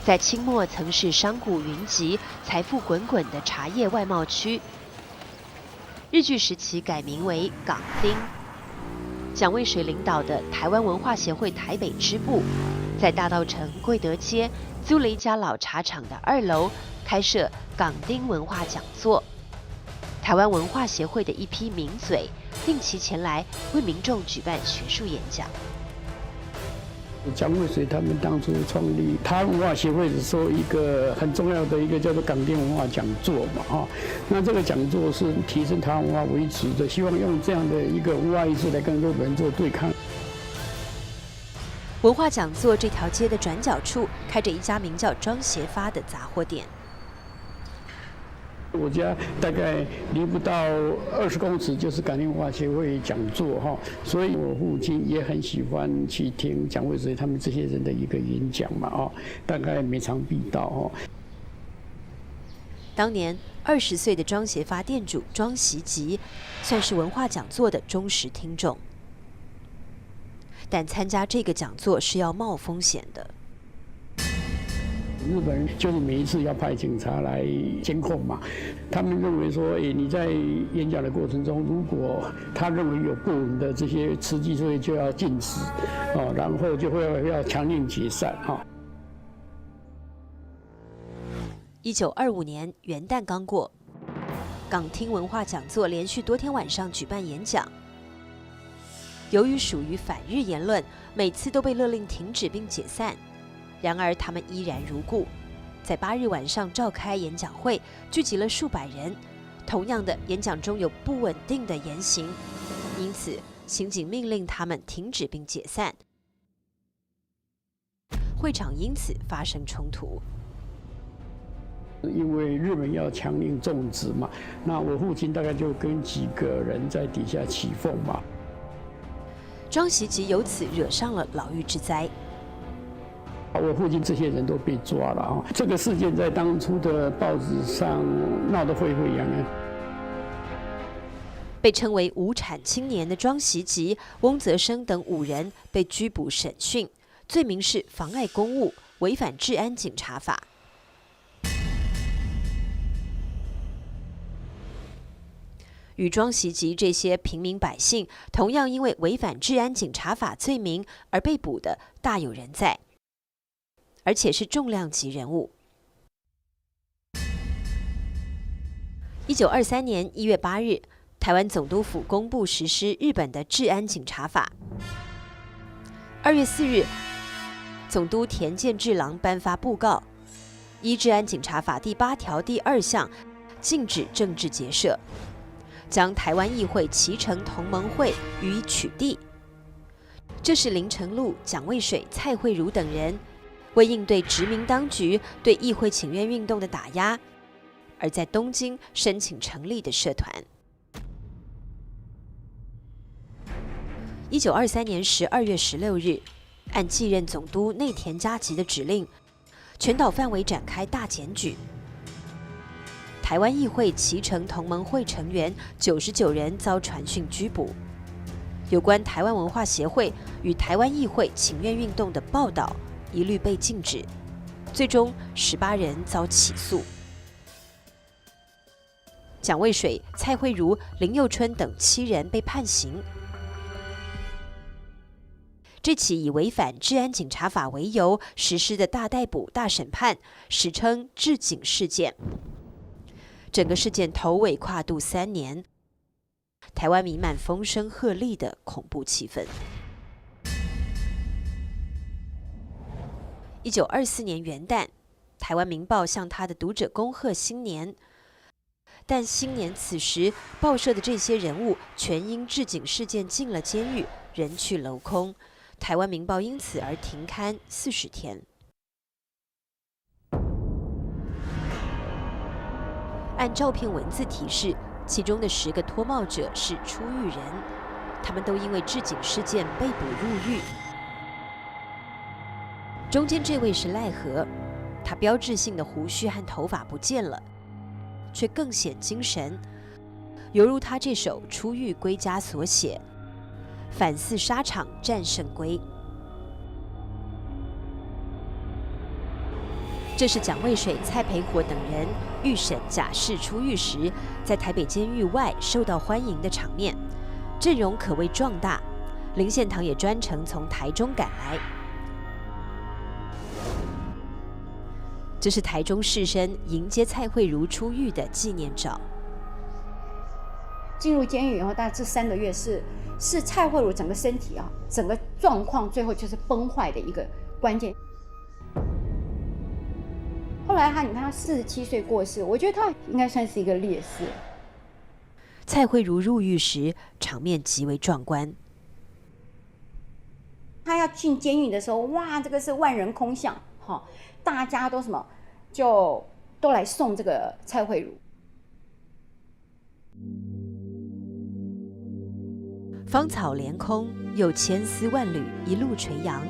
在清末曾是商贾云集、财富滚滚的茶叶外贸区。日据时期改名为港町。蒋渭水领导的台湾文化协会台北支部，在大稻埕贵德街租了一家老茶厂的2楼，开设港町文化讲座。台湾文化协会的一批名嘴定期前来为民众举办学术演讲。蒋渭水他们当初创立台湾文化协会的时候，一个很重要的一个叫做港町文化讲座嘛，那这个讲座是提升台湾文化为主的，希望用这样的一个文化意识来跟日本人做对抗。文化讲座这条街的转角处开着一家名叫庄协发的杂货店。我家大概离不到20公尺就是港町文化协会讲座所以我父亲也很喜欢去听蒋渭水他们这些人的一个演讲嘛大概每场必到当年20岁的庄协发店主庄习吉，算是文化讲座的忠实听众，但参加这个讲座是要冒风险的。日本人就是每一次要派警察来监控嘛，他们认为说，你在演讲的过程中，如果他认为有不稳的这些慈济作业就要禁止，然后就会要强令解散1925年元旦刚过，港町文化讲座连续多天晚上举办演讲。由于属于反日言论，每次都被勒令停止并解散。然而他们依然如故，在8日晚上召开演讲会，聚集了数百人。同样的，演讲中有不稳定的言行，因此刑警命令他们停止并解散。会场因此发生冲突。因为日本要强令种植嘛，那我父亲大概就跟几个人在底下起哄嘛。庄习吉由此惹上了牢狱之灾。我父亲这些人都被抓了这个事件在当初的报纸上闹得沸沸扬扬。被称为无产青年的庄习吉、翁泽生等5人被拘捕审讯，罪名是妨碍公务、违反治安警察法。与庄习吉这些平民百姓同样因为违反治安警察法罪名而被捕的大有人在，而且是重量级人物。1923年1月8日，台湾总督府公布实施日本的治安警察法。2月4日，总督田健治郎颁发布告，依治安警察法第8条第2项，禁止政治结社，将台湾议会期成同盟会予以取缔。这是林呈禄、蒋渭水、蔡惠如等人为应对殖民当局对议会请愿运动的打压，而在东京申请成立的社团。1923年12月16日，按继任总督内田嘉吉的指令，全岛范围展开大检举。台湾议会期成同盟会成员99人遭传讯拘捕。有关台湾文化协会与台湾议会请愿运动的报道一律被禁止，最终18人遭起诉。蒋渭水、蔡惠如、林佑春等7人被判刑。这起以违反治安警察法为由实施的大逮捕、大审判，史称治警事件。整个事件头尾跨度3年，台湾弥漫风声鹤唳的恐怖气氛。1924年元旦，台湾民报向他的读者恭贺新年，但新年此时，报社的这些人物全因治警事件进了监狱，人去楼空。台湾民报因此而停刊40天。按照片文字提示，其中的10个脱帽者是出狱人，他们都因为治警事件被捕入狱。中间这位是赖和，他标志性的胡须和头发不见了，却更显精神，犹如他这首出狱归家所写：反似沙场战胜归。这是蒋渭水、蔡培火等人预审假释出狱时，在台北监狱外受到欢迎的场面，阵容可谓壮大。林献堂也专程从台中赶来。这是台中士绅迎接蔡惠如出狱的纪念照。进入监狱以后，大概这3个月是蔡惠如整个身体啊，整个状况最后就是崩坏的一个关键。后来你看他47岁过世，我觉得他应该算是一个烈士。蔡惠如入狱时，场面极为壮观。他要进监狱的时候，哇，这个是万人空巷，大家都都来送这个蔡惠如。芳草连空，又千丝万缕一路垂杨。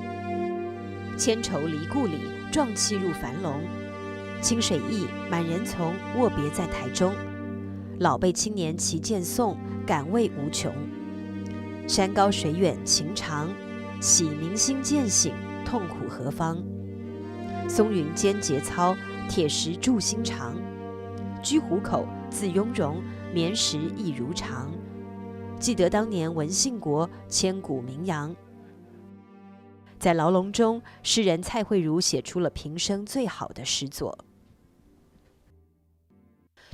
千愁离故里，壮气入樊笼。清水驿，满人从，握别在台中。老辈青年齐见送，感慰无穷。山高水远情长，喜民心渐醒，痛苦何方？松云兼节操，铁石铸心肠。居虎口，自雍容，绵时亦如常。记得当年文信国，千古名扬。在牢笼中，诗人蔡惠如写出了平生最好的诗作。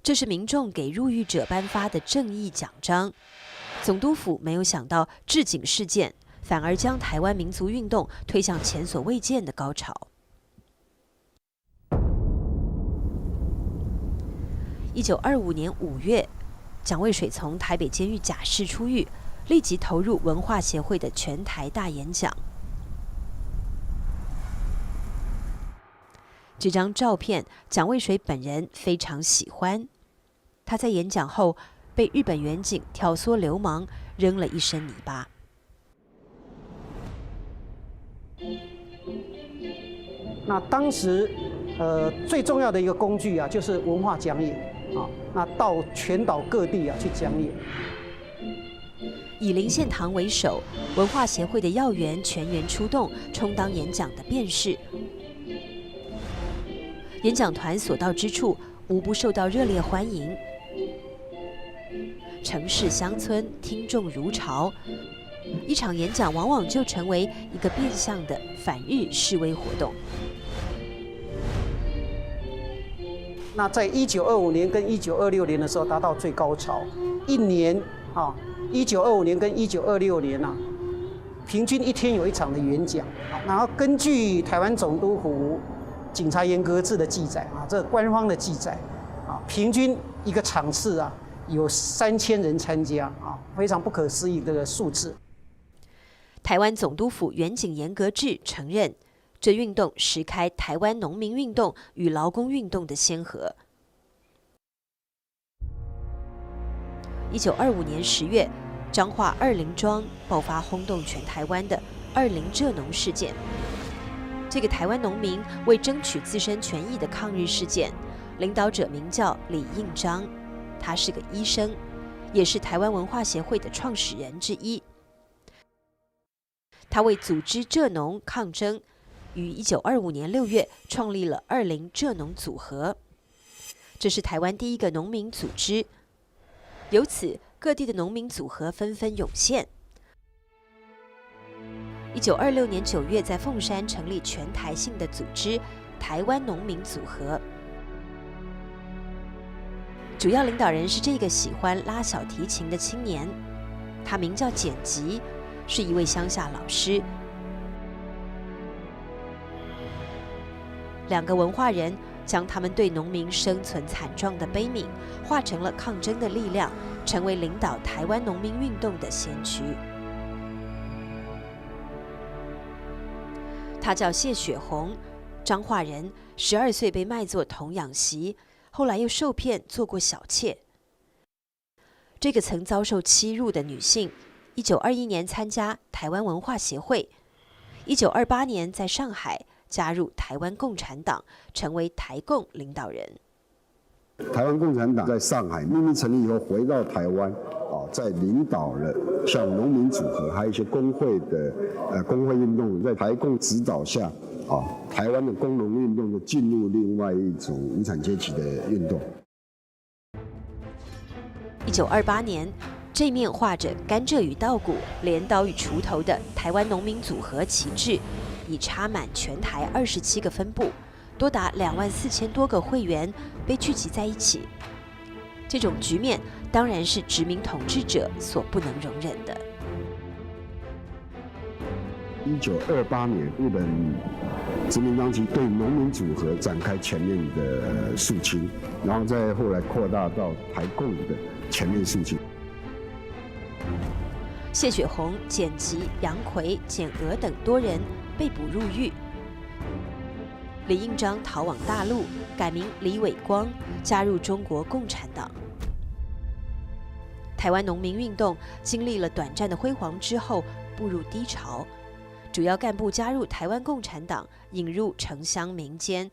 这是民众给入狱者颁发的正义奖章。总督府没有想到治警事件反而将台湾民族运动推向前所未见的高潮。1925年5月，蒋渭水从台北监狱假释出狱，立即投入文化协会的全台大演讲。这张照片，蒋渭水本人非常喜欢。他在演讲后被日本远警挑唆流氓，扔了一身泥巴。那当时，最重要的一个工具啊，就是文化讲演啊。那到全岛各地啊去讲演。以林献堂为首，文化协会的要员全员出动，充当演讲的辩士。演讲团所到之处，无不受到热烈欢迎。城市乡村，听众如潮。一场演讲往往就成为一个变相的反日示威活动。那在1925年跟1926年的时候达到最高潮，一年啊，1925年跟1926年啊，平均1天有1场的演讲。然后根据台湾总督府警察严格制的记载啊，这官方的记载啊，平均一个场次啊有3000人参加啊，非常不可思议的数字。台湾总督府远景严格制承认，这运动实开台湾农民运动与劳工运动的先河。1925年10月，彰化二林庄爆发轰动全台湾的二林蔗农事件。这个台湾农民为争取自身权益的抗日事件，领导者名叫李应章，他是个医生，也是台湾文化协会的创始人之一。他为组织蔗农抗争，于1925年6月创立了二林蔗农组合，这是台湾第一个农民组织。由此，各地的农民组合纷纷涌现。1926年9月，在凤山成立全台性的组织台湾农民组合，主要领导人是这个喜欢拉小提琴的青年，他名叫简吉，是一位乡下老师。两个文化人将他们对农民生存惨状的悲悯，化成了抗争的力量，成为领导台湾农民运动的先驱。他叫谢雪红，彰化人，12岁被卖作童养媳，后来又受骗做过小妾。这个曾遭受欺辱的女性，1921年参加台湾文化协会，1928年在上海加入台湾共产党，成为台共领导人。台湾共产党在上海秘密成立以后，回到台湾，在领导了像农民组合，还有一些工会的工会运动，在台共指导下，台湾的工农运动就进入另外一种无产阶级的运动。1928年，这面画着甘蔗与稻谷、镰刀与锄头的台湾农民组合旗帜，已插满全台27个分部，多达24000多个会员被聚集在一起。这种局面当然是殖民统治者所不能容忍的。1928年，日本殖民当局对农民组合展开全面的肃清，然后再后来扩大到台共的全面肃清。谢雪红、简吉、杨奎、简娥等多人被捕入狱。李应章逃往大陆，改名李伟光，加入中国共产党。台湾农民运动经历了短暂的辉煌之后，步入低潮。主要干部加入台湾共产党，引入城乡民间，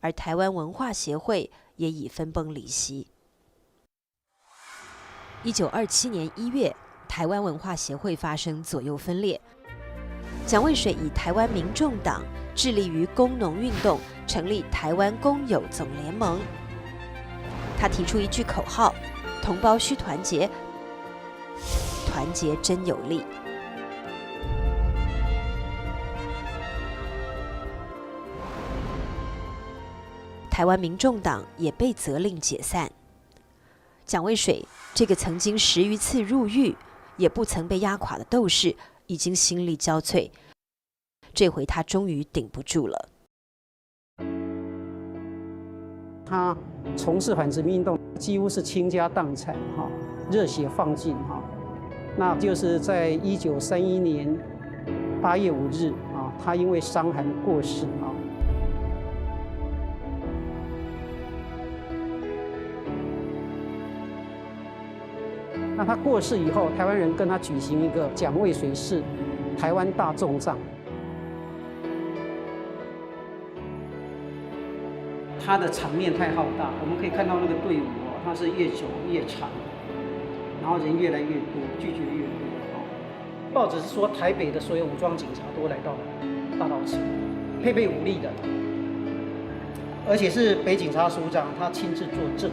而台湾文化协会也已分崩离析。1927年1月，台湾文化协会发生左右分裂。蒋渭水以台湾民众党致力于工农运动，成立台湾工友总联盟。他提出一句口号：同胞须团结，团结真有力。台湾民众党也被责令解散。蒋渭水这个曾经10余次入狱，也不曾被压垮的斗士，已经心力交瘁，这回他终于顶不住了。他从事反殖民运动，几乎是倾家荡产，热血放尽，那就是在1931年8月5日，他因为伤寒过世，那他过世以后，台湾人跟他举行一个蒋渭水式台湾大众葬。他的场面太浩大，我们可以看到那个队伍它是越走越长，然后人越来越多，聚集的越多。报纸是说台北的所有武装警察都来到了大稻埕，配备武力的，而且是北警察署长他亲自作证。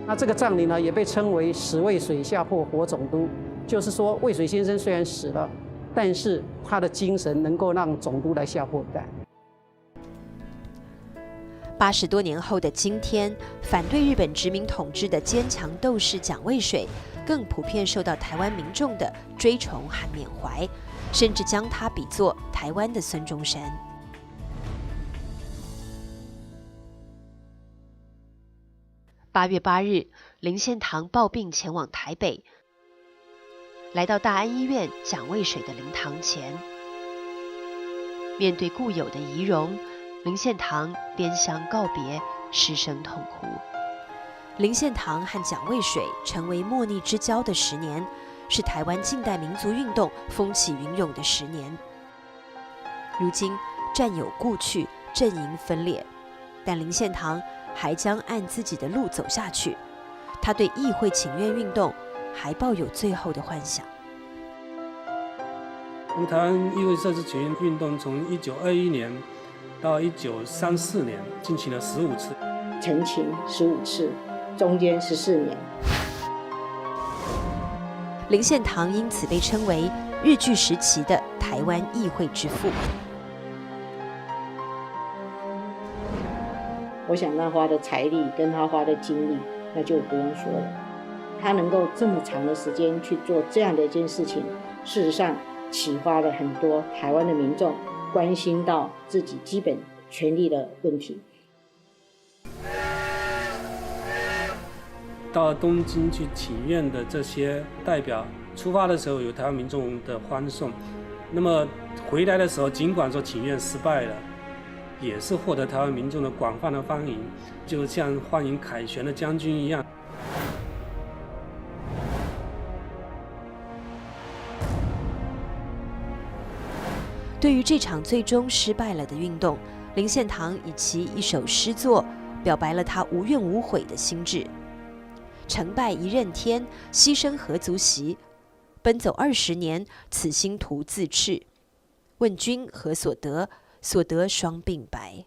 那这个葬礼呢，也被称为死渭水，下破活总督，就是说渭水先生虽然死了，但是他的精神能够让总督来下破蛋。80多年后的今天，反对日本殖民统治的坚强斗士蒋渭水，更普遍受到台湾民众的追崇和缅怀，甚至将他比作台湾的孙中山。8月8日，林献堂抱病前往台北，来到大安医院蒋渭水的灵堂前，面对故友的遗容，林献堂边乡告别，失声痛哭。林献堂和蒋渭水成为莫逆之交的10年，是台湾近代民族运动风起云涌的10年。如今战有故去，阵营分裂，但林献堂还将按自己的路走下去。他对议会请愿运动还抱有最后的幻想。台湾议会设置请愿运动从1921年到1934年进行了15次，陈情15次，中间14年。林献堂因此被称为日据时期的台湾议会之父。我想他花的财力跟他花的精力，那就不用说了。他能够这么长的时间去做这样的一件事情，事实上启发了很多台湾的民众关心到自己基本权利的问题。到东京去请愿的这些代表，出发的时候有台湾民众的欢送，那么回来的时候，尽管说请愿失败了，也是获得台湾民众的广泛的欢迎，就像欢迎凯旋的将军一样。对于这场最终失败了的运动，林献堂以其一首诗作表白了他无怨无悔的心志。成败一任天，牺牲何足惜？奔走20年，此心徒自赤。问君何所得？所得双鬓白。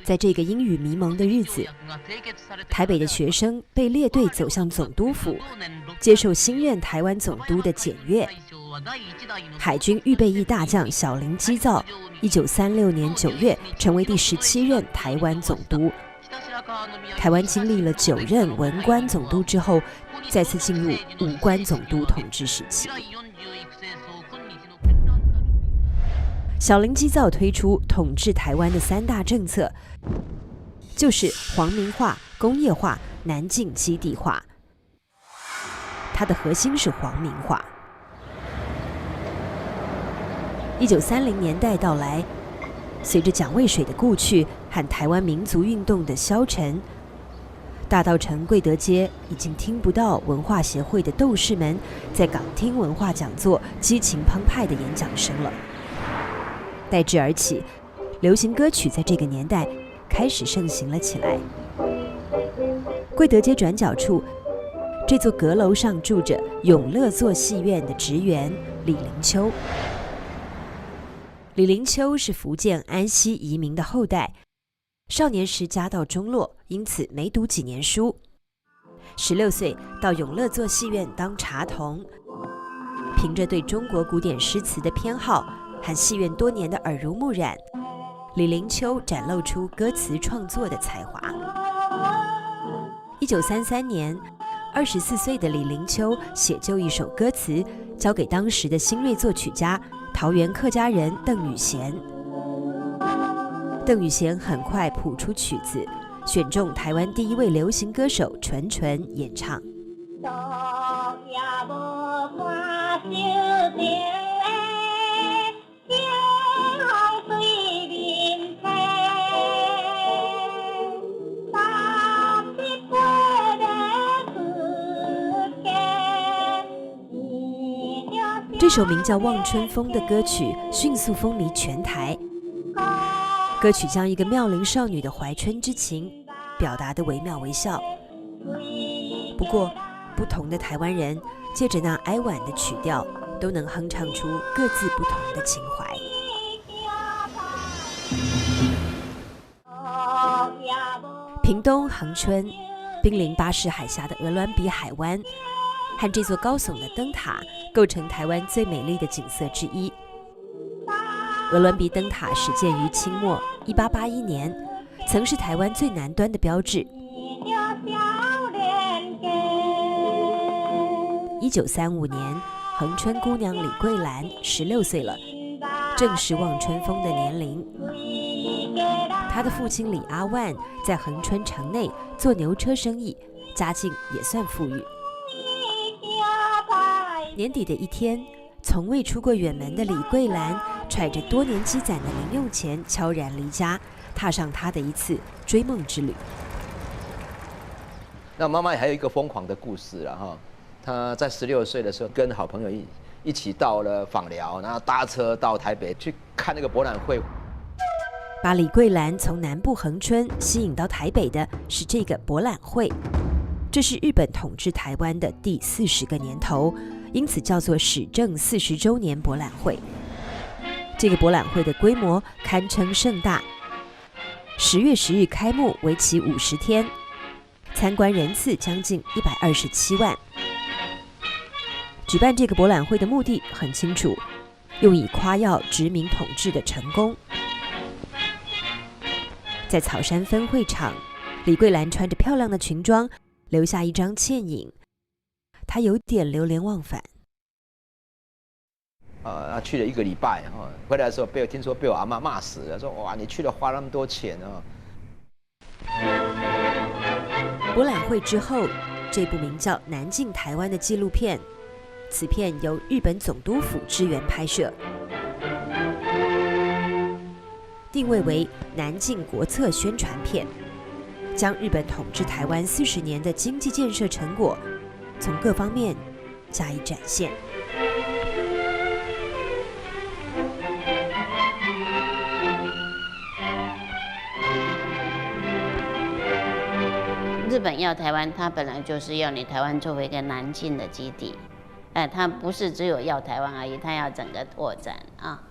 在这个阴雨迷蒙的日子，台北的学生被列队走向总督府，接受新任台湾总督的检阅。海军预备役大将小林基造，1936年9月成为第17任台湾总督。台湾经历了9任文官总督之后，再次进入武官总督统治时期。小林基造推出统治台湾的3大政策，就是皇民化、工业化、南进基地化。它的核心是皇民化。1930年代到来，随着蒋渭水的故去和台湾民族运动的消沉，大稻埕贵德街已经听不到文化协会的斗士们在港厅文化讲座激情澎湃的演讲声了。代之而起，流行歌曲在这个年代开始盛行了起来。贵德街转角处，这座阁楼上住着永乐座戏院的职员李林秋。李林秋是福建安溪移民的后代，少年时家道中落，因此没读几年书。16岁到永乐座戏院当茶童，凭着对中国古典诗词的偏好和戏院多年的耳濡目染，李林秋展露出歌词创作的才华。1933年，24岁的李林秋写就一首歌词，交给当时的新锐作曲家桃园客家人邓雨贤。邓雨贤很快谱出曲子，选中台湾第一位流行歌手纯纯演唱。这首名叫《望春风》的歌曲迅速风靡全台。歌曲将一个妙龄少女的怀春之情表达得惟妙惟肖。不过，不同的台湾人借着那哀婉的曲调，都能哼唱出各自不同的情怀。屏东恒春，濒临巴士海峡的鹅銮鼻海湾，和这座高耸的灯塔构成台湾最美丽的景色之一。鹅銮鼻灯塔始建于清末1881年，曾是台湾最南端的标志。1935年，恒春姑娘李桂兰16岁了，正是望春风的年龄。她的父亲李阿万在恒春城内做牛车生意，家境也算富裕。年底的一天，从未出过远门的李桂兰揣着多年积攒的零用钱，悄然离家，踏上她的一次追梦之旅。那妈妈还有一个疯狂的故事了哈，她在16岁的时候跟好朋友一起到了枋寮，然后搭车到台北去看那个博览会。把李桂兰从南部恒春吸引到台北的是这个博览会，这是日本统治台湾的第40个年头，因此叫做始政40周年博览会。这个博览会的规模堪称盛大，10月10日开幕，为期50天，参观人次将近127万。举办这个博览会的目的很清楚，用以夸耀殖民统治的成功。在草山分会场，李桂兰穿着漂亮的裙装，留下一张倩影。她有点流连忘返。去了1个礼拜哈，回来的时候听说被我阿嬷骂死了，说哇你去了花那么多钱啊。博览会之后，这部名叫《南进台湾》的纪录片，此片由日本总督府支援拍摄。定位为南进国策宣传片，将日本统治台湾40年的经济建设成果从各方面加以展现。日本要台湾，它本来就是要你台湾作为一个南进的基地，它不是只有要台湾而已，它要整个拓展啊。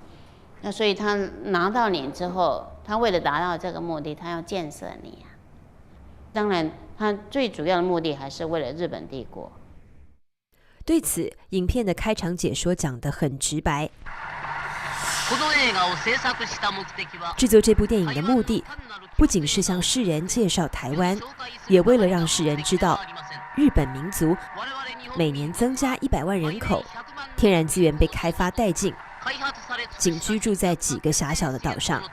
那所以他拿到你之后，他为了达到这个目的，他要建设你啊。当然，他最主要的目的还是为了日本帝国。对此，影片的开场解说讲得很直白。制作这部电影的目的，不仅是向世人介绍台湾，也为了让世人知道，日本民族每年增加100万人口，天然资源被开发殆尽，仅居住在几个狭小的岛上。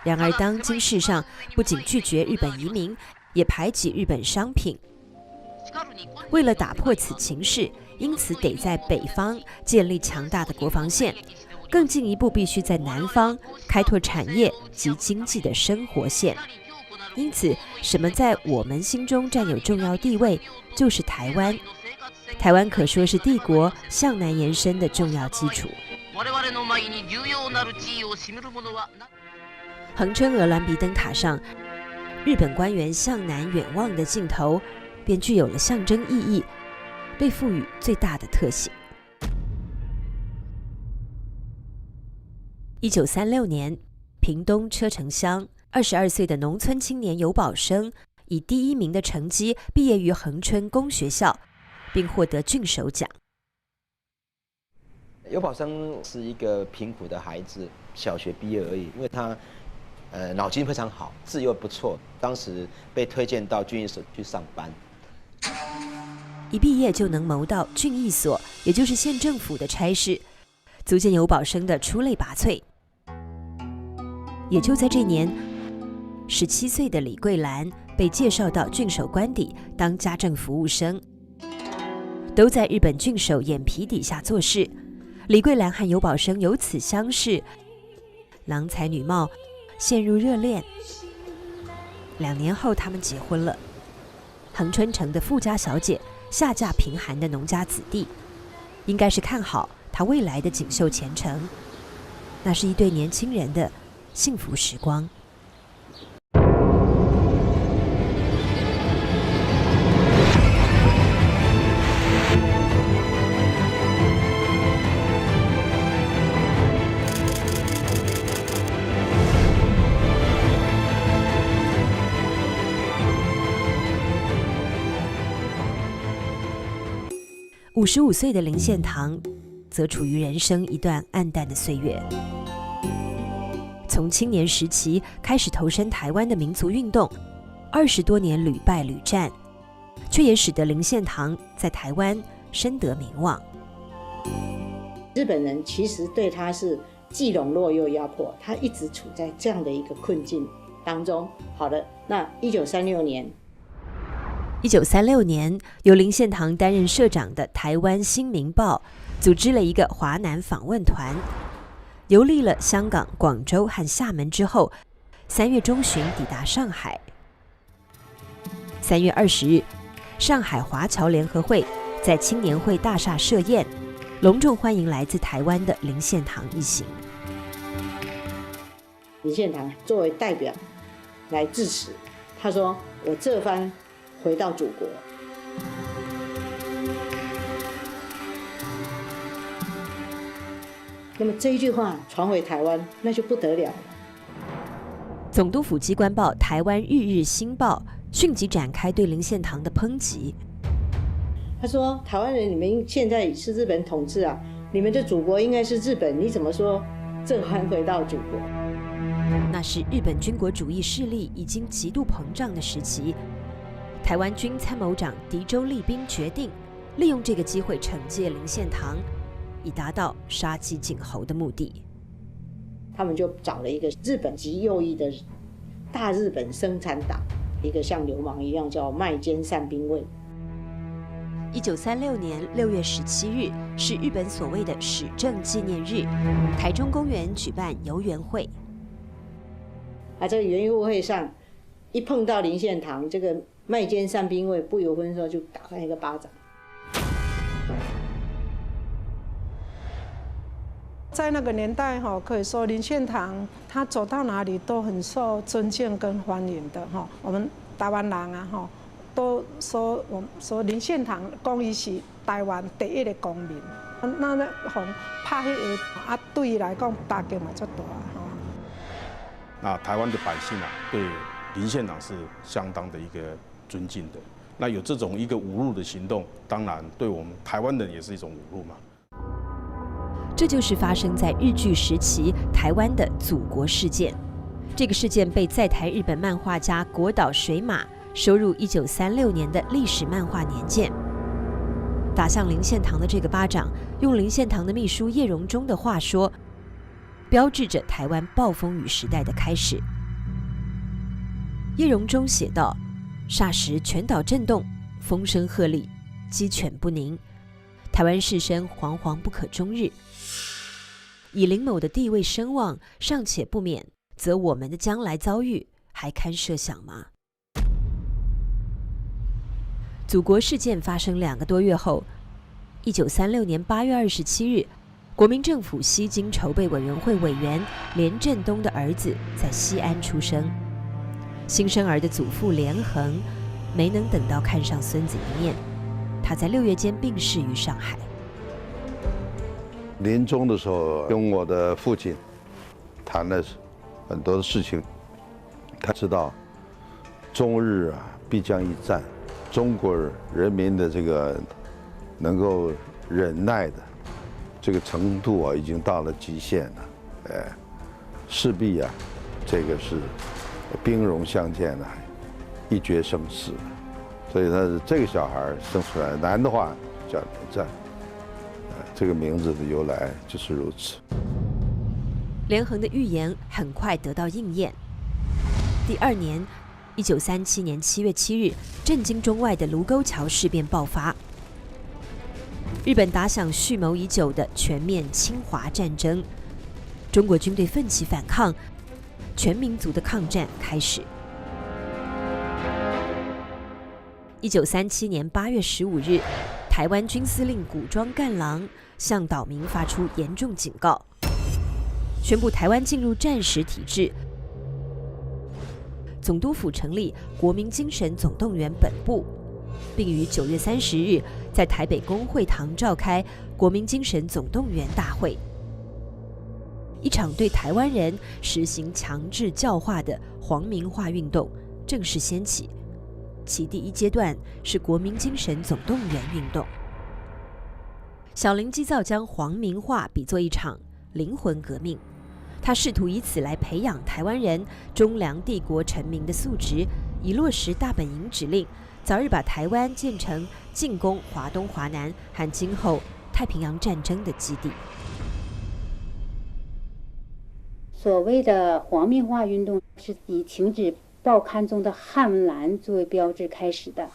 然而，当今世上不仅拒绝日本移民，也排挤日本商品。为了打破此情势，因此得在北方建立强大的国防线，更进一步必须在南方开拓产业及经济的生活线。因此，什么在我们心中占有重要地位，就是台湾。台湾可说是帝国向南延伸的重要基础。恒春鹅銮鼻灯塔上，日本官员向南远望的镜头，便具有了象征意义，被赋予最大的特写。1936年，屏东车城乡22岁的农村青年游保生，以第1名的成绩毕业于恒春公学校，并获得郡守奖。游保生是一个贫苦的孩子，小学毕业而已，因为他脑筋非常好，字又不错，当时被推荐到郡役所去上班。一毕业就能谋到郡役所，也就是县政府的差事，足见游保生的出类拔萃。也就在这年，17岁的李桂兰被介绍到郡守官邸当家政服务生，都在日本郡守眼皮底下做事。李桂兰和游保生由此相识，郎才女貌，陷入热恋。2年后，他们结婚了。恒春城的富家小姐下嫁贫寒的农家子弟，应该是看好他未来的锦绣前程。那是一对年轻人的幸福时光。55岁的林献堂，则处于人生一段暗淡的岁月。从青年时期开始投身台湾的民族运动，20多年屡败屡战，却也使得林献堂在台湾深得名望。日本人其实对他是既笼络又压迫，他一直处在这样的一个困境当中。好的，那1936年，由林献堂担任社长的台湾新民报组织了一个华南访问团，游历了香港、广州和厦门之后，3月中旬抵达上海。3月20日，上海华侨联合会在青年会大厦设宴，隆重欢迎来自台湾的林献堂一行。林献堂作为代表来致辞，他说：“我这番回到祖国。”那么这一句话传回台湾，那就不得了了。总督府机关报《台湾日日新报》迅即展开对林献堂的抨击。他说：“台湾人，你们现在是日本统治啊，你们的祖国应该是日本，你怎么说这番回到祖国？”那是日本军国主义势力已经极度膨胀的时期，台湾军参谋长狄周立兵决定利用这个机会惩戒林献堂，以达到杀鸡儆猴的目的。他们就找了一个日本籍右翼的大日本生产党，一个像流氓一样叫麦间善兵卫。1936年6月17日是日本所谓的始政纪念日，台中公园举办游园会。这个园游会上，一碰到林献堂，这个麦间善兵卫不由分说就打他一个巴掌。在那个年代可以说林献堂他走到哪里都很受尊敬跟欢迎的我们台湾人啊都说林献堂讲伊是台湾第一个公民，那拍迄个对伊来讲打击嘛足大那台湾的百姓对林献堂是相当的一个尊敬的。那有这种一个侮辱的行动，当然对我们台湾人也是一种侮辱嘛。这就是发生在日据时期台湾的祖国事件。这个事件被在台日本漫画家国岛水马收入1936年的历史漫画年鉴。打向林献堂的这个巴掌，用林献堂的秘书叶荣钟的话说，标志着台湾暴风雨时代的开始。叶荣钟写道：“霎时全岛震动，风声鹤唳，鸡犬不宁，台湾士绅惶惶不可终日。以林某的地位声望尚且不免，则我们的将来遭遇还堪设想吗？”祖国事件发生2个多月后，1936年8月27日，国民政府西京筹备委员会委员连振东的儿子在西安出生。新生儿的祖父连横没能等到看上孙子一面，他在6月间病逝于上海。临终的时候，跟我的父亲谈了很多的事情。他知道，中日必将一战，中国人民的这个能够忍耐的这个程度已经到了极限了，势必这个是兵戎相见一决生死。所以他是这个小孩生出来，男的话叫连战。这个名字的由来就是如此。连横的预言很快得到应验。第2年，1937年7月7日，震惊中外的卢沟桥事变爆发。日本打响蓄谋已久的全面侵华战争，中国军队奋起反抗，全民族的抗战开始。1937年8月15日，台湾军司令古庄干郎向岛民发出严重警告，宣布台湾进入战时体制。总督府成立国民精神总动员本部，并于9月30日在台北公会堂召开国民精神总动员大会。一场对台湾人实行强制教化的皇民化运动正式掀起，其第1阶段是国民精神总动员运动。小林基造将皇民化比作一场灵魂革命，他试图以此来培养台湾人忠良帝国臣民的素质，以落实大本营指令，早日把台湾建成进攻华东、华南和今后太平洋战争的基地。所谓的皇民化运动是以停止报刊中的汉文栏作为标志开始的。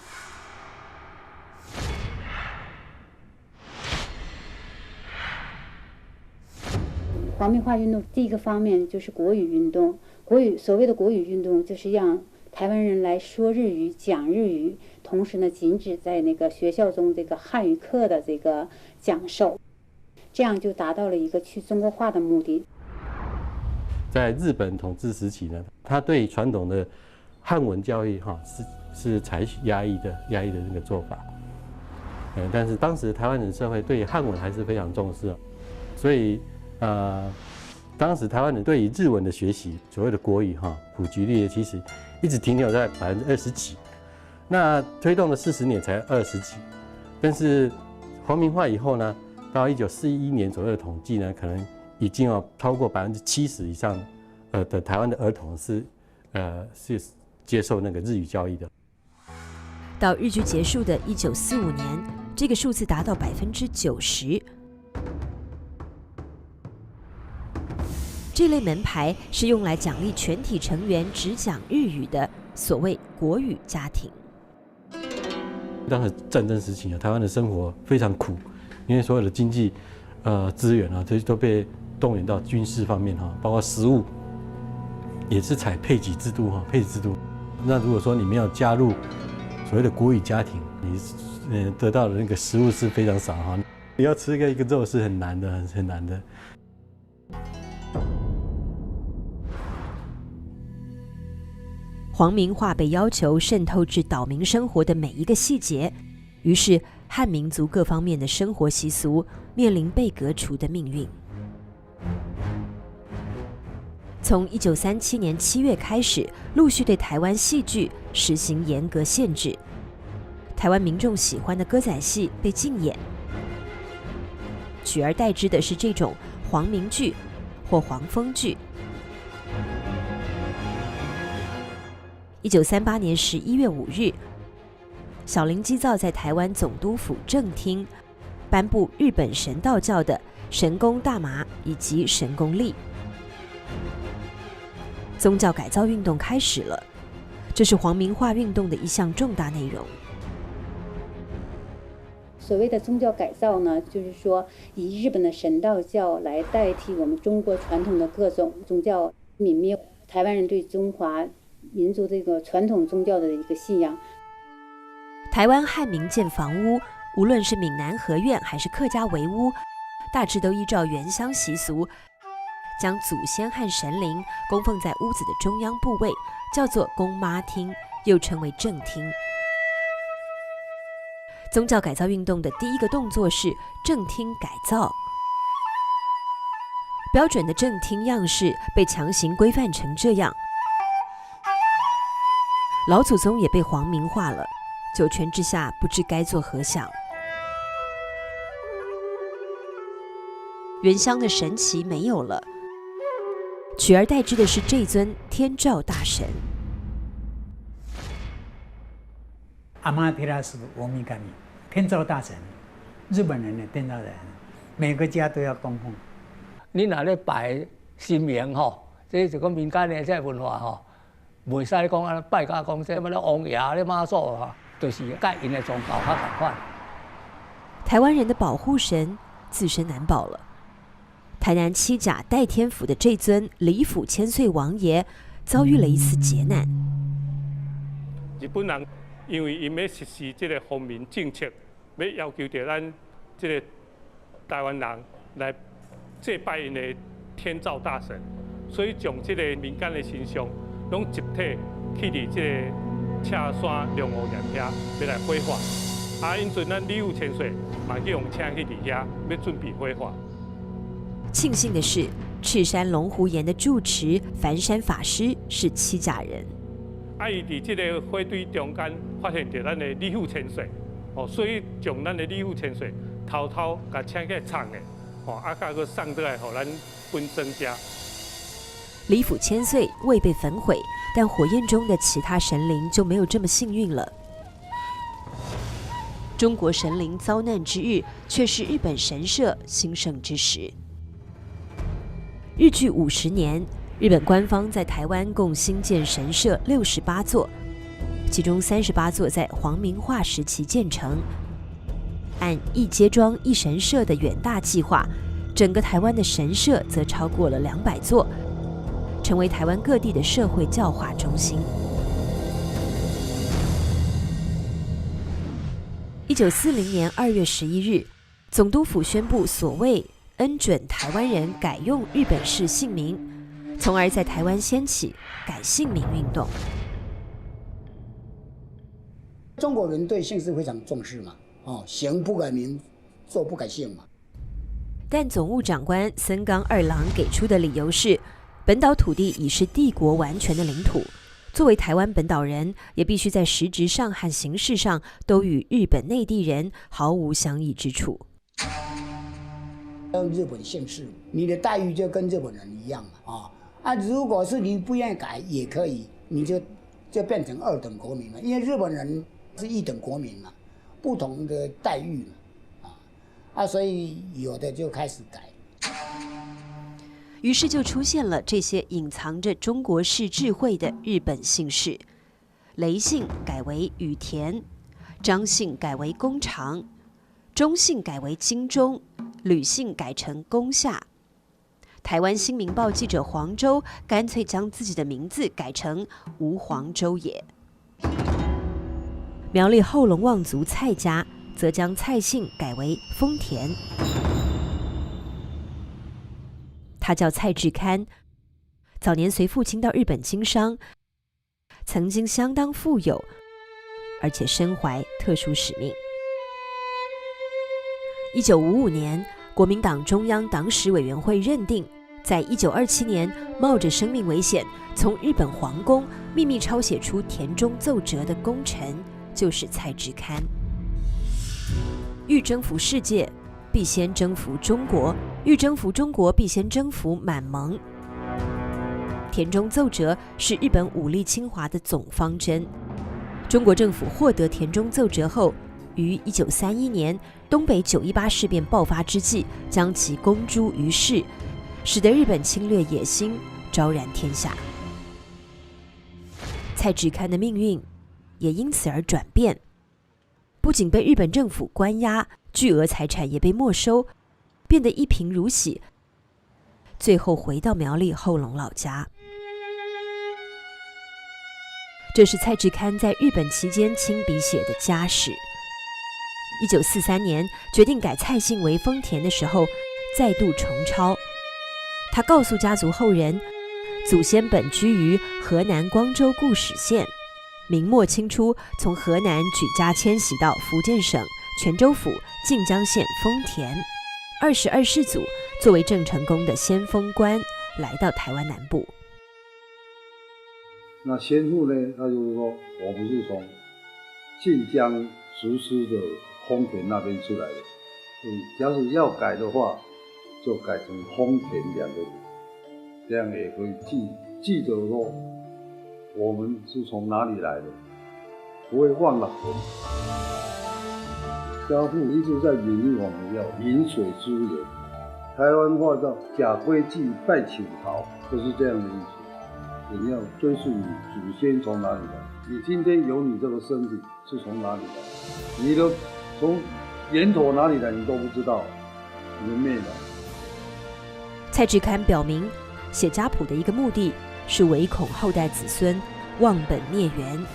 皇民化运动第一个方面就是国语运动，所谓的国语运动就是让台湾人来说日语、讲日语，同时呢禁止在那个学校中这个汉语课的这个讲授，这样就达到了一个去中国化的目的。在日本统治时期呢，他对传统的汉文教育是采取压抑的那个做法。但是当时台湾人社会对汉文还是非常重视，所以当时台湾人对于日文的学习，所谓的国语普及率其实一直停留在20%几，那推动了40年才20%几，但是皇民化以后呢，到1941年左右的统计呢，可能已经超过70%以上的台湾的儿童是接受那个日语教育的。到日据结束的1945年，这个数字达到90%。这类门牌是用来奖励全体成员只讲日语的所谓国语家庭。当时战争时期台湾的生活非常苦，因为所有的经济资源这些都被动员到军事方面包括食物也是采配给制度那如果说你没有加入所谓的国语家庭，你得到的那个食物是非常少你要吃一个肉是很难的。皇民化被要求渗透至岛民生活的每一个细节，于是汉民族各方面的生活习俗面临被革除的命运。从1937年7月开始，陆续对台湾戏剧实行严格限制，台湾民众喜欢的歌仔戏被禁演，取而代之的是这种皇民剧或皇风剧。1938年11月5日，小林基造在台湾总督府正厅颁布日本神道教的神功大麻以及神功力，宗教改造运动开始了，这是皇民化运动的一项重大内容。所谓的宗教改造呢，就是说以日本的神道教来代替我们中国传统的各种宗教，泯灭台湾人对中华民族这个传统宗教的一个信仰。台湾汉民建房屋，无论是闽南合院还是客家围屋，大致都依照原乡习俗，将祖先和神灵供奉在屋子的中央部位，叫做公妈厅，又称为正厅。宗教改造运动的第一个动作是正厅改造，标准的正厅样式被强行规范成这样，老祖宗也被皇民化了，九泉之下不知该作何想。原乡的神祇没有了，取而代之的是这尊天照大神。阿玛提拉斯欧米伽米，天照大神，日本人的天照大神，每个家都要供奉。你若咧拜神明这是个民间的这文化袂使讲啊拜甲讲这什么咧王爷咧妈祖就是甲因的宗教较同款。台湾人的保护神自身难保了。台南七甲代天府的这尊李府千岁王爷遭遇了一次劫难。日本人因为因要实施这个皇民政策，要要求着咱这个台湾人来祭拜因的天照大神，所以将这个民间的神像拢集体去伫这个赤山龙湖岩遐要来火化。因阵咱李府千岁嘛去用请去伫遐要准备火化。庆幸的是，赤山龙湖岩的住持梵山法师是七甲人。伊伫这个火堆中间发现着咱的李府千岁，所以将咱的李府千岁偷偷甲请去藏的，甲佮送倒来，互咱分增加。李府千岁未被焚毁，但火焰中的其他神灵就没有这么幸运了。中国神灵遭难之日，却是日本神社兴盛之时。日据50年，日本官方在台湾共兴建神社68座，其中38座在皇民化时期建成。按一街庄一神社的远大计划，整个台湾的神社则超过了200座，成为台湾各地的社会教化中心。1940年2月11日，总督府宣布所谓恩准台湾人改用日本式姓名，从而在台湾掀起改姓名运动。中国人对姓氏非常重视嘛，行不改名，坐不改姓嘛。但总务长官森冈二郎给出的理由是，本岛土地已是帝国完全的领土，作为台湾本岛人，也必须在实质上和形式上都与日本内地人毫无相异之处。用日本姓氏，你的待遇就跟日本人一样嘛，如果是你不愿意改也可以，你就变成2等国民了，因为日本人是1等国民嘛，不同的待遇嘛，所以有的就开始改。于是就出现了这些隐藏着中国式智慧的日本姓氏，雷姓改为羽田，张姓改为宫长，钟姓改为金钟，吕姓改成宫下。台湾新民报记者黄周干脆将自己的名字改成吴黄周也。苗栗后龙望族蔡家则将蔡姓改为丰田。他叫蔡志堪，早年随父亲到日本经商，曾经相当富有，而且身怀特殊使命。1955年，国民党中央党史委员会认定，在1927年冒着生命危险从日本皇宫秘密抄写出田中奏折的功臣就是蔡志堪。欲征服世界，必先征服中国；欲征服中国，必先征服满蒙。田中奏折是日本武力侵华的总方针。中国政府获得田中奏折后，于1931年东北918事变爆发之际，将其公诸于世，使得日本侵略野心昭然天下。蔡志堪的命运也因此而转变，不仅被日本政府关押，巨额财产也被没收，变得一贫如洗，最后回到苗栗后龙老家。这是蔡志堪在日本期间亲笔写的家史。1943年决定改蔡姓为丰田的时候，再度重抄。他告诉家族后人，祖先本居于河南光州固始县，明末清初从河南举家迁徙到福建省泉州府晋江县丰田。22世祖作为郑成功的先锋官，来到台湾南部。那先父呢，他就是说我不是从晋江石狮的丰田那边出来的，所以假使要改的话，就改成丰田2个字，这样也可以记得说我们是从哪里来的，不会忘了我们。家父一直在勉励我们要饮水思源，台湾话叫假归祭拜请桃，就是这样的意思。你要追溯你祖先从哪里来，你今天有你这个身体是从哪里来，你的从源头哪里来你都不知道，你的妹来。蔡志堪表明，写家谱的一个目的是唯恐后代子孙忘本灭源，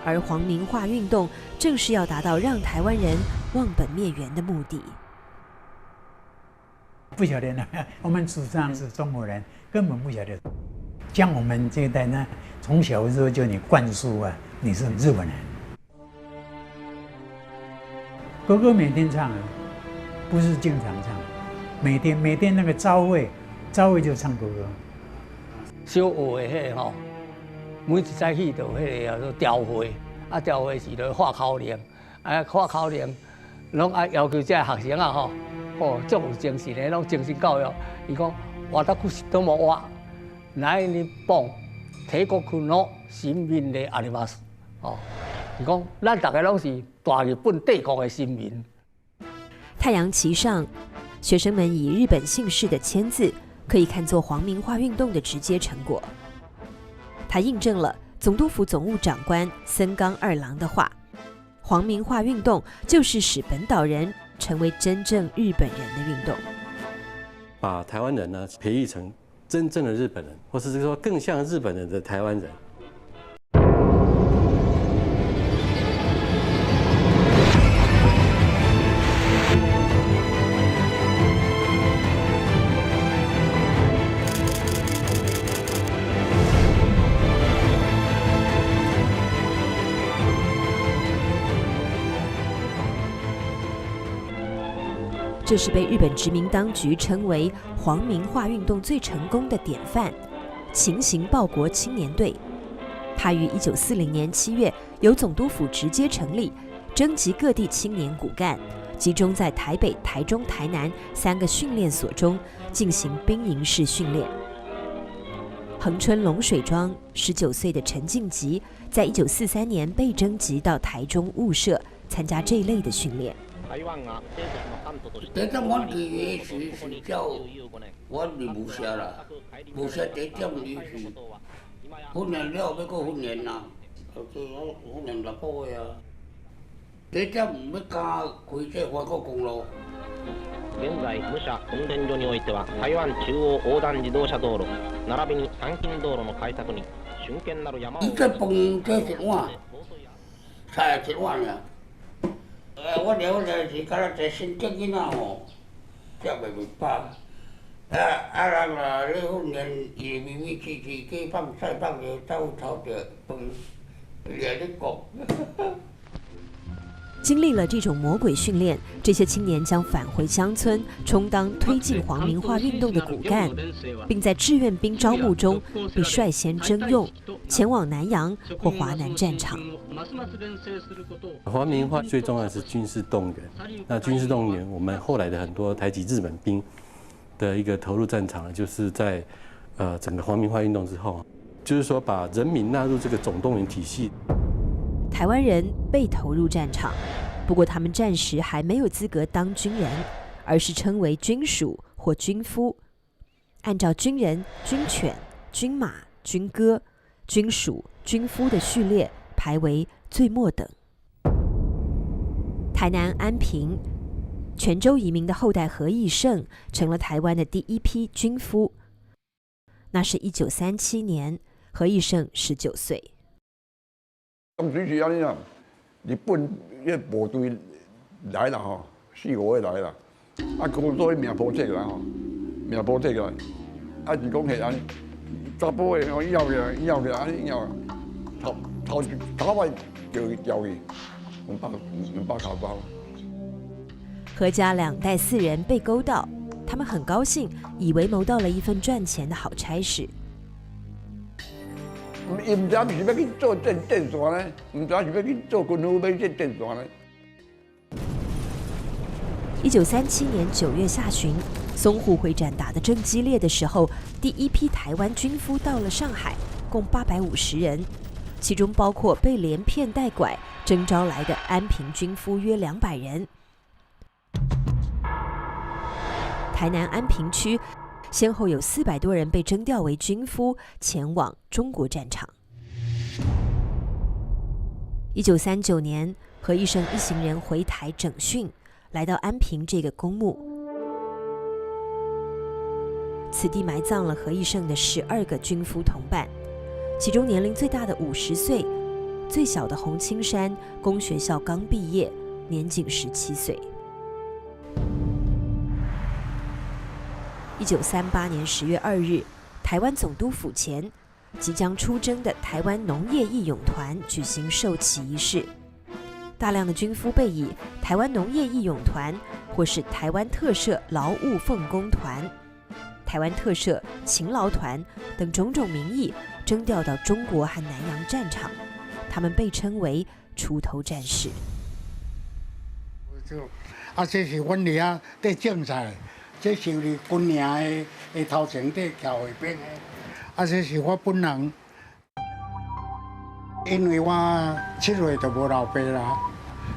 而皇民化运动正是要达到让台湾人忘本灭源的目的。不晓得呢，我们祖上是中国人，根本不晓得。像我们这一代呢，从小的时候就你灌输啊，你是日本人。哥哥每天唱啊，不是经常唱，每天那个朝会就唱歌歌。小学的迄每一早起就迄个叫做调会，调会是就画口令，画口令，拢爱要求这学生啊足有精神的，拢精神教育。伊讲活得苦都无活，来日本帝国军の新民であります。伊讲咱大家拢是大日本帝国的新民。太阳旗上，学生们以日本姓氏的签字，可以看作皇民化运动的直接成果。它印证了总督府总务长官森冈二郎的话：皇民化运动就是使本岛人成为真正日本人的运动。把台湾人呢培育成真正的日本人，或是说更像日本人的台湾人。这是被日本殖民当局称为皇民化运动最成功的典范——勤行报国青年队。它于1940年7月由总督府直接成立，征集各地青年骨干，集中在台北、台中、台南3个训练所中进行兵营式训练。恒春龙水庄19岁的陈敬吉，在1943年被征集到台中雾社参加这一类的训练。第一点，我离的是叫我离无社啦，无社第一点离是训练了，要搁训练啦，即我训练6个月啊。第一点要加开这外国公路。現在武者運転所においては台湾中央横断自動車道路並びに参勤道路の開拓に瞬間なる山を。伊这饭这一碗，菜一碗呀。我了解是敢若一新竹囡仔吼，食袂饱。人啊咧训练，伊咪咪试试去放菜放着走偷着饭，也咧讲。经历了这种魔鬼训练，这些青年将返回乡村，充当推进皇民化运动的骨干，并在志愿兵招募中被率先征用，前往南洋或华南战场。皇民化最重要的是军事动员。那军事动员，我们后来的很多台籍日本兵的一个投入战场，就是在整个皇民化运动之后，就是说把人民纳入这个总动员体系。台湾人被投入战场，不过他们暂时还没有资格当军人，而是称为军属或军夫。按照军人、军犬、军马、军歌、军属、军夫的序列排为最末等。台南安平，泉州移民的后代何义胜成了台湾的第一批军夫。那是1937年，何义胜19岁。当时是安尼啦，日本迄部队来啦吼，4、5个来啦，工作命铺这个吼，命铺这个，是讲系安尼，查甫的要个安尼要，头尾就交去，200口包。何家2代4人被勾到，他们很高兴，以为谋到了一份赚钱的好差事。伊唔知是要去做电线呢，唔知是要去做军夫要去电线呢。1937年9月下旬，淞沪会战打得正激烈的时候，第一批台湾军夫到了上海，共850人，其中包括被连骗带拐征召来的安平军夫约200人。台南安平区先后有400多人被征调为军夫，前往中国战场。1939年，何义胜一行人回台整训，来到安平这个公墓。此地埋葬了何义胜的12个军夫同伴，其中年龄最大的50岁，最小的洪青山工学校刚毕业，年仅17岁。1938年10月2日，台湾总督府前，即将出征的台湾农业义勇团举行授旗仪式。大量的军夫被以台湾农业义勇团或是台湾特赦劳务奉公团、台湾特赦勤劳团等种种名义征调到中国和南洋战场，他们被称为出头战士。啊，这是阮哋啊在种菜，这是你军营的头前在桥下边的，啊，这是我本人。因为我7岁就无老爸啦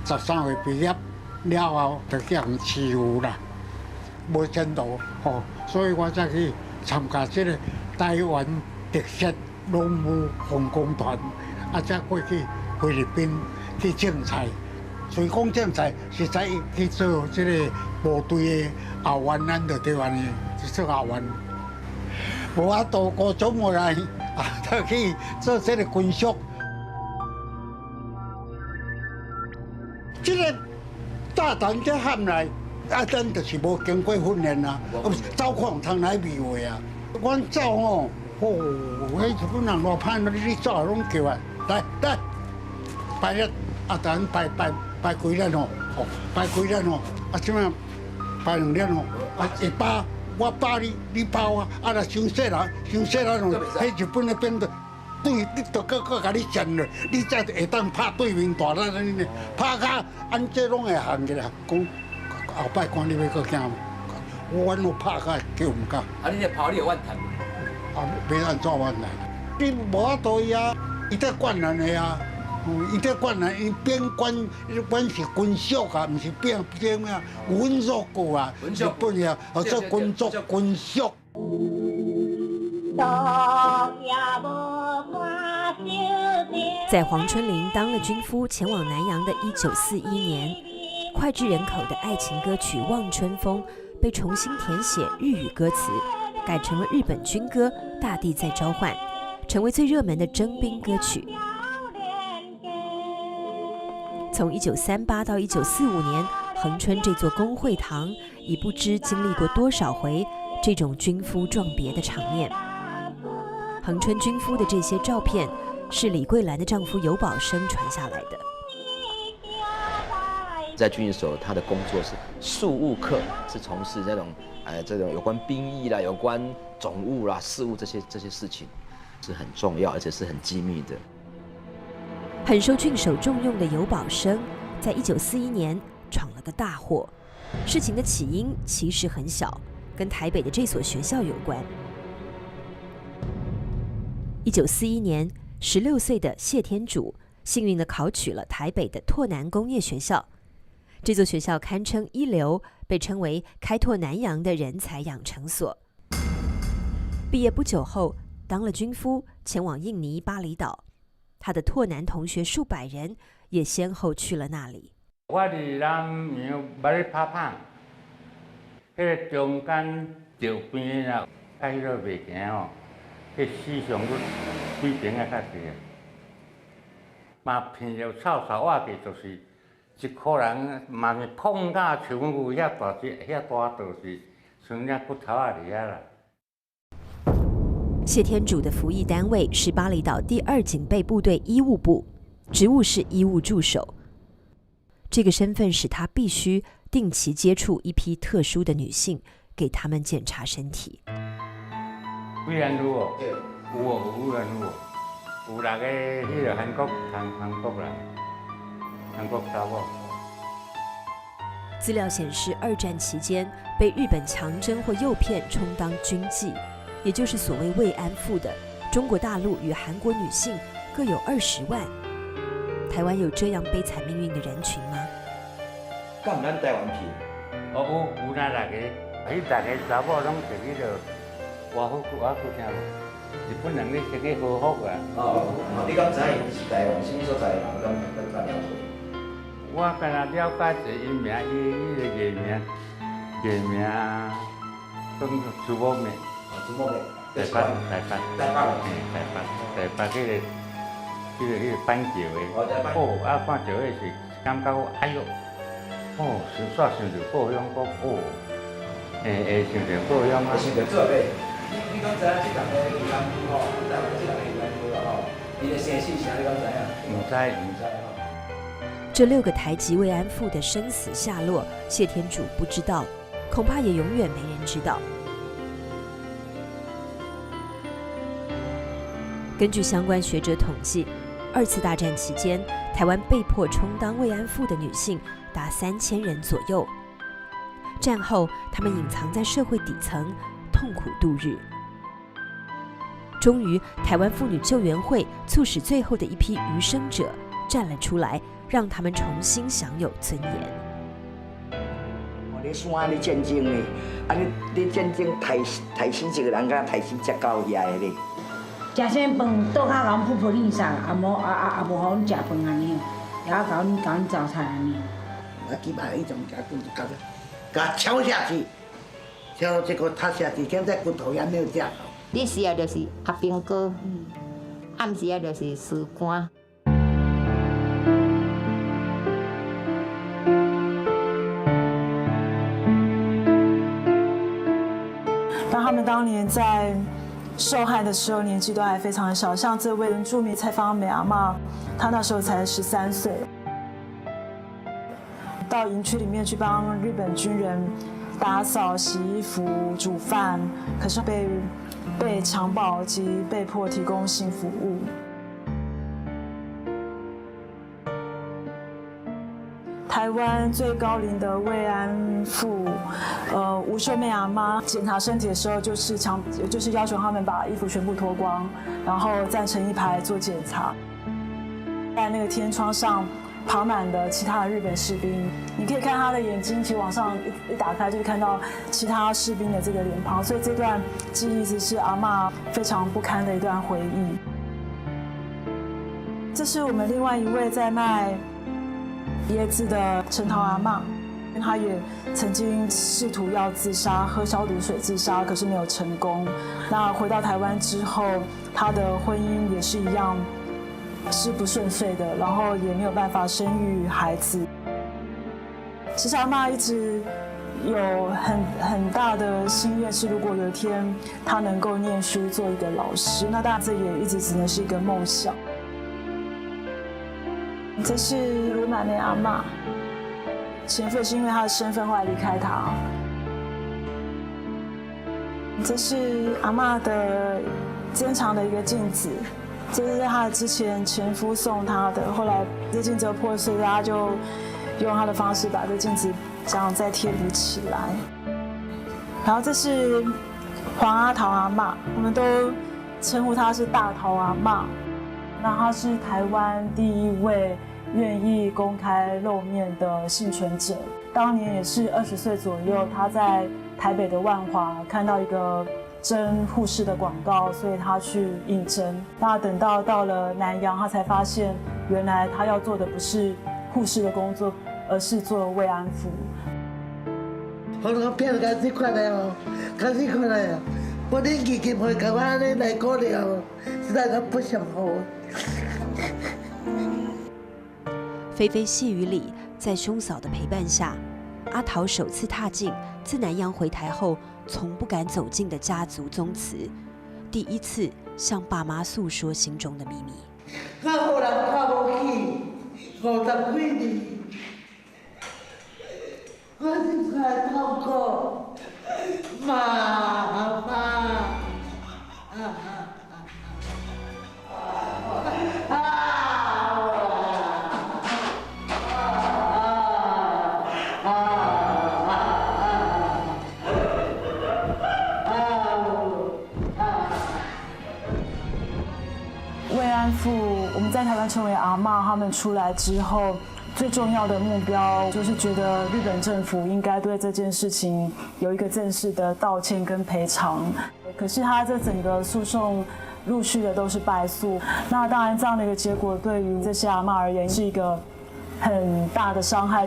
，13岁毕业了后就叫人欺负啦，无前途吼，所以我才去参加这个台湾特色农务奉公团，啊，才过去菲律宾去种菜。虽讲种菜，实在去做这个部队的后援，咱就台湾的去做后援。无啊，到高中回来啊，就去做这个军属。这个大胆这喊来，啊，咱就是无经过训练啊，走看通来味话啊。阮走吼，迄日本人偌歹，你走拢叫啊，来，拜一啊，咱拜几日吼，拜几日吼，啊，怎么拜2日吼，啊，会包，我包你包啊，啊，若伤细人吼，迄日本那边的。对，你都搁甲你占了，你才会当拍对面大咱安尼呢，拍甲安这拢会行起来。讲后摆看你要搁惊，阮有拍甲叫唔敢。啊，你这跑你有怨叹无？啊，袂安怎怨叹？你无法度啊，伊在管咱的啊，伊在管咱，伊边管，阮是军属啊，毋是边啊，文属股啊，日本啊，做军属。在黄春玲当了军夫前往南洋的1941年，脍炙人口的爱情歌曲《望春风》被重新填写日语歌词，改成了日本军歌《大地在召唤》，成为最热门的征兵歌曲。从1938到1945年，恒春这座工会堂已不知经历过多少回这种军夫撞别的场面。恒春军夫的这些照片是李桂兰的丈夫尤宝生传下来的。在军营所，他的工作是庶务课，是从事这种有关兵役啦、有关总务啦、事务这些事情，是很重要，而且是很机密的。很受郡守重用的尤宝生，在1941年闯了个大祸。事情的起因其实很小，跟台北的这所学校有关。1941年，16岁的谢天主幸运地考取了台北的拓南工业学校。这座学校堪称一流，被称为开拓南洋的人才养成所。毕业不久后，当了军夫，前往印尼巴厘岛。他的拓南同学数百人也先后去了那里。我伫南洋捌咧拍棒，迄个中间桥边啊，甲迄个袂行哦。迄死伤率水平啊较低啊，嘛骗着臭扫瓦嘅，就是一个人嘛是碰甲像有遐大就是剩遐骨头啊伫遐啦。谢天主的服役单位是巴厘岛第2警备部队医务部，职务是医务助手。这个身份使他必须定期接触一批特殊的女性，给她们检查身体。慰安妇哦，有慰安妇，有6个迄个韩国人，韩国查某。资料显示，2战期间被日本强征或诱骗充当军妓，也就是所谓慰安妇的中国大陆与韩国女性各有20万。台湾有这样悲惨命运的人群吗？敢咱台湾去？有那6个，迄6个查某拢是迄个。我听无，日本人咧设计好福啊。你敢知影是台湾什么所在的人？敢了解？我敢若了解者因名，伊个艺名算朱某妹。朱某妹。台北迄个板桥的。啊，板桥的是感觉哎呦，煞想着故乡讲会想着故乡啊。想着做咩？你敢知影这6个慰安妇吼？台湾这6个慰安妇吼，伊的生死啥你敢知影？唔知吼。这6个台籍慰安妇的生死下落，谢天主不知道，恐怕也永远没人知道。根据相关学者统计2次大战期间，台湾被迫充当慰安妇的女性达3000人左右。战后，她们隐藏在社会底层，痛苦度日。终于，台湾妇女救援会促使最后的一批余生者站了出来，让他们重新享有尊严。你山你战争呢？你战争害死一个人，甲害死只狗遐的咧。食啥饭，倒脚甲阮噗噗哩啥，也无互阮食饭安尼，也甲阮糟菜安尼。我起码迄种甲敲下去，敲这个塌下去，现在骨头也没有吃好。日时啊就是阿兵哥，暗时啊就是士官。那他们当年在受害的时候，年纪都还非常小，像这位原住民蔡芳美阿嬷，她那时候才13岁，到营区里面去帮日本军人打扫、洗衣服、煮饭，可是被强暴及被迫提供性服务。台湾最高龄的慰安妇，吴秀妹阿妈检查身体的时候，就是要求他们把衣服全部脱光，然后站成一排做检查。在那个天窗上爬满了其他的日本士兵，你可以看他的眼睛，其实往上一打开，就是看到其他士兵的这个脸庞，所以这段记忆是阿嬷非常不堪的一段回忆。这是我们另外一位在卖椰子的陈桃阿嬷，她也曾经试图要自杀，喝消毒水自杀，可是没有成功。那回到台湾之后，她的婚姻也是一样是不顺遂的，然后也没有办法生育孩子。其实阿嬷一直有很大的心愿，是如果有一天她能够念书做一个老师，那当然这也一直只能是一个梦想。这是卢奶奶阿嬷，前夫是因为她的身份后来离开她。这是阿嬷的珍藏的一个镜子，这是她之前前夫送她的，后来这镜子破碎，她就用她的方式把这镜子这样再贴补起来。然后这是黄阿桃阿嬷，我们都称呼她是大桃阿嬷。那她是台湾第一位愿意公开露面的幸存者，当年也是20岁左右，她在台北的万华看到一个征护士的广告，所以她去应征。那等到了南洋，她才发现原来她要做的不是护士的工作，而是做慰安妇。我讲变得开始快来哦，开始快来啊！我年纪轻会甲我安尼来鼓励哦，实在都不想好。霏霏细雨里，在兄嫂的陪伴下，阿桃首次踏进自南洋回台后从不敢走进的家族宗祠，第一次向爸妈诉说心中的秘密。我无人看无起，50几年，我是在痛苦，妈。慰安妇，我们在台湾称为阿嬷，他们出来之后，最重要的目标就是觉得日本政府应该对这件事情有一个正式的道歉跟赔偿。可是他这整个诉讼陆续的都是败诉，那当然这样的一个结果对于这些阿嬷而言是一个很大的伤害。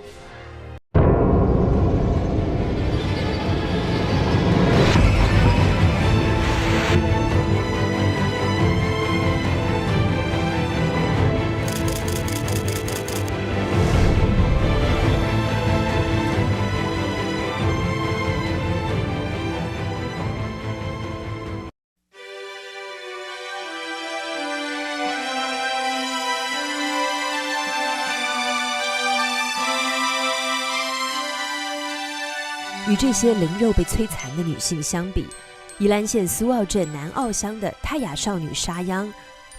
与这些灵肉被摧残的女性相比，宜兰县苏澳镇南澳乡的泰雅少女沙央，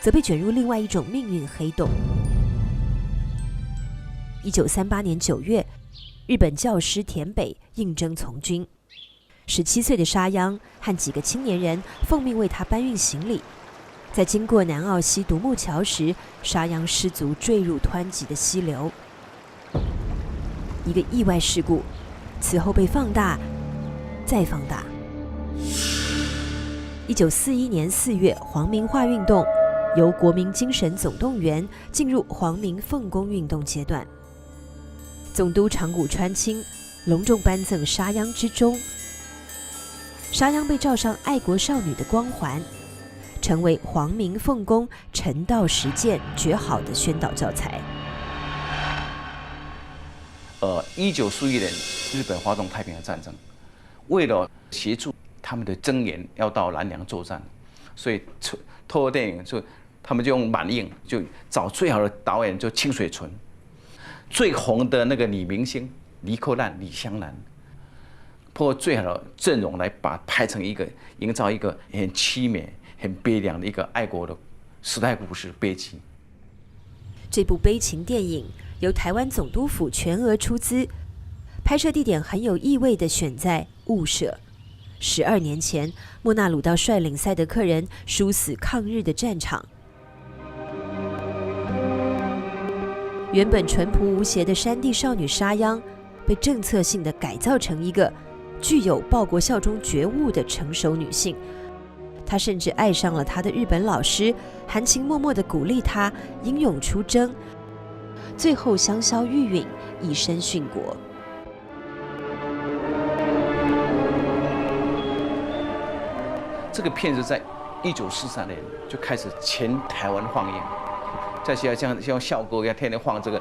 则被卷入另外一种命运黑洞。1938年9月，日本教师田北应征从军。17岁的沙央和几个青年人奉命为他搬运行李。在经过南澳溪独木桥时，沙央失足坠入湍急的溪流。一个意外事故，此后被放大，再放大。1941年4月，皇民化运动由国民精神总动员进入皇民奉公运动阶段。总督长谷川清隆重颁赠沙央之钟，沙央被罩上爱国少女的光环，成为皇民奉公臣道实践绝好的宣导教材。1941年，日本发动太平洋战争，为了协助他们的增援要到南洋作战，所以透过电影他们就用满映，就找最好的导演，就清水纯，最红的那个女明星李克难、李香兰，通过最好的阵容来把拍成一个，营造一个很凄美、很悲凉的一个爱国的时代故事悲剧。这部悲情电影由台湾总督府全额出资，拍摄地点很有意味地选在雾社。12年前，莫纳鲁道率领赛德克人殊死抗日的战场。原本淳朴无邪的山地少女沙央，被政策性地改造成一个具有报国效忠觉悟的成熟女性。她甚至爱上了她的日本老师，含情脉脉地鼓励她英勇出征，最后香消玉殒，以身殉国。这个片子在1943年就开始全台湾放映，在学校像校歌一样，天天放这个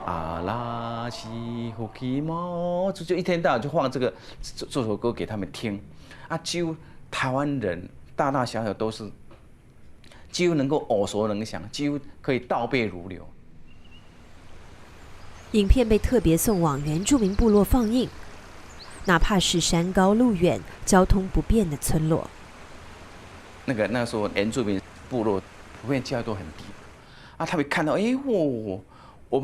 阿拉西呼基猫，就一天到晚就放这首歌给他们听啊。几乎台湾人大大小小都是几乎能够耳熟能详，几乎可以倒背如流。影片被特别送往原住民部落放映，哪怕是山高路远、交通不便的村落。那时候原住民部落普遍教育都很低啊，他们看到我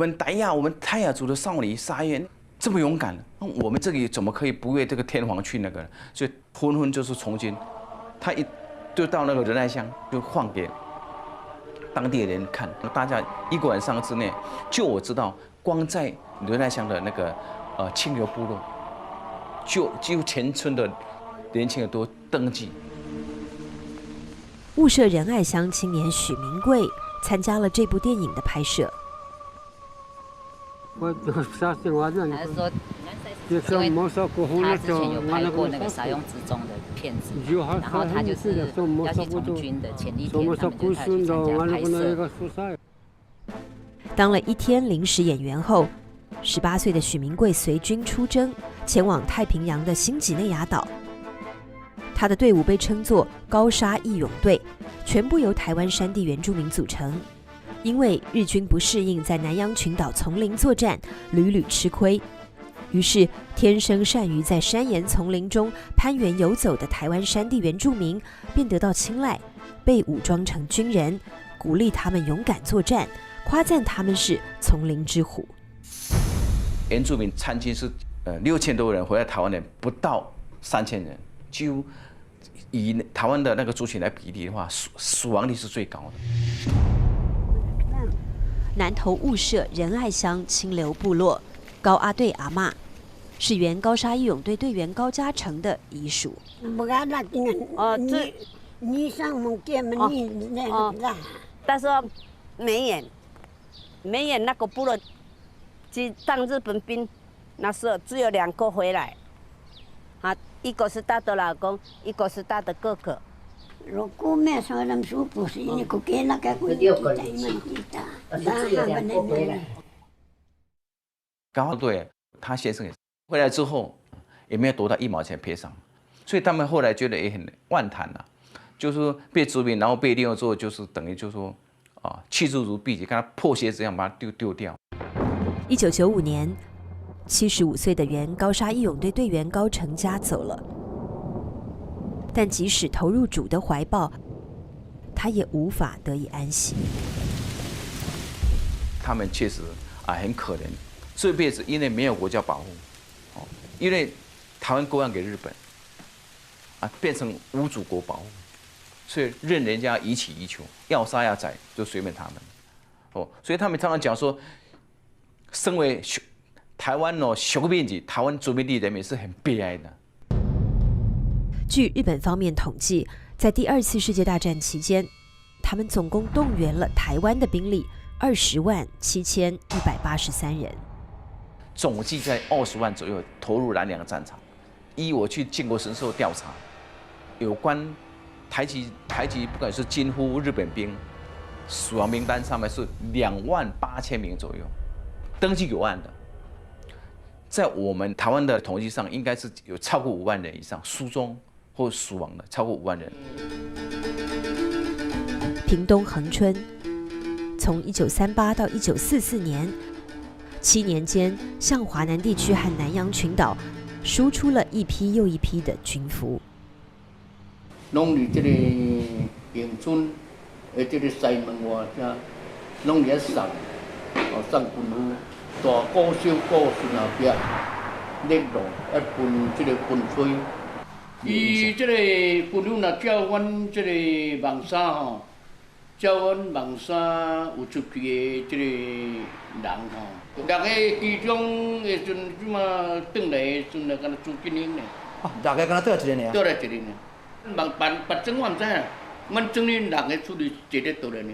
们泰雅族的少女沙央这么勇敢，我们这里怎么可以不为这个天皇去那个？所以纷纷就是从军，他就到那个仁爱乡就放给当地人看，大家一个晚上之内，就我知道，光在仁爱乡的那个清流部落，就几乎全村的年轻人都登记。雾社仁爱乡青年许明贵参加了这部电影的拍摄。他说，因为他之前有拍过那个沙央之钟的片子，然后他就是要去从军的前一天，他们就带去参加拍摄。当了1天临时演员后，18岁的许明贵随军出征，前往太平洋的新几内亚岛。他的队伍被称作高沙义勇队，全部由台湾山地原住民组成。因为日军不适应在南洋群岛丛林作战，屡屡吃亏，于是天生善于在山岩丛林中攀援游走的台湾山地原住民便得到青睐，被武装成军人，鼓励他们勇敢作战，夸赞他们是丛林之虎。原住民参军是6000多人，回来台湾人不到3000人，几乎以台湾的那个族群来比例的话，死亡率是最高的。南投雾社仁爱乡清流部落高阿队阿嬷，是原高沙义勇队队员高嘉诚的遗属。他说没演那个部落去当日本兵，那时候只有2个回来，一个是他的老公，一个是他的哥哥。高阿队他先生回来之后也没有夺到1毛钱赔偿，所以他们后来觉得也很万谈了，就是说被殖民，然后被利用之后，就是等于就是说弃之如敝屣，跟他破鞋子一样把它丢掉。1995年，75岁的原高沙义勇队队员高成家走了。但即使投入主的怀抱，他他也无法得以安息。他们确实很可怜，这辈子因为没有国家保护，因为台湾割让给日本，变成无祖国保护，所以任人家予取予求，要杀要宰就随便他们。所以他们常常讲说，身为台湾小面积台湾殖民地人民是很悲哀的。据日本方面统计，在第2次世界大战期间，他们总共动员了台湾的兵力207183人，总计在20万左右投入南洋战场。依我去靖国神社调查，有关台籍不管是近乎日本兵，死亡名单上面是28000名左右，登记有案的。在我们台湾的统计上，应该是有超过5万人以上失踪或死亡的，超过5万人。屏东恒春，从1938到1944年，7年间，向华南地区和南洋群岛输出了一批又一批的军俘。拢伫这个永春的这个西门外遮，拢伫遐送，送军务，大鼓小鼓顺后壁，列路分这个分区。伊这个军务若照阮这个网沙吼，照阮网沙有出去的这个人吼，大家其中的阵即马转来的阵来，敢若朱金英呢。大概敢若倒来一个尔。倒来一个尔。别种我唔知啦，阮种哩6个出去一日倒来呢，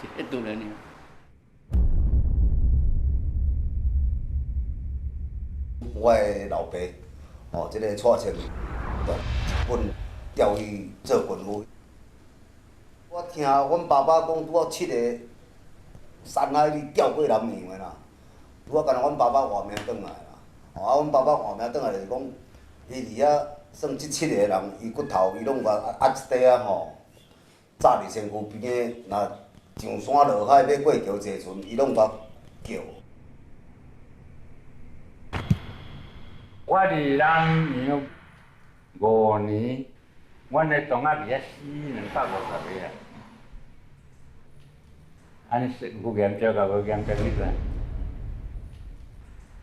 一日倒来呢。我的老爸，这个蔡清就本调去做军务。我听阮爸爸讲，拄好7个山海里调过南洋的啦，拄好干阮爸爸换命转来啦。阮爸爸换命转来就是讲。伊伫遐算即7个人，伊骨头伊拢甲压一块吼，炸伫身躯边个，若上山落海要过桥坐船，伊拢甲叫。我伫南洋5年，阮的同学伫遐死250个啊，安尼是有严重甲无严重你知？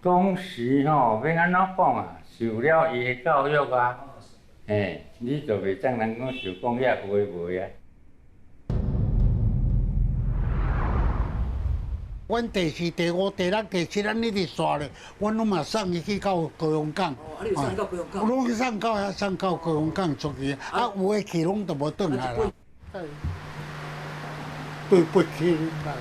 当时吼要安怎讲啊？受了伊的教育啊，你就袂当人讲受讲遐有诶无啊。阮第4、第5、第6、第7，咱一直刷咧，阮拢嘛送伊去到高雄港。你送到高雄港？拢送到遐，送到高雄港出去，有诶去拢都无转来啦。对不起，大家。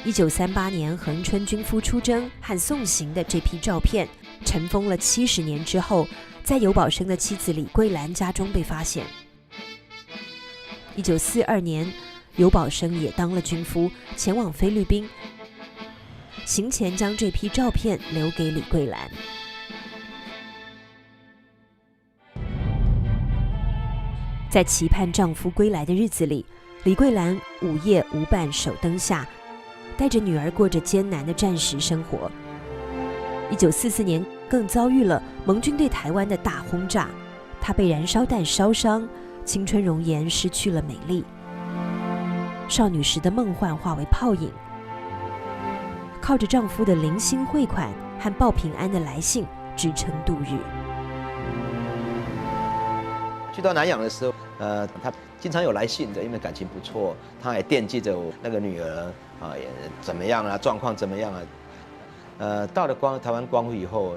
1938年恒春军夫出征和送行的这批照片，尘封了70年之后，在尤保生的妻子李桂兰家中被发现。1942年，尤保生也当了军夫，前往菲律宾。行前将这批照片留给李桂兰。在期盼丈夫归来的日子里，李桂兰午夜无伴守灯下，带着女儿过着艰难的战时生活。1944年更遭遇了盟军对台湾的大轰炸，她被燃烧弹烧伤，青春容颜失去了美丽，少女时的梦幻化为泡影。靠着丈夫的零星汇款和报平安的来信支撑度日。去到南洋的时候，他经常有来信的，因为感情不错，他还惦记着我那个女儿也怎么样啊，状况怎么样啊。到了台湾光复以后，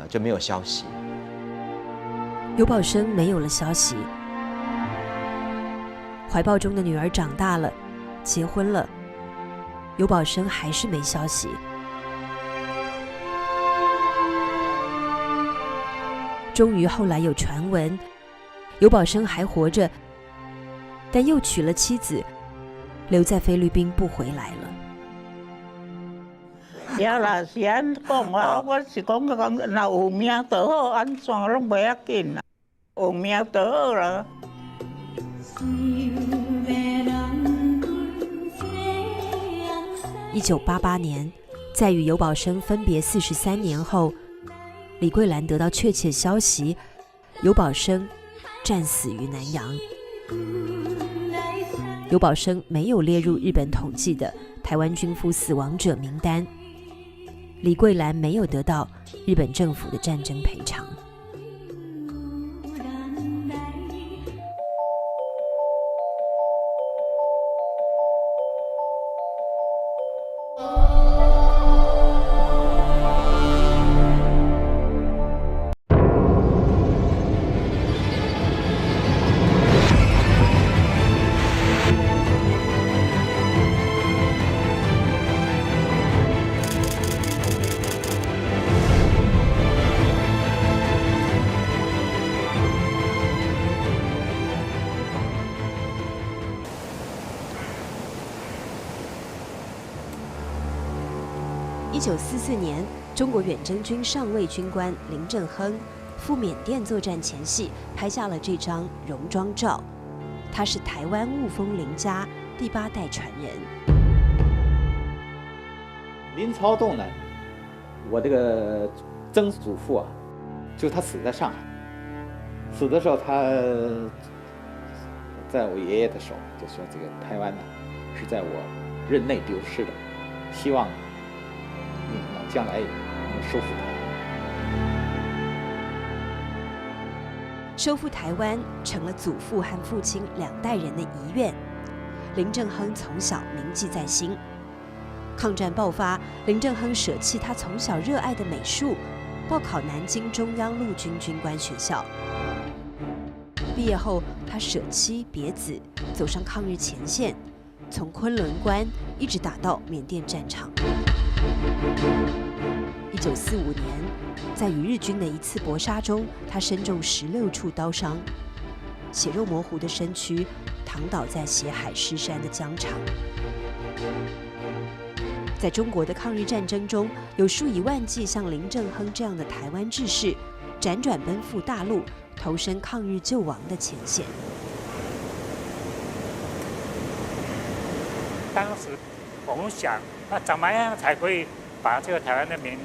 就没有消息。尤保生没有了消息，怀抱中的女儿长大了，结婚了。尤保生还是没消息。终于后来有传闻，尤保生还活着，但又娶了妻子，留在菲律宾不回来了。也啦是安讲啊，我是讲若有命就好，安怎拢袂要紧啦，有命就好啦。 1988年，在与尤宝生分别43年后，李桂兰得到确切消息，尤宝生战死于南洋。尤宝生没有列入日本统计的台湾军夫死亡者名单，李桂兰没有得到日本政府的战争赔偿。 1944年，中国远征军上尉军官林正亨赴缅甸作战前夕拍下了这张戎装照。他是台湾雾峰林家第8代传人。林朝栋呢，我这个曾祖父啊，就他死在上海，死的时候他在我爷爷的手就说这个台湾呢是在我任内丢失的，希望。 将来能收复收复台湾成了祖父和父亲2代人的遗愿。林正亨从小铭记在心。抗战爆发，林正亨舍弃他从小热爱的美术，报考南京中央陆军军官学校。毕业后，他舍妻别子，走上抗日前线，从昆仑关一直打到缅甸战场。 1945年，在与日军的一次搏杀中，他身中16处刀伤，血肉模糊的身躯躺倒在血海尸山的疆场。在中国的抗日战争中，有数以万计像林正亨这样的台湾志士，辗转奔赴大陆，投身抗日救亡的前线。当时我们想，那怎么样才可以？ 把这个台湾的民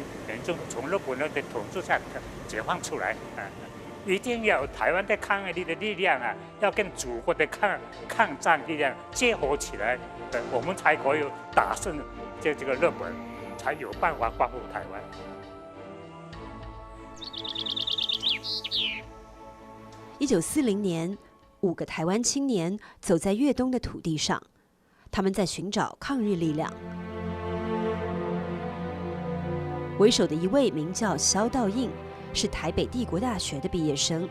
众从日本人的统治下解放出来啊！一定要有台湾的抗日的力量啊，要跟祖国的抗战力量结合起来，我们才可以打胜这个日本，才有办法保护台湾。1940年，5个台湾青年走在越东的土地上，他们在寻找抗日力量。 为首的一位名叫萧道印，是台北帝国大学的毕业生。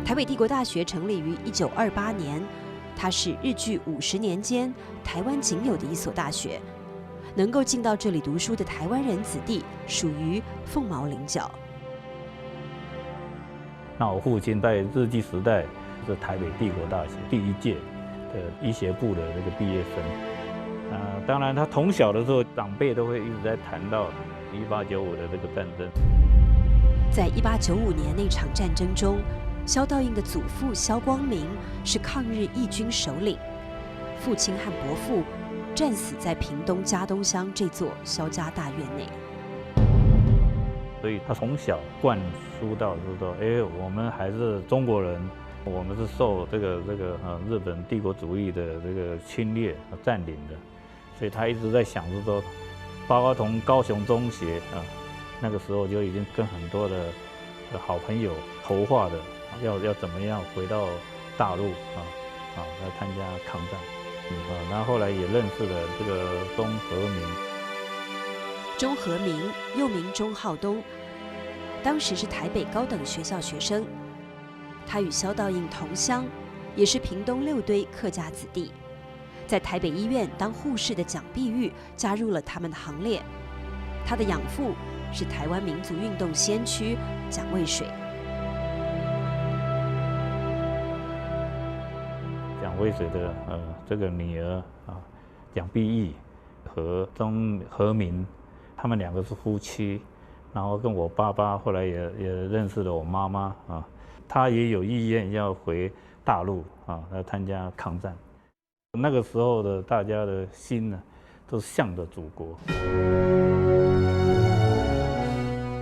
台北帝国大学成立于1928年，它是日据50年间台湾仅有的一所大学。能够进到这里读书的台湾人子弟，属于凤毛麟角。那我父亲在日据时代是台北帝国大学第1届的医学部的这个毕业生。 当然，他从小的时候，长辈都会一直在谈到1895的这个战争。在1895年那场战争中，萧道印的祖父萧光明是抗日义军首领，父亲和伯父战死在屏东嘉东乡这座萧家大院内。所以他从小灌输到就是说，我们还是中国人，我们是受这个日本帝国主义的这个侵略和占领的。 所以他一直在想着说，包括从高雄中学啊，那个时候就已经跟很多的好朋友筹划的，要怎么样回到大陆来参加抗战，然后后来也认识了这个钟和明。钟和明又名钟浩东，当时是台北高等学校学生，他与萧道印同乡，也是屏东6堆客家子弟。 在台北医院当护士的蒋碧玉加入了他们的行列。他的养父是台湾民族运动先驱蒋渭水。蒋渭水的这个女儿蒋碧玉，和钟和民，他们2个是夫妻，然后跟我爸爸后来也认识了我妈妈啊，他也有意愿要回大陆啊来参加抗战。那个时候的大家的心呢，都是向着祖国。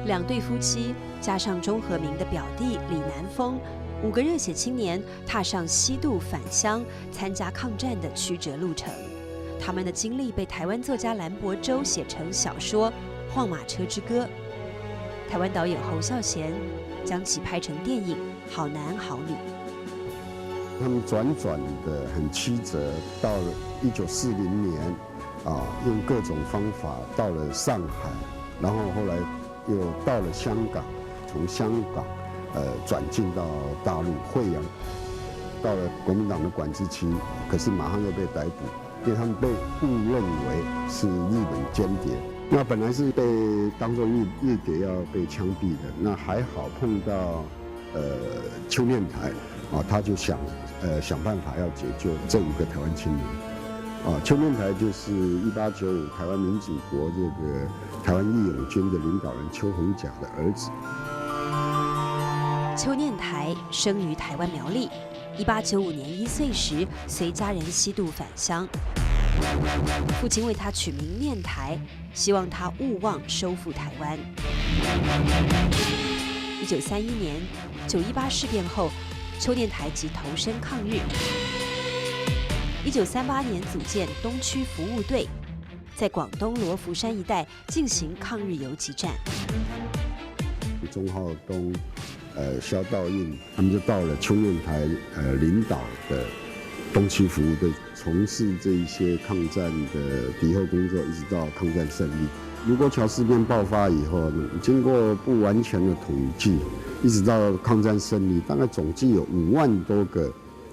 2对夫妻加上钟和民的表弟李南风，5个热血青年踏上西渡返乡参加抗战的曲折路程。他们的经历被台湾作家蓝伯洲写成小说《晃马车之歌》，台湾导演侯孝贤将其拍成电影《好男好女》。他们转的很曲折，到了1940年，用各种方法到了上海，然后后来又到了香港，从香港转进到大陆惠阳，到了国民党的管制区，可是马上又被逮捕，因为他们被误认为是日本间谍。那本来是被当作日谍要被枪毙的，那还好碰到邱念台他就想办法要解救这5个台湾青年。邱念台就是1895台湾民主国这个台湾义勇军的领导人邱逢甲的儿子。邱念台生于台湾苗栗，1895年1岁时随家人西渡返乡，父亲为他取名念台，希望他勿忘收复台湾。1931年918事变后，邱念台即投身抗日。1938年组建东区服务队，在广东罗浮山一带进行抗日游击战。钟浩东、萧道印，他们就到了邱念台领导的东区服务队，从事这一些抗战的敌后工作，一直到抗战胜利。卢沟桥事变爆发以后，经过不完全的统计，一直到抗战胜利，大概总计有5万多个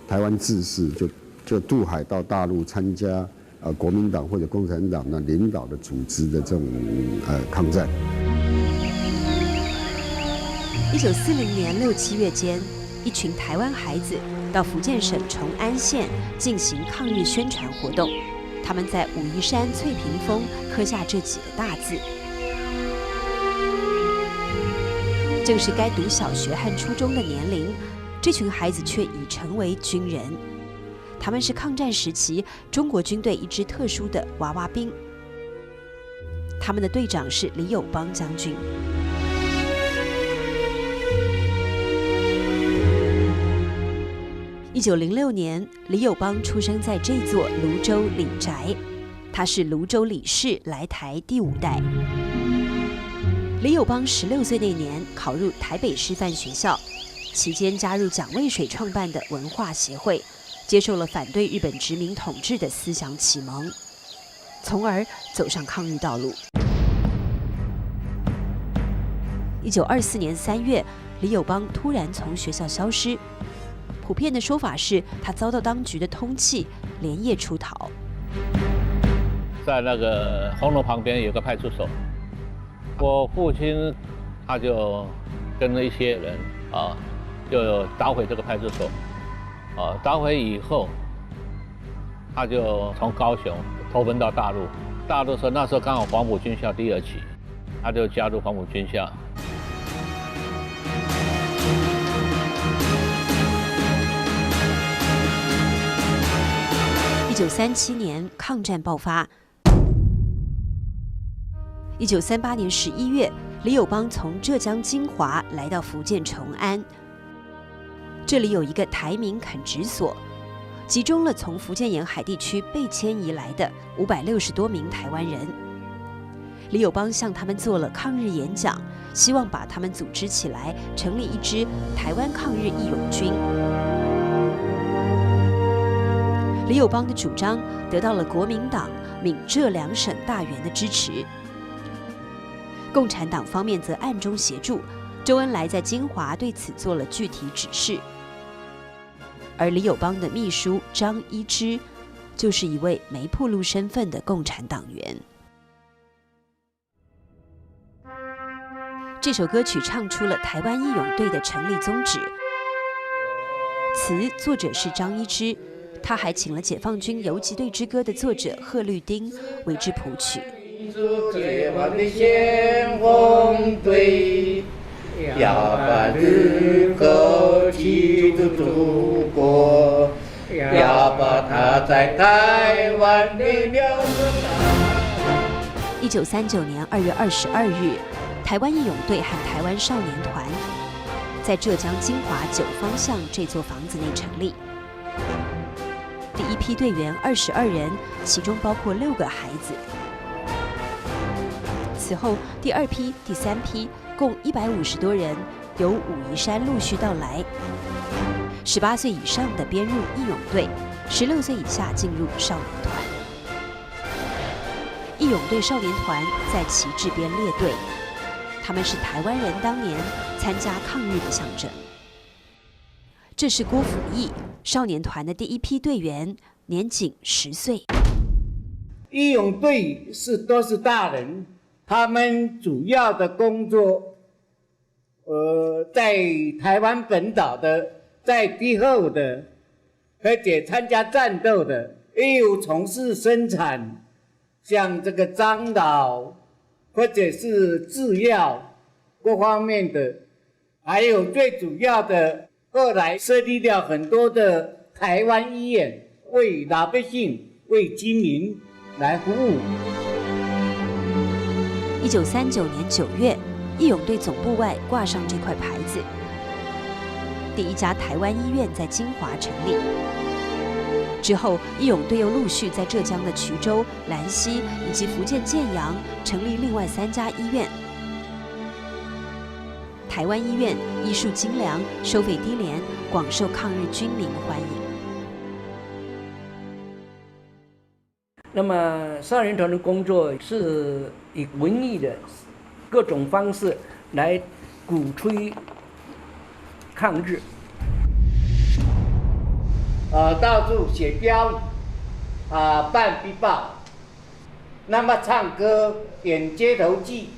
台湾志士就渡海到大陆参加国民党或者共产党的领导的组织的这种抗战。1940年6、7月间，一群台湾孩子到福建省崇安县进行抗日宣传活动。他们在武夷山翠屏峰刻下这几个大字，正是该读小学和初中的年龄，这群孩子却已成为军人。他们是抗战时期中国军队一支特殊的娃娃兵，他们的队长是李友邦将军。1906年，李友邦出生在这座泸州李宅，他是泸州李氏来台第5代。李友邦16岁那年考入台北师范学校，期间加入蒋渭水创办的文化协会，接受了反对日本殖民统治的思想启蒙，从而走上抗日道路。1924年3月，李友邦突然从学校消失。普遍的说法是他遭到当局的通缉，连夜出逃。在那个红楼旁边有个派出所，我父亲他就跟了一些人就捣毁这个派出所，捣毁以后，他就从高雄投奔到大陆。大陆那时候刚好黄埔军校第2期，他就加入黄埔军校。1937年抗战爆发。1938年11月，李友邦从浙江金华来到福建崇安，这里有一个台民垦殖所，集中了从福建沿海地区被迁移来的560多名台湾人。李友邦向他们做了抗日演讲，希望把他们组织起来，成立一支台湾抗日义勇军。李友邦的主张得到了国民党、闽浙2省大员的支持，共产党方面则暗中协助。周恩来在金华对此做了具体指示，而李友邦的秘书张一之就是一位没暴露身份的共产党员。这首歌曲唱出了台湾义勇队的成立宗旨，词作者是张一之。他还请了解放军游击队之歌的作者贺绿汀为之谱曲。解放的先锋队，要把日后记住祖国，要把它在台湾的辽1939年2月22日，台湾义勇队和台湾少年团在浙江金华9方巷这座房子内成立。第一批队员22人，其中包括6个孩子。此后，第2批、第3批共150多人由武夷山陆续到来。18岁以上的编入义勇队，16岁以下进入少年团。义勇队少年团在旗帜边列队，他们是台湾人当年参加抗日的象征。这是郭辅义，少年团的第一批队员，年仅10岁。义勇队都是大人，他们主要的工作，在台湾本岛的，在敌后的，而且参加战斗的，也有从事生产。像这个樟脑或者是制药各方面的，还有最主要的，后来设立了很多的台湾医院，为老百姓、为居民来服务。1939年9月，义勇队总部外挂上这块牌子。第一家台湾医院在金华成立。之后，义勇队又陆续在浙江的衢州、兰溪以及福建建阳成立另外3家医院。台湾医院医术精良，收费低廉，广受抗日军民欢迎。那么少年团的工作是以文艺的各种方式来鼓吹抗日。到处写标，办壁报，那么唱歌、演街头剧，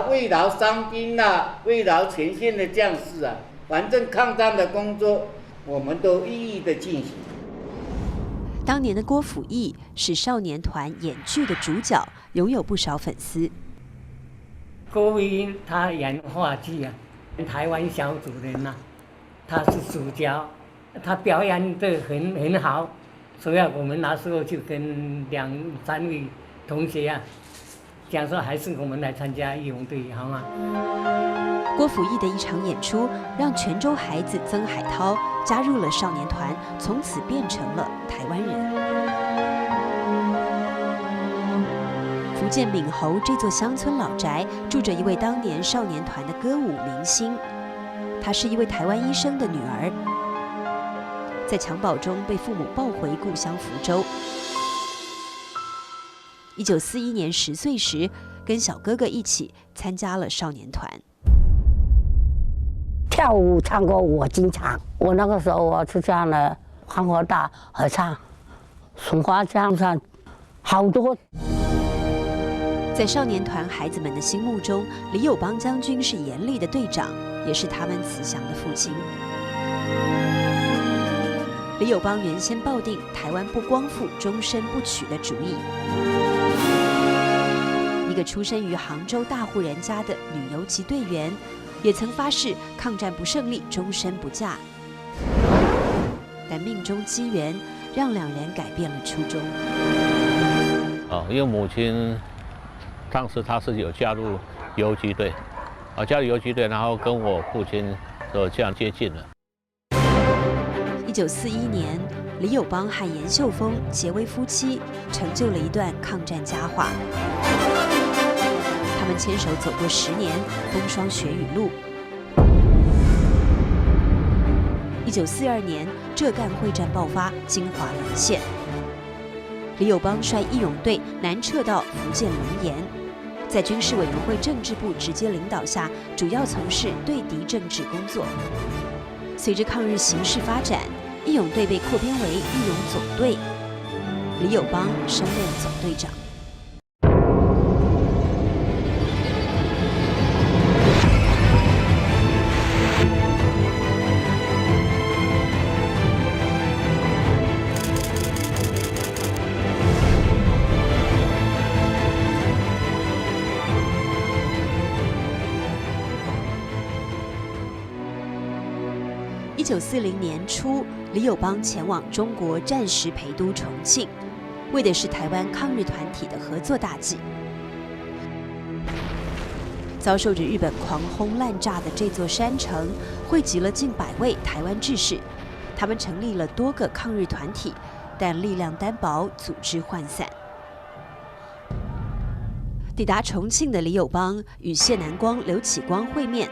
慰劳伤兵慰劳前线的将士反正抗战的工作，我们都一一的进行。当年的郭辅义是少年团演剧的主角，拥有不少粉丝。郭辅义他演话剧台湾小主人他是主角。他表演得很好，所以我们那时候就跟2、3位同学讲说，还是我们来参加义勇队好吗？郭辅义的一场演出，让泉州孩子曾海涛加入了少年团，从此变成了台湾人。福建闽侯这座乡村老宅，住着一位当年少年团的歌舞明星，她是一位台湾医生的女儿。在襁褓中被父母抱回故乡福州。1941年10岁时，跟小哥哥一起参加了少年团。跳舞、唱歌我经常。我那个时候我去上了黄河大合唱、松花江上，好多。在少年团孩子们的心目中，李友邦将军是严厉的队长，也是他们慈祥的父亲。李友邦原先抱定台湾不光复、终身不娶的主意。一个出身于杭州大户人家的女游击队员，也曾发誓抗战不胜利，终身不嫁。但命中机缘让2人改变了初衷。因为母亲当时她是有加入游击队，加入游击队，然后跟我父亲就这样接近了。1941年，李友邦和严秀峰结为夫妻，成就了一段抗战佳话。他们牵手走过10年风霜雪雨路。1942年，浙赣会战爆发，金华沦陷。李友邦率义勇队南撤到福建龙岩，在军事委员会政治部直接领导下，主要从事对敌政治工作。随着抗日形势发展，义勇队被扩编为义勇总队，李友邦升任总队长。1940年初，李友邦前往中国暂时陪都重庆，为的是台湾抗日团体的合作大计。遭受着日本狂轰滥炸的这座山城，汇集了近100位台湾志士，他们成立了多个抗日团体，但力量单薄，组织涣散。抵达重庆的李友邦与谢南光、刘启光会面，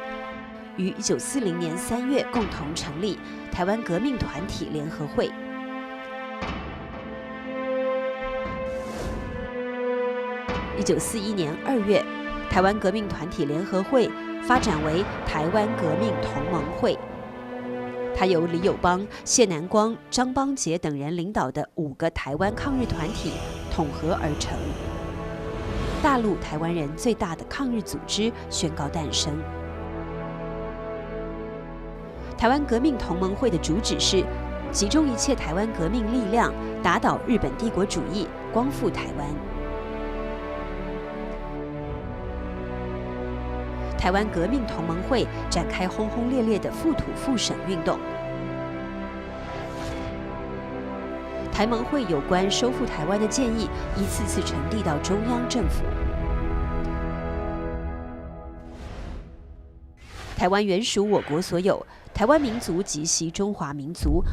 于1940年3月共同成立台湾革命团体联合会。1941年2月，台湾革命团体联合会发展为台湾革命同盟会，它由李友邦、谢南光、张邦杰等人领导的5个台湾抗日团体统合而成。大陆台湾人最大的抗日组织宣告诞生。台湾革命同盟会的主旨是集中一切台湾革命力量，打倒日本帝国主义，光复台湾。台湾革命同盟会展开轰轰烈烈的复土复省运动。台盟会有关收复台湾的建议一次次呈递到中央政府。台湾原属我国所有，台湾民族即系中华民族，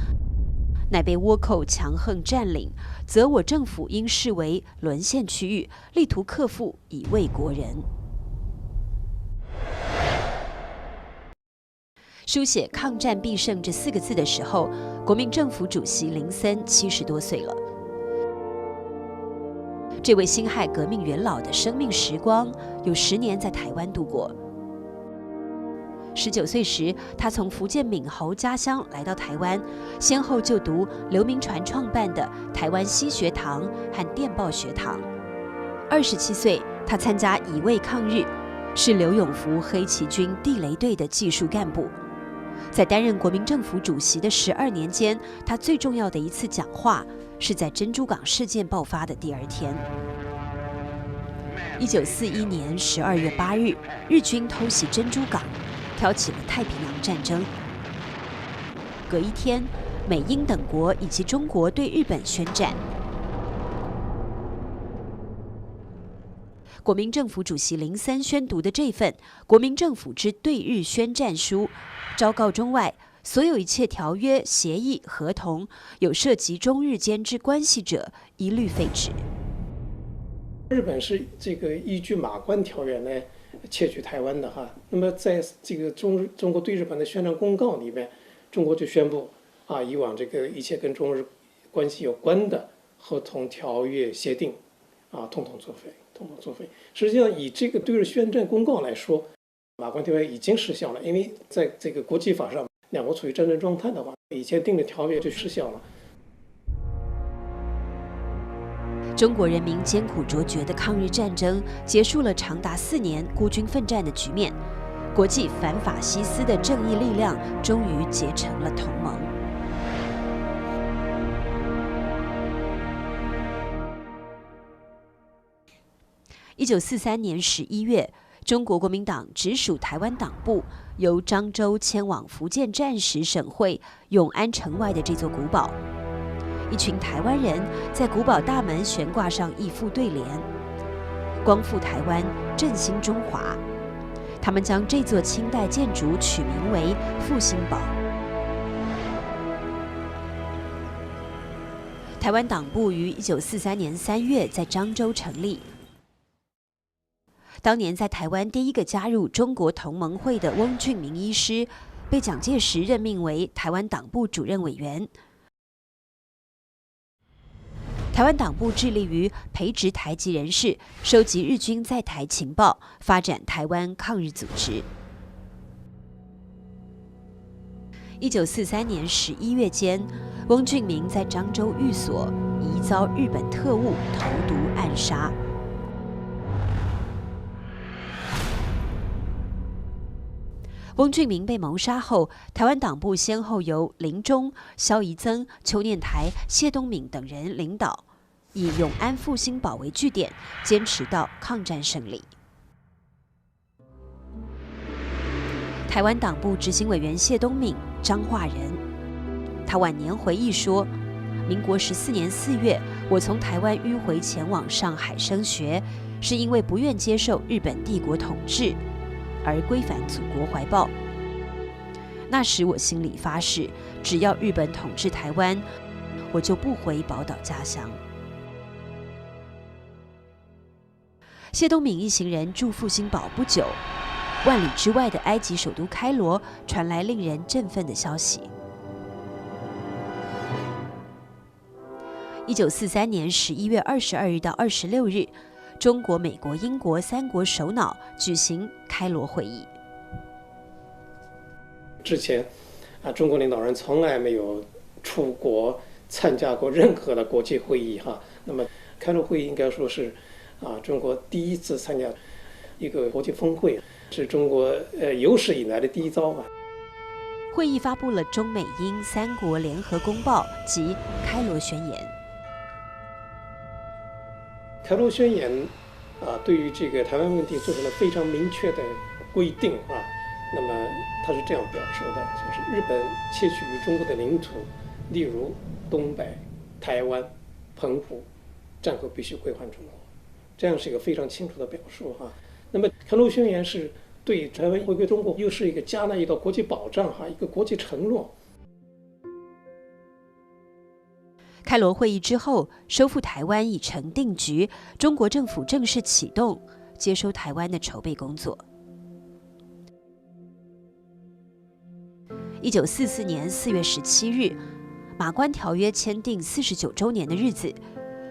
乃被倭寇强横占领，则我政府应视为沦陷区域，力图克复，以卫国人。书写抗战必胜这4个字的时候，国民政府主席林森70多岁了。这位辛亥革命元老的生命时光有10年在台湾度过。19岁时，他从福建闽侯家乡来到台湾，先后就读刘铭传创办的台湾西学堂和电报学堂。27岁，他参加乙未抗日，是刘永福黑旗军地雷队的技术干部。在担任国民政府主席的12年间，他最重要的一次讲话是在珍珠港事件爆发的第2天。1941年12月8日，日军偷袭珍珠港，挑起了太平洋战争。隔一天，美英等国以及中国对日本宣战。国民政府主席林森宣读的这份《国民政府之对日宣战书》，昭告中外，所有一切条约、协议、合同有涉及中日间之关系者，一律废止。日本是这个依据《马关条约》来窃取台湾的哈。那么在这个中国对日本的宣战公告里面，中国就宣布以往这个一切跟中日关系有关的合同、条约、协定统统作废。实际上，以这个对日宣战公告来说，马关条约已经失效了，因为在这个国际法上，两国处于战争状态的话，以前订的条约就失效了。中国人民艰苦卓绝的抗日战争结束了长达4年孤军奋战的局面，国际反法西斯的正义力量终于结成了同盟。1943年11月，中国国民党直属台湾党部由漳州迁往福建战时省会永安城外的这座古堡。一群台湾人在古堡大门悬挂上一副对联：“光复台湾，振兴中华。”他们将这座清代建筑取名为复兴堡。台湾党部于1943年3月在漳州成立。当年在台湾第一个加入中国同盟会的翁俊明医师，被蒋介石任命为台湾党部主任委员。台湾党部致力于培植台籍人士，收集日军在台情报，发展台湾抗日组织。1943年11月间，翁俊明在漳州寓所疑遭日本特务投毒暗杀。翁俊明被谋杀后，台湾党部先后由林忠、萧宜曾、邱念台、谢东闵等人领导，以永安复兴堡为据点，坚持到抗战胜利。台湾党部执行委员谢东闵彰化人。他晚年回忆说，民国14年4月，我从台湾迂回前往上海升学，是因为不愿接受日本帝国统治，而归返祖国怀抱。那时我心里发誓，只要日本统治台湾，我就不回宝岛家乡。谢东闵一行人住复兴堡不久，万里之外的埃及首都开罗传来令人振奋的消息。1943年11月22日到26日，中国、美国、英国3国首脑举行开罗会议。之前中国领导人从来没有出国参加过任何的国际会议哈。那么开罗会议应该说是中国第一次参加一个国际峰会，是中国有史以来的第一遭吧。会议发布了中美英3国联合公报及开罗宣言。开罗宣言对于这个台湾问题做出了非常明确的规定那么他是这样表述的，就是日本窃取于中国的领土，例如东北、台湾、澎湖，战后必须归还中国，这样是一个非常清楚的表述那么开罗宣言是对台湾回归中国又是一个加纳一道国际保障一个国际承诺。开罗会议之后，收复台湾已成定局，中国政府正式启动接收台湾的筹备工作。1944年4月17日，马关条约签订49周年的日子，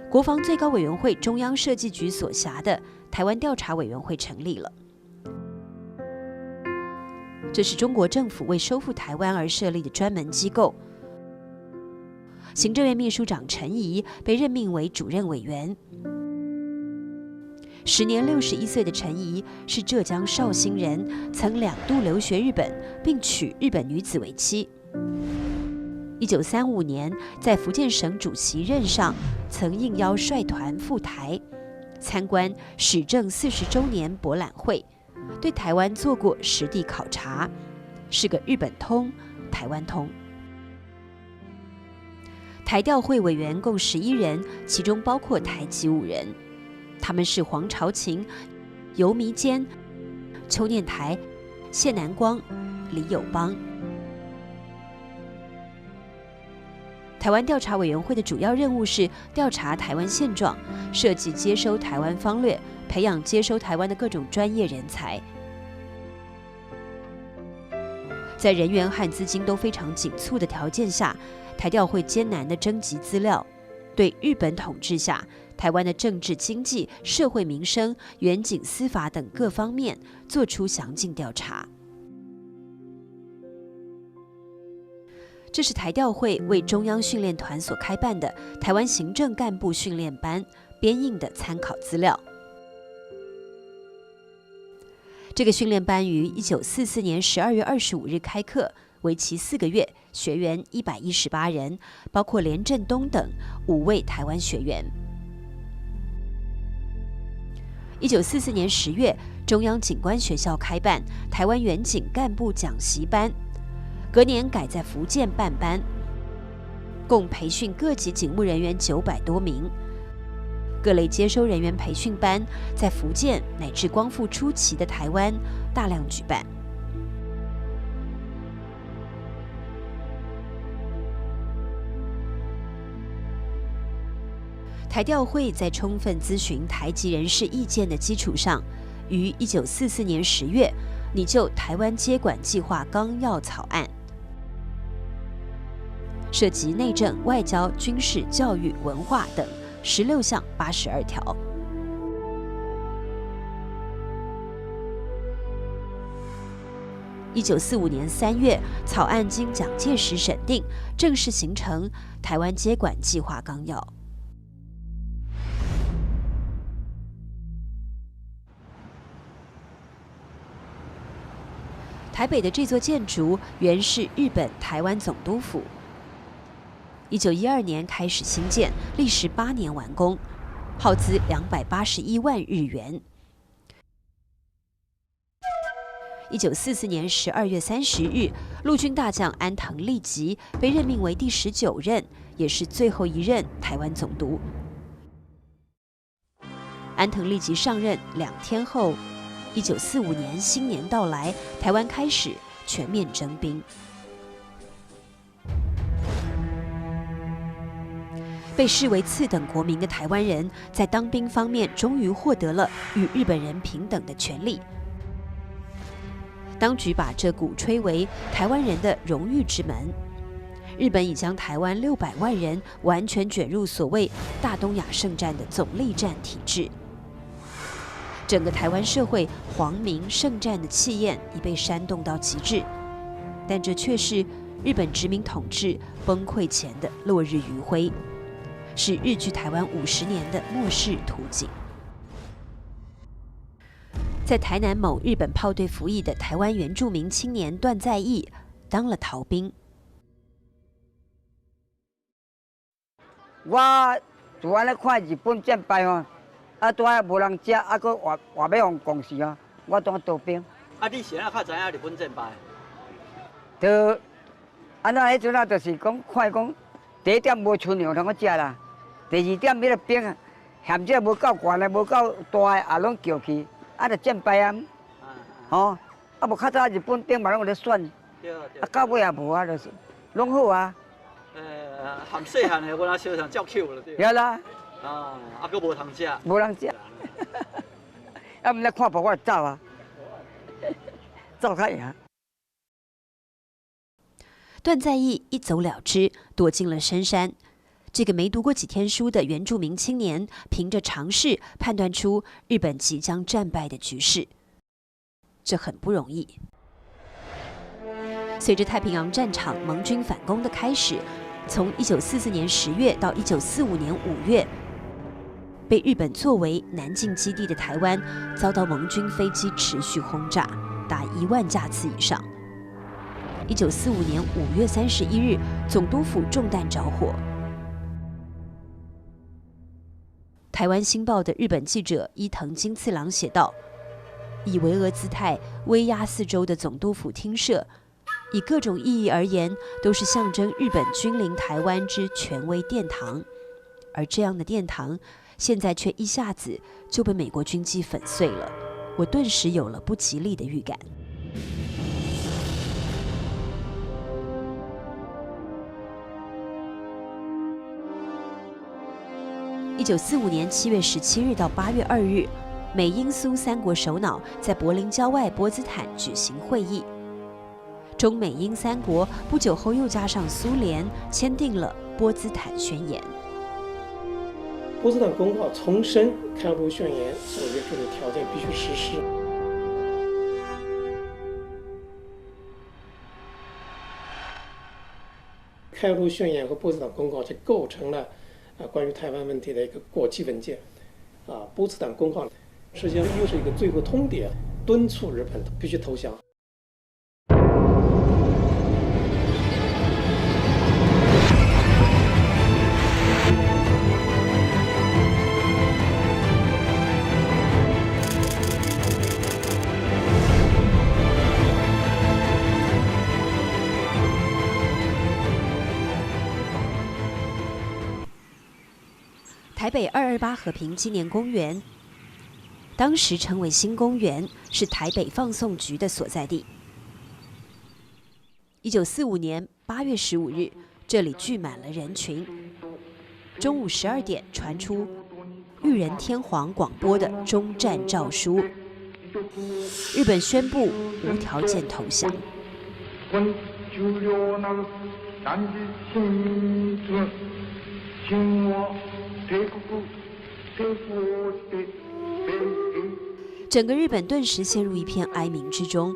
国防最高委员会中央设计局所辖的台湾调查委员会成立了。这是中国政府为收复台湾而设立的专门机构。行政院秘书长陈仪被任命为主任委员。时年61岁的陈仪是浙江绍兴人，曾2度留学日本，并娶日本女子为妻。1935年，在福建省主席任上，曾应邀率团赴台，参观始政40周年博览会，对台湾做过实地考察，是个日本通、台湾通。台调会委员共11人，其中包括台籍5人，他们是黄朝琴、游弥坚、邱念台、谢南光、李友邦。台湾调查委员会的主要任务是调查台湾现状，设计接收台湾方略，培养接收台湾的各种专业人才。在人员和资金都非常紧促的条件下，台调会艰难地征集资料，对日本统治下台湾的政治、经济、社会民生、远景司法等各方面做出详尽调查。这是台调会为中央训练团所开办的台湾行政干部训练班编印的参考资料。这个训练班于1944年12月25日开课，为期4个月，学员118人，包括连震东等5位台湾学员。1944年10月，中央警官学校开办台湾远警干部讲习班，隔年改在福建办班，共培训各级警务人员900多名。各类接收人员培训班在福建乃至光复初期的台湾大量举办。台调会在充分咨询台籍人士意见的基础上，于1944年10月拟就台湾接管计划纲要草案，涉及内政、外交、军事、教育、文化等16项82条。1945年3月，草案经蒋介石审定，正式形成台湾接管计划纲要。台北的这座建筑原是日本台湾总督府，1912年开始兴建，历时8年完工，耗资281万日元。1944年12月30日，陆军大将安藤利吉被任命为第19任，也是最后一任台湾总督。安藤利吉上任2天后，1945年新年到来，台湾开始全面征兵。被视为次等国民的台湾人，在当兵方面终于获得了与日本人平等的权利。当局把这鼓吹为台湾人的荣誉之门。日本已将台湾600万人完全卷入所谓大东亚圣战的总力战体制。整个台湾社会皇民圣战的气焰已被煽动到极致，但这却是日本殖民统治崩溃前的落日余晖，是日据台湾50年的末世图景。在台南某日本炮队服役的台湾原住民青年段在义当了逃兵。我就安尼看日本战败吼，拄仔无人食，佫话要用共事哦，我当逃兵。你是安怎较知影日本战败？就安怎迄阵啊，就是讲看讲，第一点无春粮通我食啦，第二点迄个兵嫌这无够悬的，无够大的，也拢叫去。就战败啊，吼，无较早日本兵嘛拢有咧选，到尾也无啊，就是拢好啊。含细汉的，我若小上照扣了对。对啦。佫无通食。无通食。毋来看报我就走啊，走较赢。段在义一走了之，躲进了深山。这个没读过几天书的原住民青年，凭着常识判断出日本即将战败的局势，这很不容易。随着太平洋战场盟军反攻的开始，从1944年10月到1945年5月，被日本作为南进基地的台湾，遭到盟军飞机持续轰炸，达1万架次以上。1945年5月31日，总督府中弹着火。台湾新报的日本记者伊藤金次郎写道：“以巍峨姿态威压四周的总督府厅舍，以各种意义而言，都是象征日本君临台湾之权威殿堂。而这样的殿堂，现在却一下子就被美国军机粉碎了。我顿时有了不吉利的预感。” 1945年7月17日到8月2日，美英苏三国首脑在柏林郊外波茨坦举行会议。中美英三国不久后又加上苏联，签订了波茨坦宣言。波茨坦公告重申开罗宣言所约束的条件必须实施。开罗宣言和波茨坦公告就构成了。 关于台湾问题的一个国际文件，波茨坦公告实际上又是一个最后通牒，敦促日本必须投降。台北228和平纪念公园，当时称为新公园，是台北放送局的所在地。1945年8月15日，这里聚满了人群。中午12点传出裕仁天皇广播的终战诏书，日本宣布无条件投降。整个日本顿时陷入一片哀鸣之中。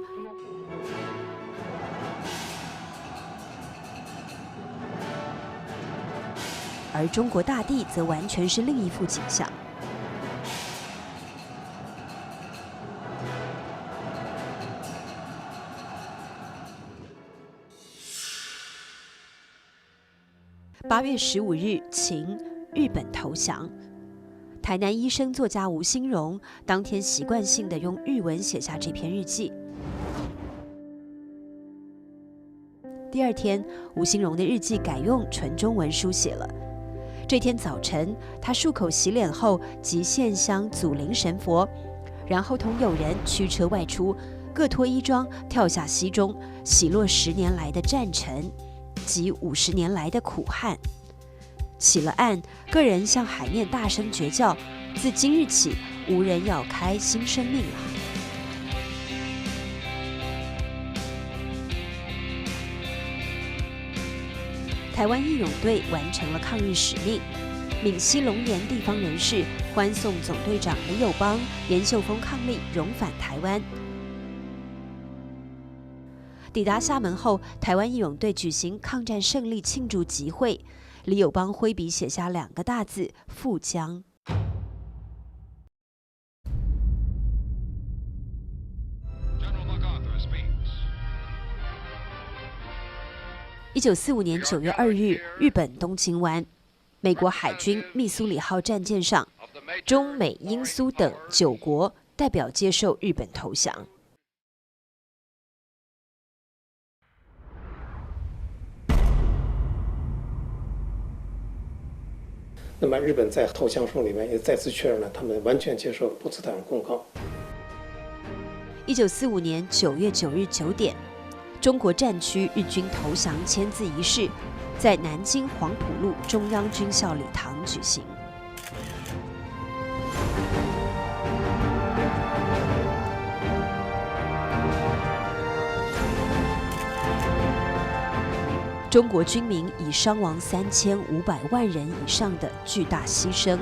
而中国大地则完全是另一副景象。8月15日，晴，日本投降。台南医生作家吴兴荣当天习惯性的用日文写下这篇日记。第二天，吴兴荣的日记改用纯中文书写了。这天早晨，他漱口洗脸后，即献香祖灵神佛，然后同友人驱车外出，各脱衣装，跳下溪中，洗落10年来的战尘及50年来的苦旱。起了岸，个人向海面大声绝叫：自今日起，无人要开新生命了。台湾义勇队完成了抗日使命。闽西龙岩地方人士欢送总队长李友邦、严秀峰伉俪荣返台湾。抵达厦门后，台湾义勇队举行抗战胜利庆祝集会。李友邦挥笔写下2个大字“富江”。1945年9月2日，日本东京湾，美国海军密苏里号战舰上，中美英苏等9国代表接受日本投降。那么日本在投降书里面也再次确认了他们完全接受波茨坦公告。1945年9月9日9点，中国战区日军投降签字仪式在南京黄埔路中央军校礼堂举行。中国军民以伤亡3500万人以上的巨大牺牲，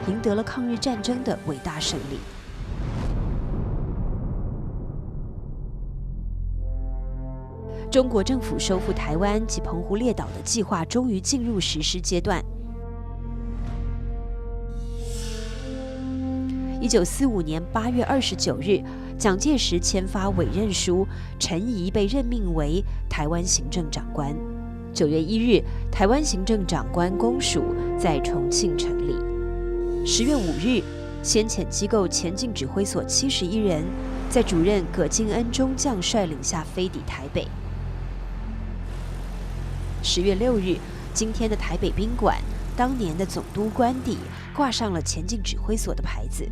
赢得了抗日战争的伟大胜利。中国政府收复台湾及澎湖列岛的计划终于进入实施阶段。1945年8月29日，蒋介石签发委任书，陈仪被任命为台湾行政长官。9月1日，台湾行政长官公署在重庆成立。10月5日，先遣机构前进指挥所71人，在主任葛敬恩中将率领下飞抵台北。10月6日，今天的台北宾馆，当年的总督官邸挂上了前进指挥所的牌子。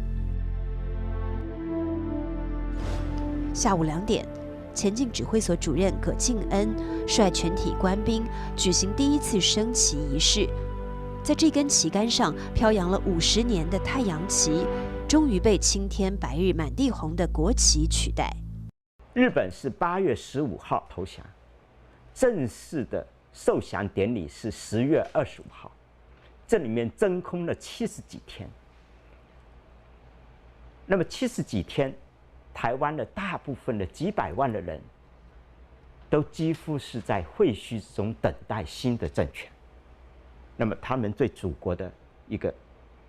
下午2点，前进指挥所主任葛敬恩率全体官兵举行第1次升旗仪式，在这根旗杆上飘扬了50年的太阳旗，终于被青天白日满地红的国旗取代。日本是8月15号投降，正式的受降典礼是10月25号，这里面真空了70几天。那么70几天，台湾的大部分的几百万的人，都几乎是在废墟之中等待新的政权。那么他们对祖国的一个，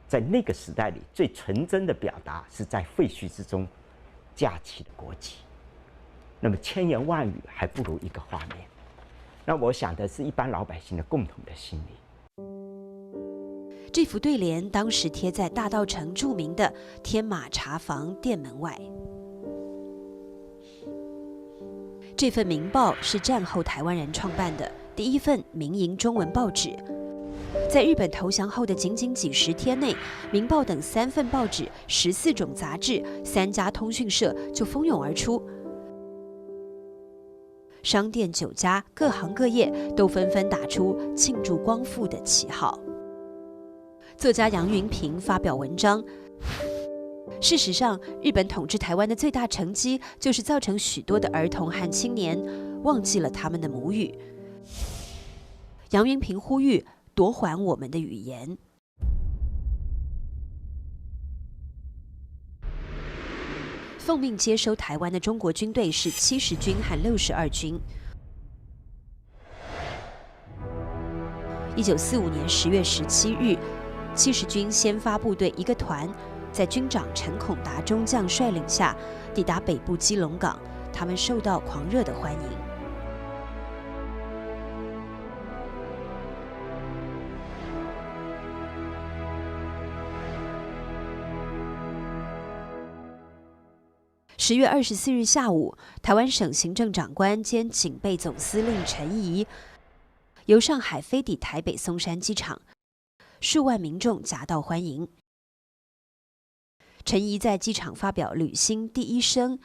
在那个时代里最纯真的表达，是在废墟之中架起的国旗。那么千言万语还不如一个画面。那我想的是一般老百姓的共同的心理。这幅对联当时贴在大稻埕著名的天马茶房店门外。这份《民报》是战后台湾人创办的第1份民营中文报纸。在日本投降后的仅仅几10天内，《民报》等3份报纸、14种杂志、3家通讯社就蜂拥而出。商店、酒家，各行各业都纷纷打出庆祝光复的旗号。作家杨云平发表文章，事实上，日本统治台湾的最大成绩，就是造成许多的儿童和青年忘记了他们的母语。杨云平呼吁夺还我们的语言。奉命接收台湾的中国军队是70军和62军。1945年10月17日，70军先发部队1个团，在军长陈孔达中将率领下，抵达北部基隆港，他们受到狂热的欢迎。10月24日下午，台湾省行政长官兼警备总司令陈仪由上海飞抵台北松山机场，数万民众夹道欢迎。陈仪在机场发表履新第一声，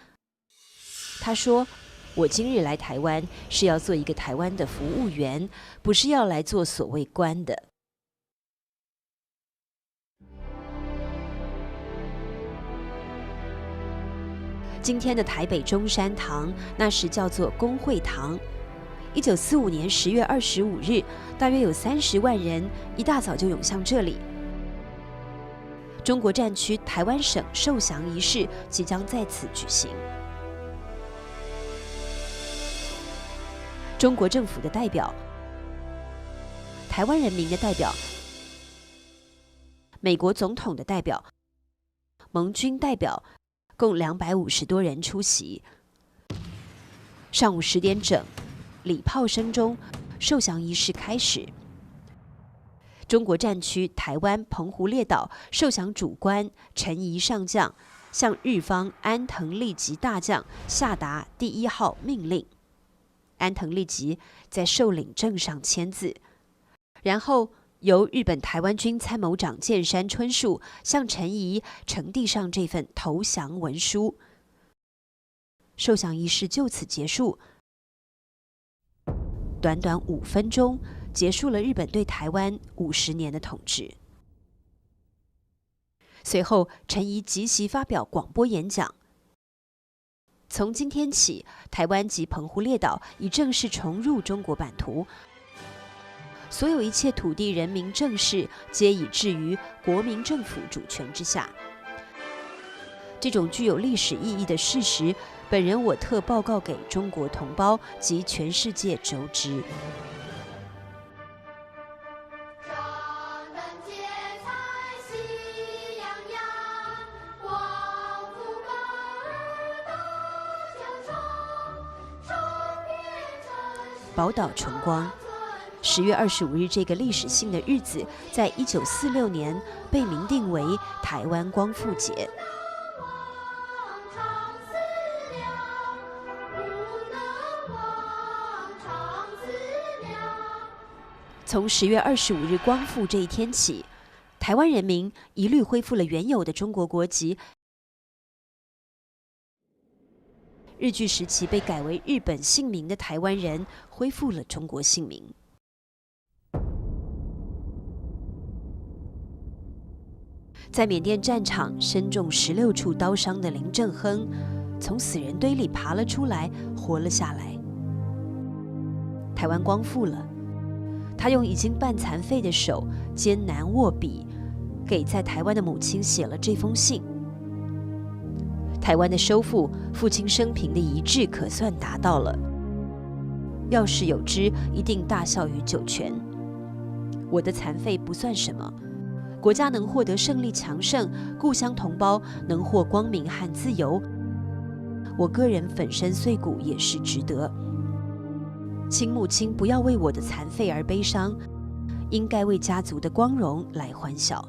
他说：“我今日来台湾是要做一个台湾的服务员，不是要来做所谓官的。”今天的台北中山堂，那时叫做公会堂。1945年10月25日，大约有30万人一大早就涌向这里。中国战区台湾省受降仪式即将在此举行。中国政府的代表、台湾人民的代表、美国总统的代表、盟军代表，共250多人出席。上午10点整，礼炮声中，受降仪式开始。中国战区台湾澎湖列岛受降主官陈仪上将向日方安藤利吉大将下达第1号命令。安藤利吉在受领证上签字，然后由日本台湾军参谋长剑山春树向陈仪呈递上这份投降文书。受降仪式就此结束。短短5分钟，结束了日本对台湾50年的统治。随后，陈仪即席发表广播演讲。从今天起，台湾及澎湖列岛已正式重入中国版图，所有一切土地人民政事皆已置于国民政府主权之下。这种具有历史意义的事实，本人我特报告给中国同胞及全世界周知。宝岛崇光，10月25日这个历史性的日子，在1946年被明定为台湾光复节。从10月25日光复这一天起，台湾人民一律恢复了原有的中国国籍。日据时期被改为日本姓名的台湾人恢复了中国姓名。在缅甸战场身中16处刀伤的林正亨，从死人堆里爬了出来，活了下来。台湾光复了，他用已经半残废的手艰难握笔，给在台湾的母亲写了这封信。台湾的收复，父亲生平的遗志可算达到了。要是有之，一定大效于九泉。我的残废不算什么，国家能获得胜利强盛，故乡同胞能获光明和自由，我个人粉身碎骨也是值得。亲母亲不要为我的残废而悲伤，应该为家族的光荣来欢笑。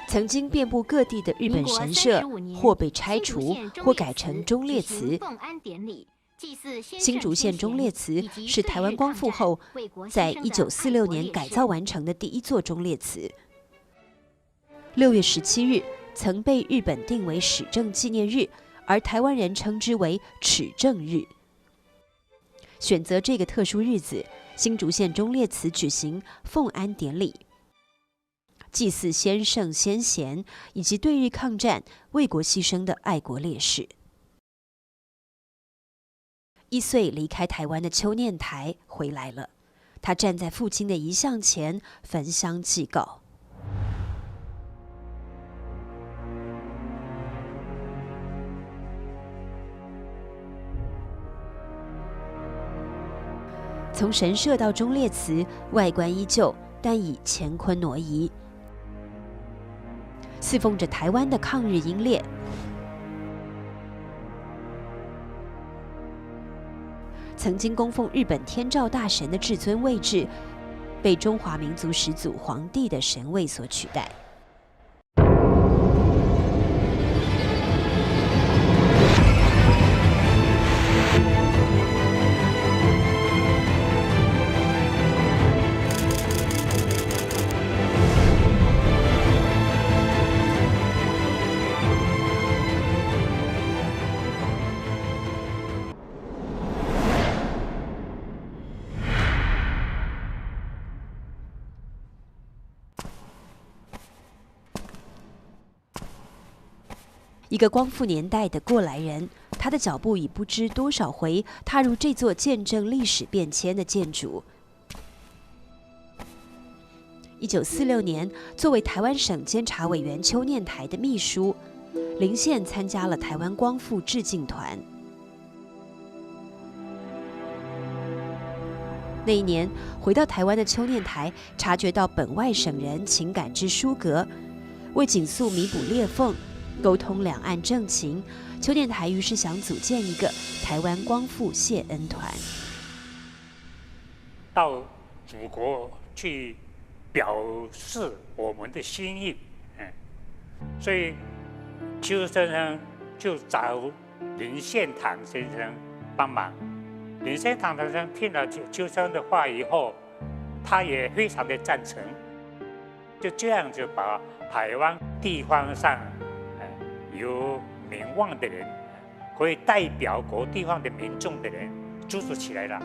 曾经遍布各地的日本神社，或被拆除，或改成忠烈祠。新竹县忠烈祠是台湾光复后，在1946年改造完成的第一座忠烈祠。6月17日曾被日本定为始政纪念日，而台湾人称之为始政日。选择这个特殊日子，新竹县忠烈祠举行奉安典礼。祭祀先圣先贤以及对日抗战为国牺牲的爱国烈士。1岁离开台湾的邱念台回来了，他站在父亲的遗像前焚香祭告。从神社到忠烈祠，外观依旧，但已乾坤挪移。侍奉着台湾的抗日英烈。曾经供奉日本天照大神的至尊位置，被中华民族始祖皇帝的神位所取代。一个光复年代的过来人，他的脚步已不知多少回踏入这座见证历史变迁的建筑。1946年，作为台湾省监察委员邱念台的秘书，林宪参加了台湾光复致敬团。那一年，回到台湾的邱念台察觉到本外省人情感之疏隔，为紧速弥补裂缝，沟通两岸政情，邱念台于是想组建一个台湾光复谢恩团，到祖国去表示我们的心意。所以邱先生就找林献堂先生帮忙。林献堂先生听了邱先生的话以后，他也非常的赞成，就这样就把台湾地方上有名望的人，可以代表各地方的民众的人组织起来了。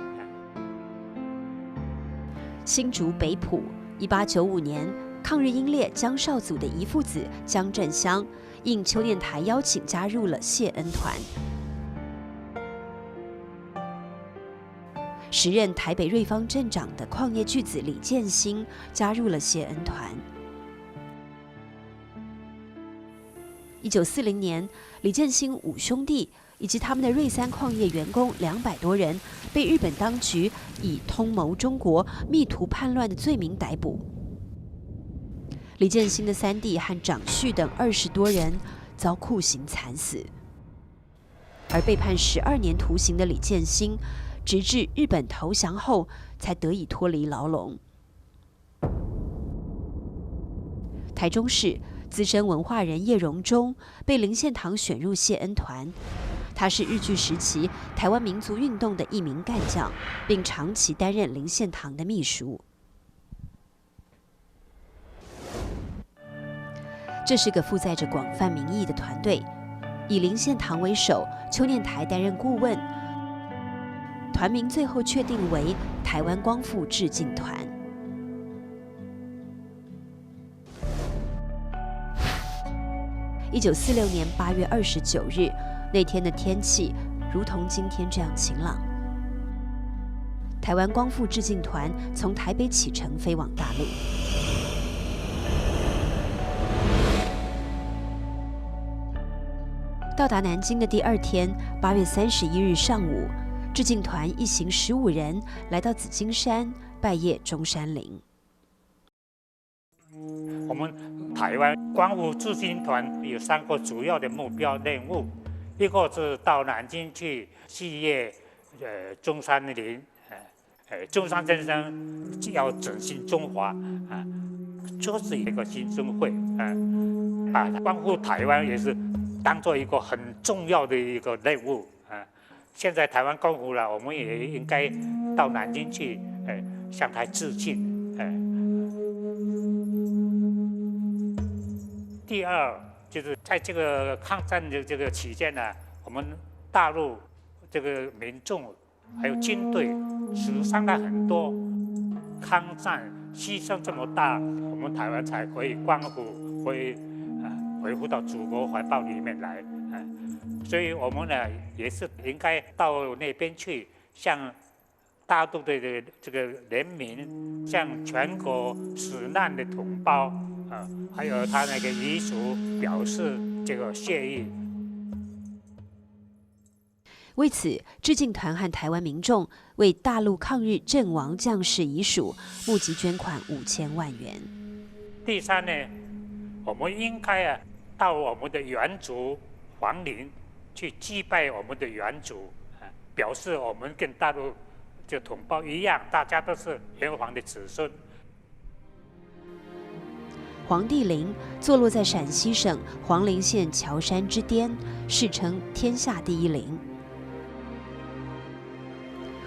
新竹北埔，1895年，抗日英烈江少祖的遗父子江振香，应邱念台邀请加入了谢恩团。时任台北瑞芳镇长的矿业巨子李建兴加入了谢恩团。1940年，李建兴五兄弟以及他们的瑞三矿业员工200多人被日本当局以通谋中国、密图叛乱的罪名逮捕。李建兴的三弟和长婿等20多人遭酷刑惨死，而被判12年徒刑的李建兴，直至日本投降后才得以脱离牢笼。台中市资深文化人叶荣忠被林献堂选入谢恩团，他是日据时期台湾民族运动的一名干将，并长期担任林献堂的秘书。这是个负载着广泛民意的团队，以林献堂为首，邱念台担任顾问，团名最后确定为台湾光复致敬团。1946年8月29日，那天的天气如同今天这样晴朗。台湾光复致敬团从台北启程飞往大陆。到达南京的第2天，8月31日上午，致敬团一行15人来到紫金山拜谒中山陵。我们台湾光复致敬团有3个主要的目标任务，一个是到南京去祭谒中山陵，中山先生要振兴中华，就是一个新生会，把光复台湾也是当做一个很重要的一个任务。现在台湾光复了，我们也应该到南京去，向他致敬。第二就是在这个抗战的这个期间呢，我们大陆这个民众还有军队死伤了很多，抗战牺牲这么大，我们台湾才可以光复，可以恢复到祖国怀抱里面来。所以我们呢也是应该到那边去，向大陆的这个人民，向全国死难的同胞，还有他那个遗属表示这个谢意。为此，致敬团和台湾民众为大陆抗日阵亡将士遗属募集捐款5000万元。第三呢，我们应该到我们的原族皇陵去祭拜我们的原祖，表示我们跟大陆就同胞一样，大家都是炎黄的子孙。黄帝陵坐落在陕西省黄陵县乔山之巅，世称天下第一陵。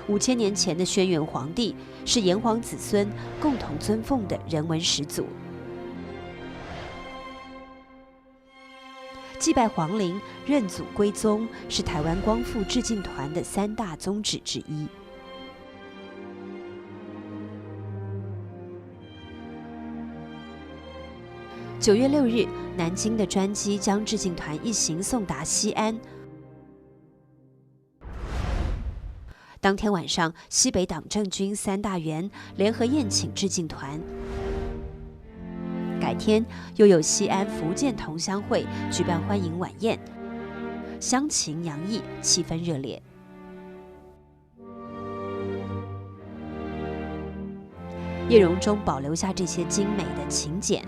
5000年前的轩辕皇帝是炎黄子孙共同尊奉的人文始祖。祭拜皇陵、认祖归宗是台湾光复致敬团的3大宗旨之一。9月6日，南京的专机将致敬团一行送达西安。当天晚上，西北党政军3大员联合宴请致敬团。改天又有西安福建同乡会举办欢迎晚宴，乡情洋溢，气氛热烈。叶荣中保留下这些精美的请柬，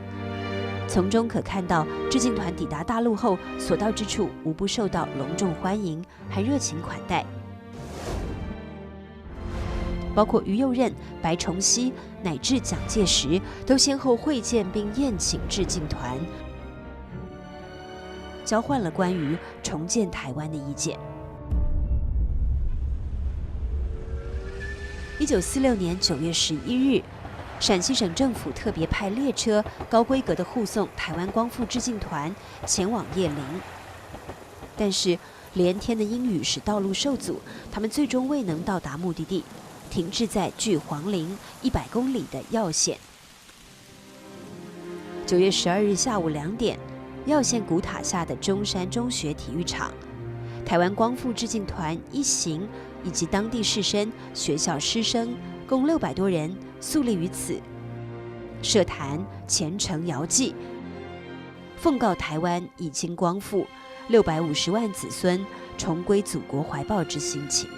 从中可看到致敬团抵达大陆后所到之处无不受到隆重欢迎，还热情款待。包括于右任、白崇禧乃至蒋介石都先后会见并宴请致敬团，交换了关于重建台湾的意见。1946年9月11日，陕西省政府特别派列车高规格的护送台湾光复致敬团前往叶林，但是连天的阴雨使道路受阻，他们最终未能到达目的地，停滞在距黄陵100公里的耀县。9月12日下午2点，耀县古塔下的中山中学体育场，台湾光复致敬团一行以及当地士绅、学校师生共600多人肃立于此，设坛虔诚遥祭，奉告台湾已经光复，650万子孙重归祖国怀抱之心情。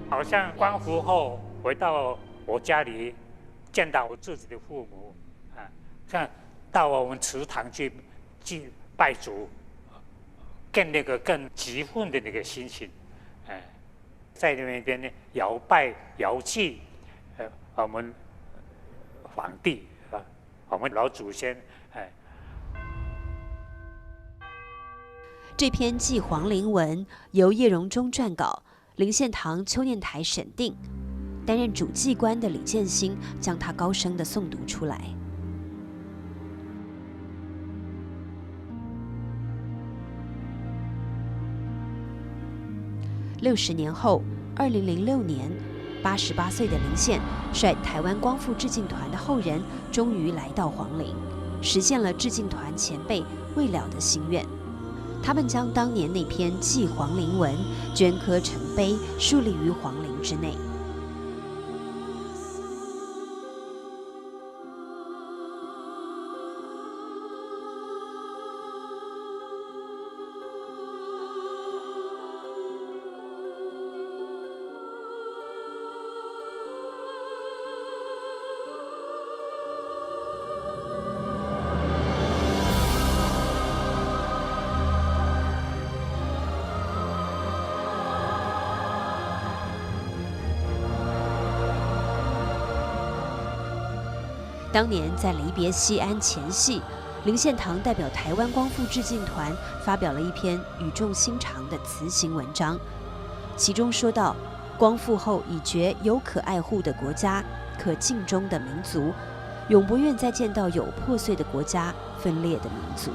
好像光复后回到我家里，见到我自己的父母，像到我们祠堂去拜祖，更激愤的那个心情，在那边呢遥拜遥祭，我们皇帝我们老祖先，这篇祭皇陵文由叶荣中撰稿。林献堂邱念台审定，担任主祭官的李建兴将他高声地诵读出来。60年后，2006年，88岁的林献率台湾光复致敬团的后人，终于来到黄陵，实现了致敬团前辈未了的心愿。他们将当年那篇祭皇陵文镌刻成碑，树立于皇陵之内。当年在离别西安前夕，林献堂代表台湾光复致敬团发表了一篇语重心长的辞行文章，其中说到：光复后已觉有可爱护的国家，可敬重的民族，永不愿再见到有破碎的国家、分裂的民族。